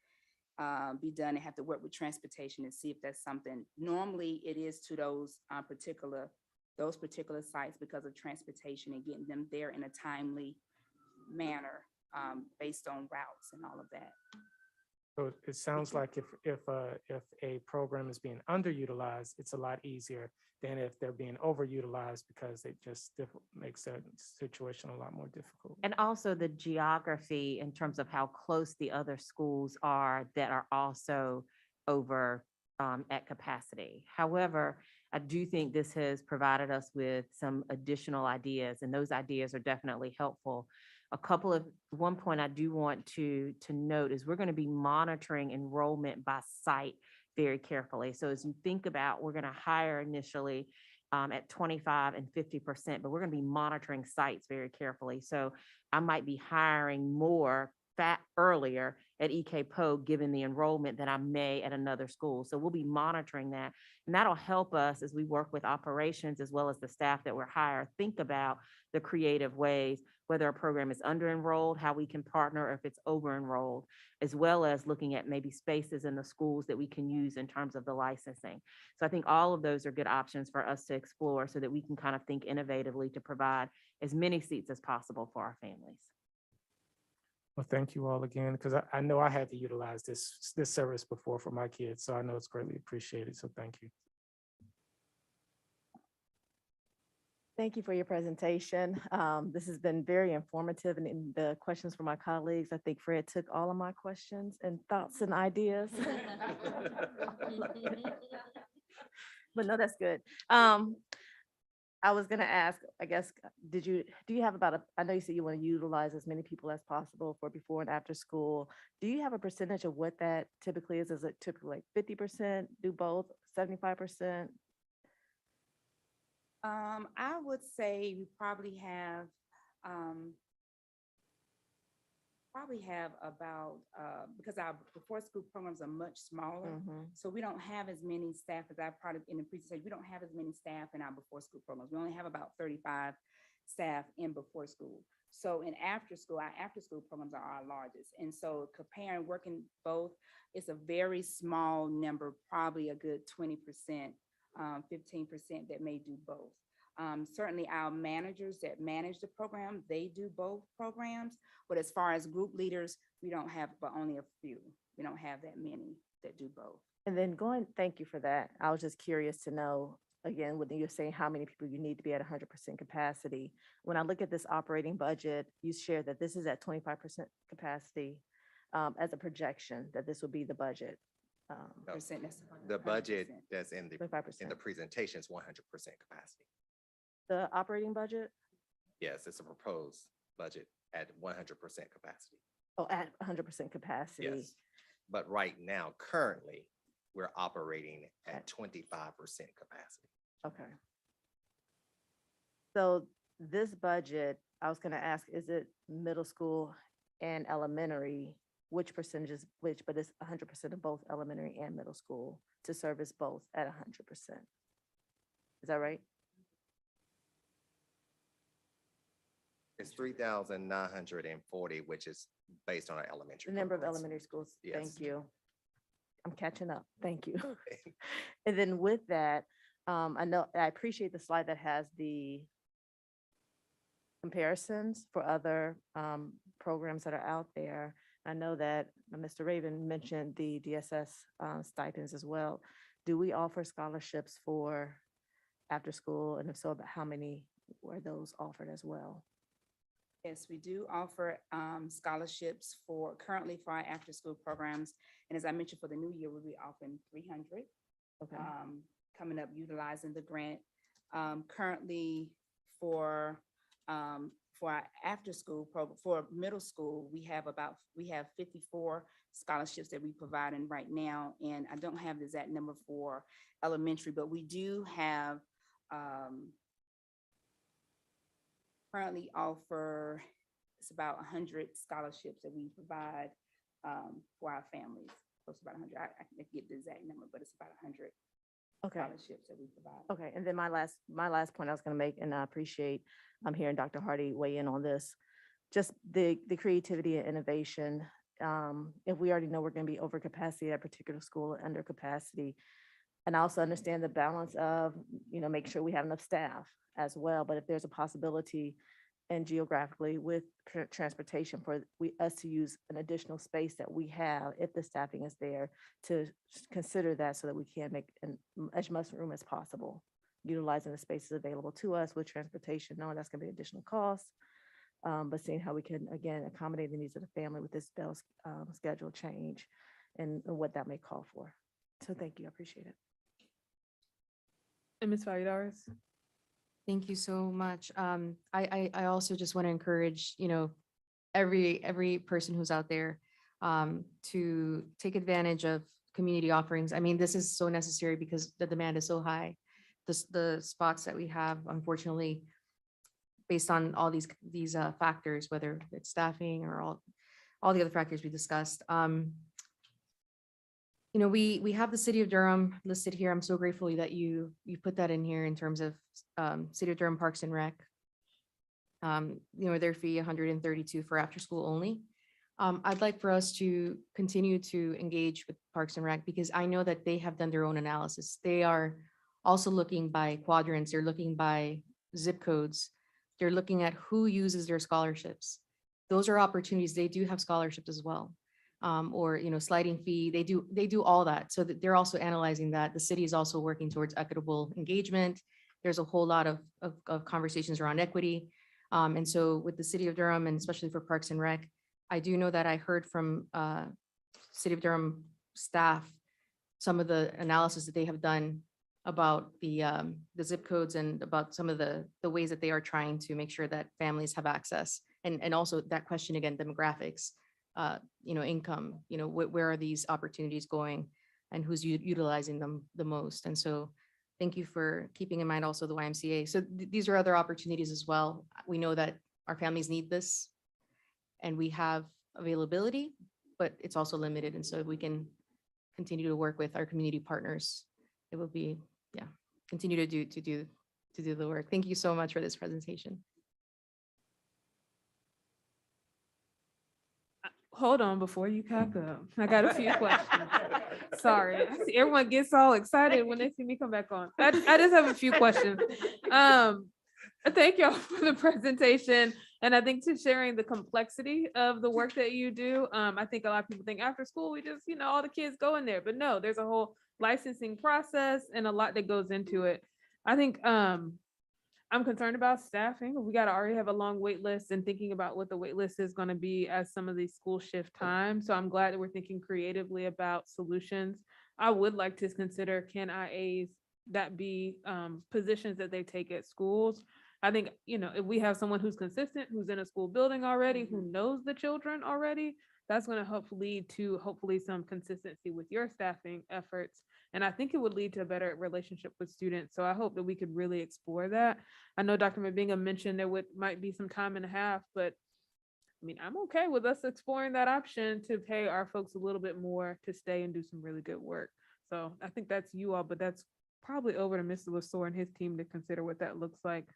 be done, and have to work with transportation and see if that's something. Normally it is to those particular sites because of transportation and getting them there in a timely manner based on routes and all of that. So it sounds like if a program is being underutilized, it's a lot easier than if they're being overutilized, because it just makes that situation a lot more difficult. And also the geography in terms of how close the other schools are that are also over at capacity. However, I do think this has provided us with some additional ideas, and those ideas are definitely helpful. One point I do want to note is we're going to be monitoring enrollment by site very carefully. So as you think about, we're going to hire initially at 25 and 50%, but we're going to be monitoring sites very carefully. So I might be hiring more earlier at EK Poe, given the enrollment that I may at another school. So we'll be monitoring that. And that'll help us as we work with operations as well as the staff that we're hired, think about the creative ways, whether a program is under enrolled, how we can partner, or if it's over enrolled, as well as looking at maybe spaces in the schools that we can use in terms of the licensing. So I think all of those are good options for us to explore so that we can kind of think innovatively to provide as many seats as possible for our families. Well, thank you all again, because I know I had to utilize this service before for my kids, so I know it's greatly appreciated. So thank you. Thank you for your presentation. This has been very informative, and in the questions from my colleagues, I think Fred took all of my questions and thoughts and ideas. But no, that's good. I was gonna ask, I guess, do you have about I know you said you want to utilize as many people as possible for before and after school. Do you have a percentage of what that typically is? Is it typically like 50%, do both, 75%? I would say we probably have about, because our before school programs are much smaller, so we don't have as many staff as I probably in the presentation, we don't have as many staff in our before school programs. We only have about 35 staff in before school. So in after school, our after school programs are our largest. And so comparing working both, it's a very small number, probably a good 20%, 15% that may do both. Certainly our managers that manage the program, they do both programs, but as far as group leaders, we don't have, but only a few. We don't have that many that do both. And then thank you for that. I was just curious to know, again, when you're saying how many people you need to be at 100% capacity. When I look at this operating budget, you shared that this is at 25% capacity as a projection, that this will be the budget. The budget that's in the 25%. presentation is 100% capacity. The operating budget? Yes, it's a proposed budget at 100% capacity. Oh, at 100% capacity. Yes, but right now, currently, we're operating at 25% capacity. Okay. So this budget, I was gonna ask, is it middle school and elementary? Which percentage is which, but it's 100% of both elementary and middle school to service both at 100%. Is that right? It's 3,940, which is based on our elementary. The number of programs. elementary schools. Yes. Thank you. I'm catching up. Thank you. And then with that, I appreciate the slide that has the comparisons for other programs that are out there. I know that Mr. Raven mentioned the DSS stipends as well. Do we offer scholarships for after school? And if so, about how many were those offered as well? Yes, we do offer scholarships currently for our after-school programs. And as I mentioned, for the new year, we'll be offering 300. Okay. Coming up, utilizing the grant. Currently for our after-school program, for middle school, we have 54 scholarships that we provide in right now. And I don't have the exact number for elementary, but we do have currently offer, it's about 100 scholarships that we provide for our families. Close to about 100. I can get the exact number, but it's about 100 scholarships that we provide. Okay, and then my last point I was going to make, and I appreciate I'm hearing Dr. Hardy weigh in on this, just the creativity and innovation. If we already know we're going to be over capacity at a particular school or under capacity, and I also understand the balance of, make sure we have enough staff as well. But if there's a possibility and geographically with transportation for us to use an additional space that we have, if the staffing is there, to consider that so that we can make as much room as possible, utilizing the spaces available to us with transportation, knowing that's going to be additional costs, but seeing how we can, again, accommodate the needs of the family with this bell schedule change and what that may call for. So thank you, I appreciate it. And Ms. Valladares? Thank you so much. I also just want to encourage, every person who's out there to take advantage of community offerings. I mean, this is so necessary because the demand is so high. The spots that we have, unfortunately, based on all these factors, whether it's staffing or all, all the other factors we discussed. You know, we have the city of Durham listed here. I'm so grateful that you put that in here in terms of city of Durham Parks and Rec. You know, their fee 132 for after school only. I'd like for us to continue to engage with Parks and Rec because I know that they have done their own analysis. They are also looking by quadrants. They're looking by zip codes. They're looking at who uses their scholarships. Those are opportunities. They do have scholarships as well. Or, you know, sliding fee. They do all that. So that they're also analyzing that. The city is also working towards equitable engagement. There's a whole lot of conversations around equity. And so with the city of Durham and especially for Parks and Rec, I do know that I heard from city of Durham staff, some of the analysis that they have done about the zip codes and about some of the ways that they are trying to make sure that families have access. And also that question again, demographics, you know, income, you know, where are these opportunities going and who's utilizing them the most. And so thank you for keeping in mind also the YMCA. So these are other opportunities as well. We know that our families need this and we have availability, but it's also limited. And so if we can continue to work with our community partners, it will be, yeah, continue to do the work. Thank you so much for this presentation. Hold on before you pack up. I got a few questions. Sorry, I see everyone gets all excited when they see me come back on. I just have a few questions. Thank y'all for the presentation. And I think to sharing the complexity of the work that you do. I think a lot of people think after school, we just, you know, all the kids go in there, but no, there's a whole licensing process and a lot that goes into it. I think I'm concerned about staffing. We got to already have a long wait list and thinking about what the wait list is going to be as some of these schools shift time. So I'm glad that we're thinking creatively about solutions. I would like to consider, can IAs that be positions that they take at schools? I think, you know, if we have someone who's consistent, who's in a school building already, who knows the children already, that's going to help lead to hopefully some consistency with your staffing efforts. And I think it would lead to a better relationship with students. So I hope that we could really explore that. I know Dr. Mabinga mentioned there might be some time and a half, but I mean, I'm okay with us exploring that option to pay our folks a little bit more to stay and do some really good work. So I think that's you all, but that's probably over to Mr. Lesor and his team to consider what that looks like.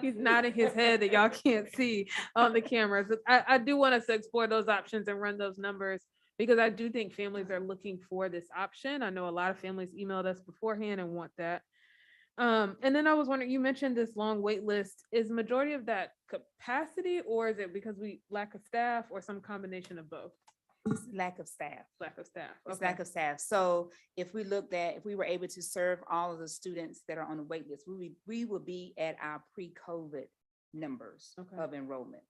He's nodding his head that y'all can't see on the cameras. I do want us to explore those options and run those numbers because I do think families are looking for this option. I know a lot of families emailed us beforehand and want that. And then I was wondering, you mentioned this long wait list. Is majority of that capacity or is it because we lack of staff or some combination of both? It's lack of staff. Lack of staff. It's Okay. lack of staff. So if we were able to serve all of the students that are on the wait list, we would be at our pre-COVID numbers of enrollment.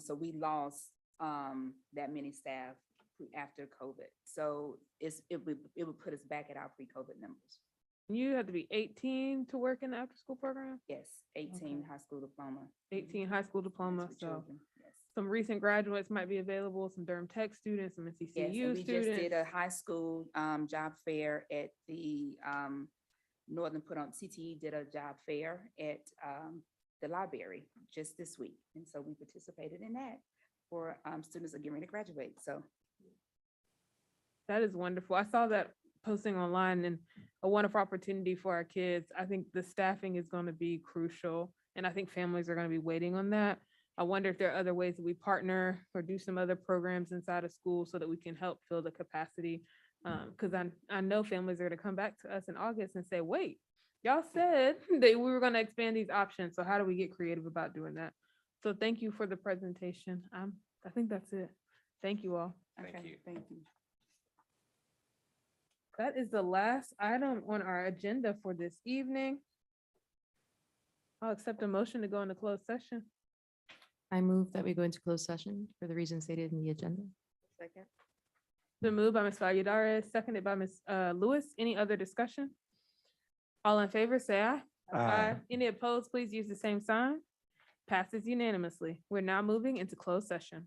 So we lost that many staff after COVID. So it would put us back at our pre-COVID numbers. You have to be 18 to work in the after school program? Yes, 18 high school diploma. 18 high school diploma. With So children, yes. some recent graduates might be available, some Durham Tech students, some NCCU Yes, and we students. just did a high school job fair at the CTE did a job fair at the library just this week. And so we participated in that for students that are getting ready to graduate. So That is wonderful. I saw that posting online and a wonderful opportunity for our kids. I think the staffing is going to be crucial. And I think families are going to be waiting on that. I wonder if there are other ways that we partner or do some other programs inside of school so that we can help fill the capacity. Because I know families are going to come back to us in August and say, wait, y'all said that we were going to expand these options. So how do we get creative about doing that? So thank you for the presentation. I think that's it. Thank you all. Thank you. That is the last item on our agenda for this evening. I'll accept a motion to go into closed session. I move that we go into closed session for the reasons stated in the agenda. Second. The move by Ms. Valladares, seconded by Ms. Lewis. Any other discussion? All in favor, say aye. Aye. Any opposed, please use the same sign. Passes unanimously. We're now moving into closed session.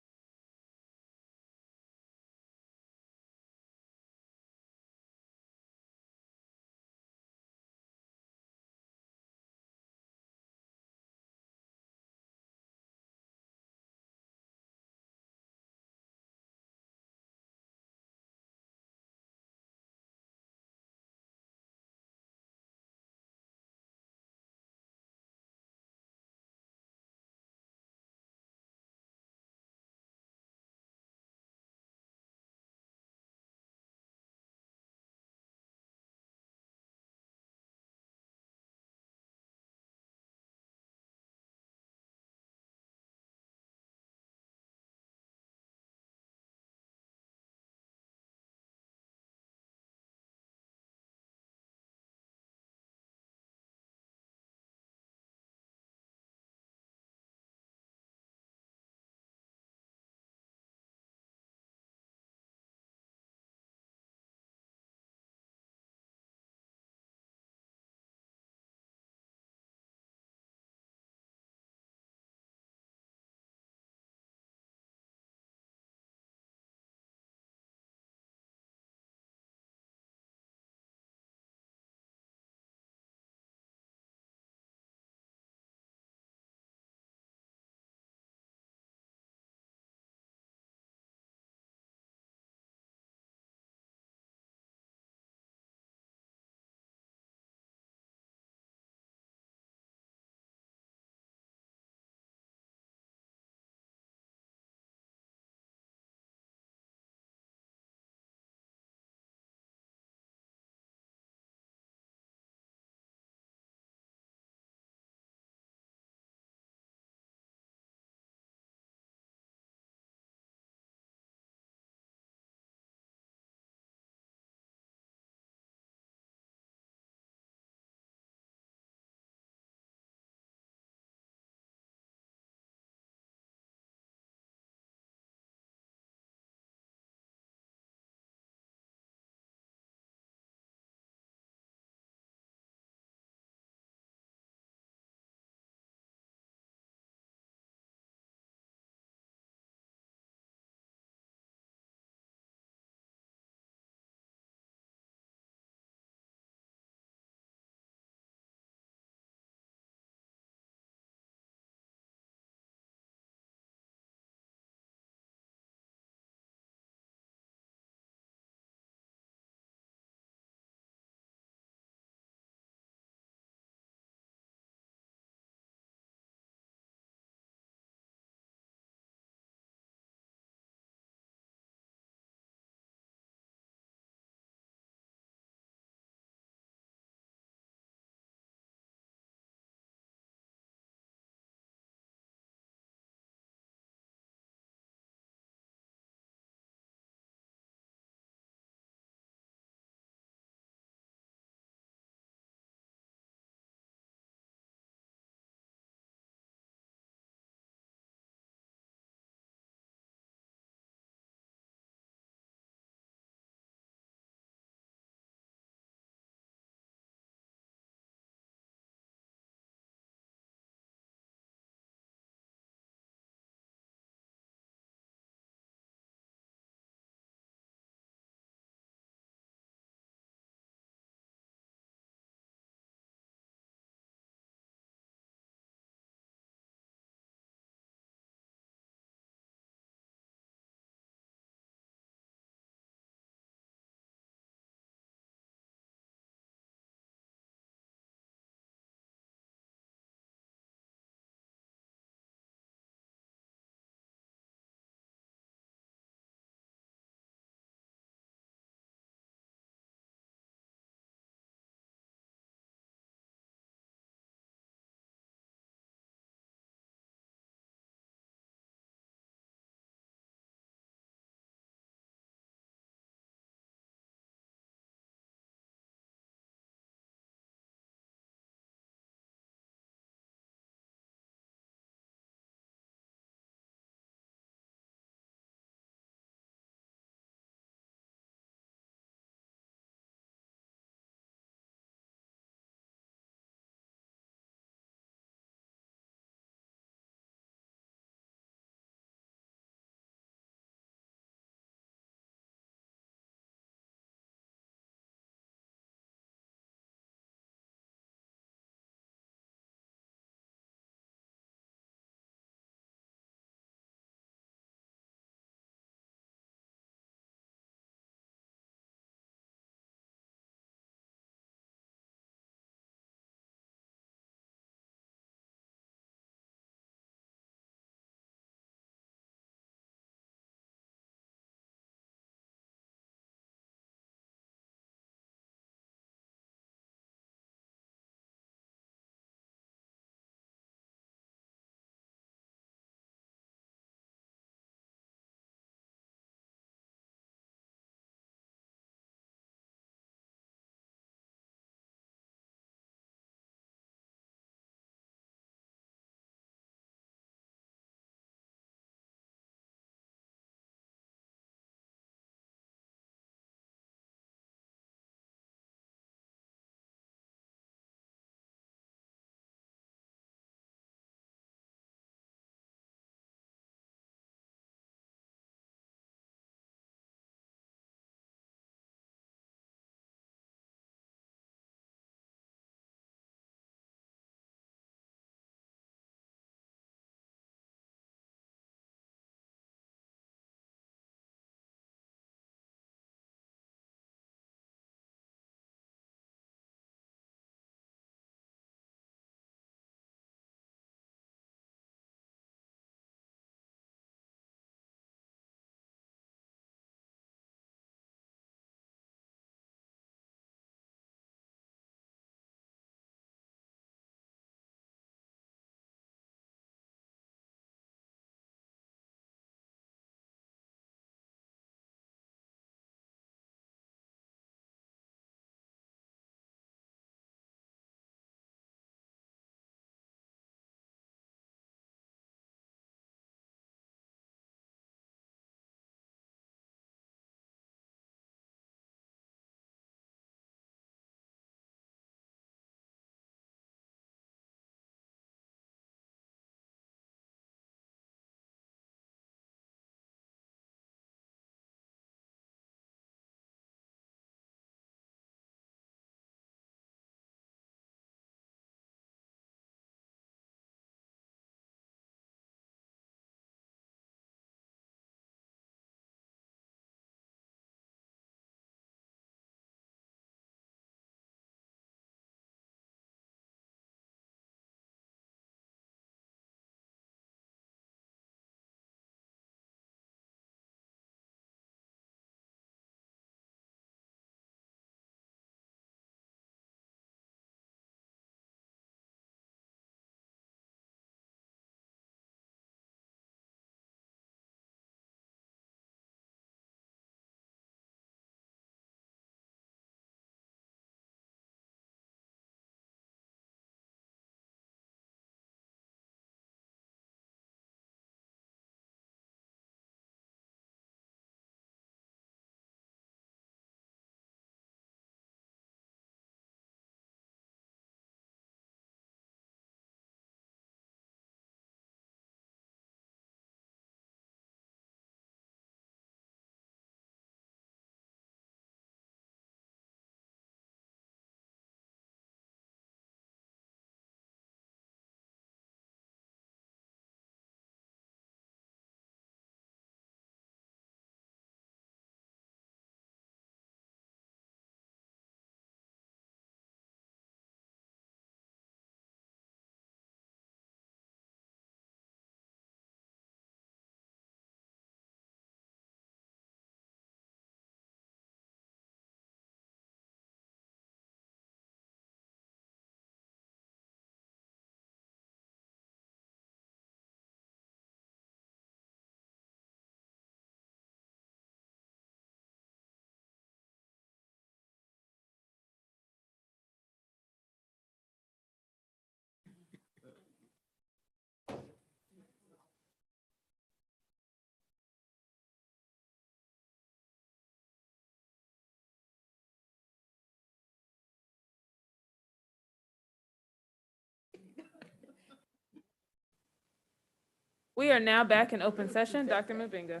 We are now back in open session. Dr. Mabenga.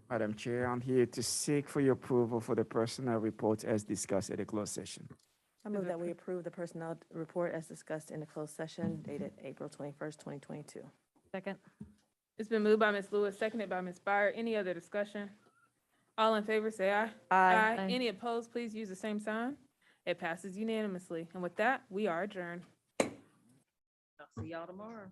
Madam Chair, I'm here to seek for your approval for the personnel report as discussed at a closed session. I move that we approve the personnel report as discussed in the closed session dated April 21st, 2022. Second. It's been moved by Ms. Lewis, seconded by Ms. Byer. Any other discussion? All in favor, say aye. Aye. Any opposed, please use the same sign. It passes unanimously. And with that, we are adjourned. I'll see y'all tomorrow.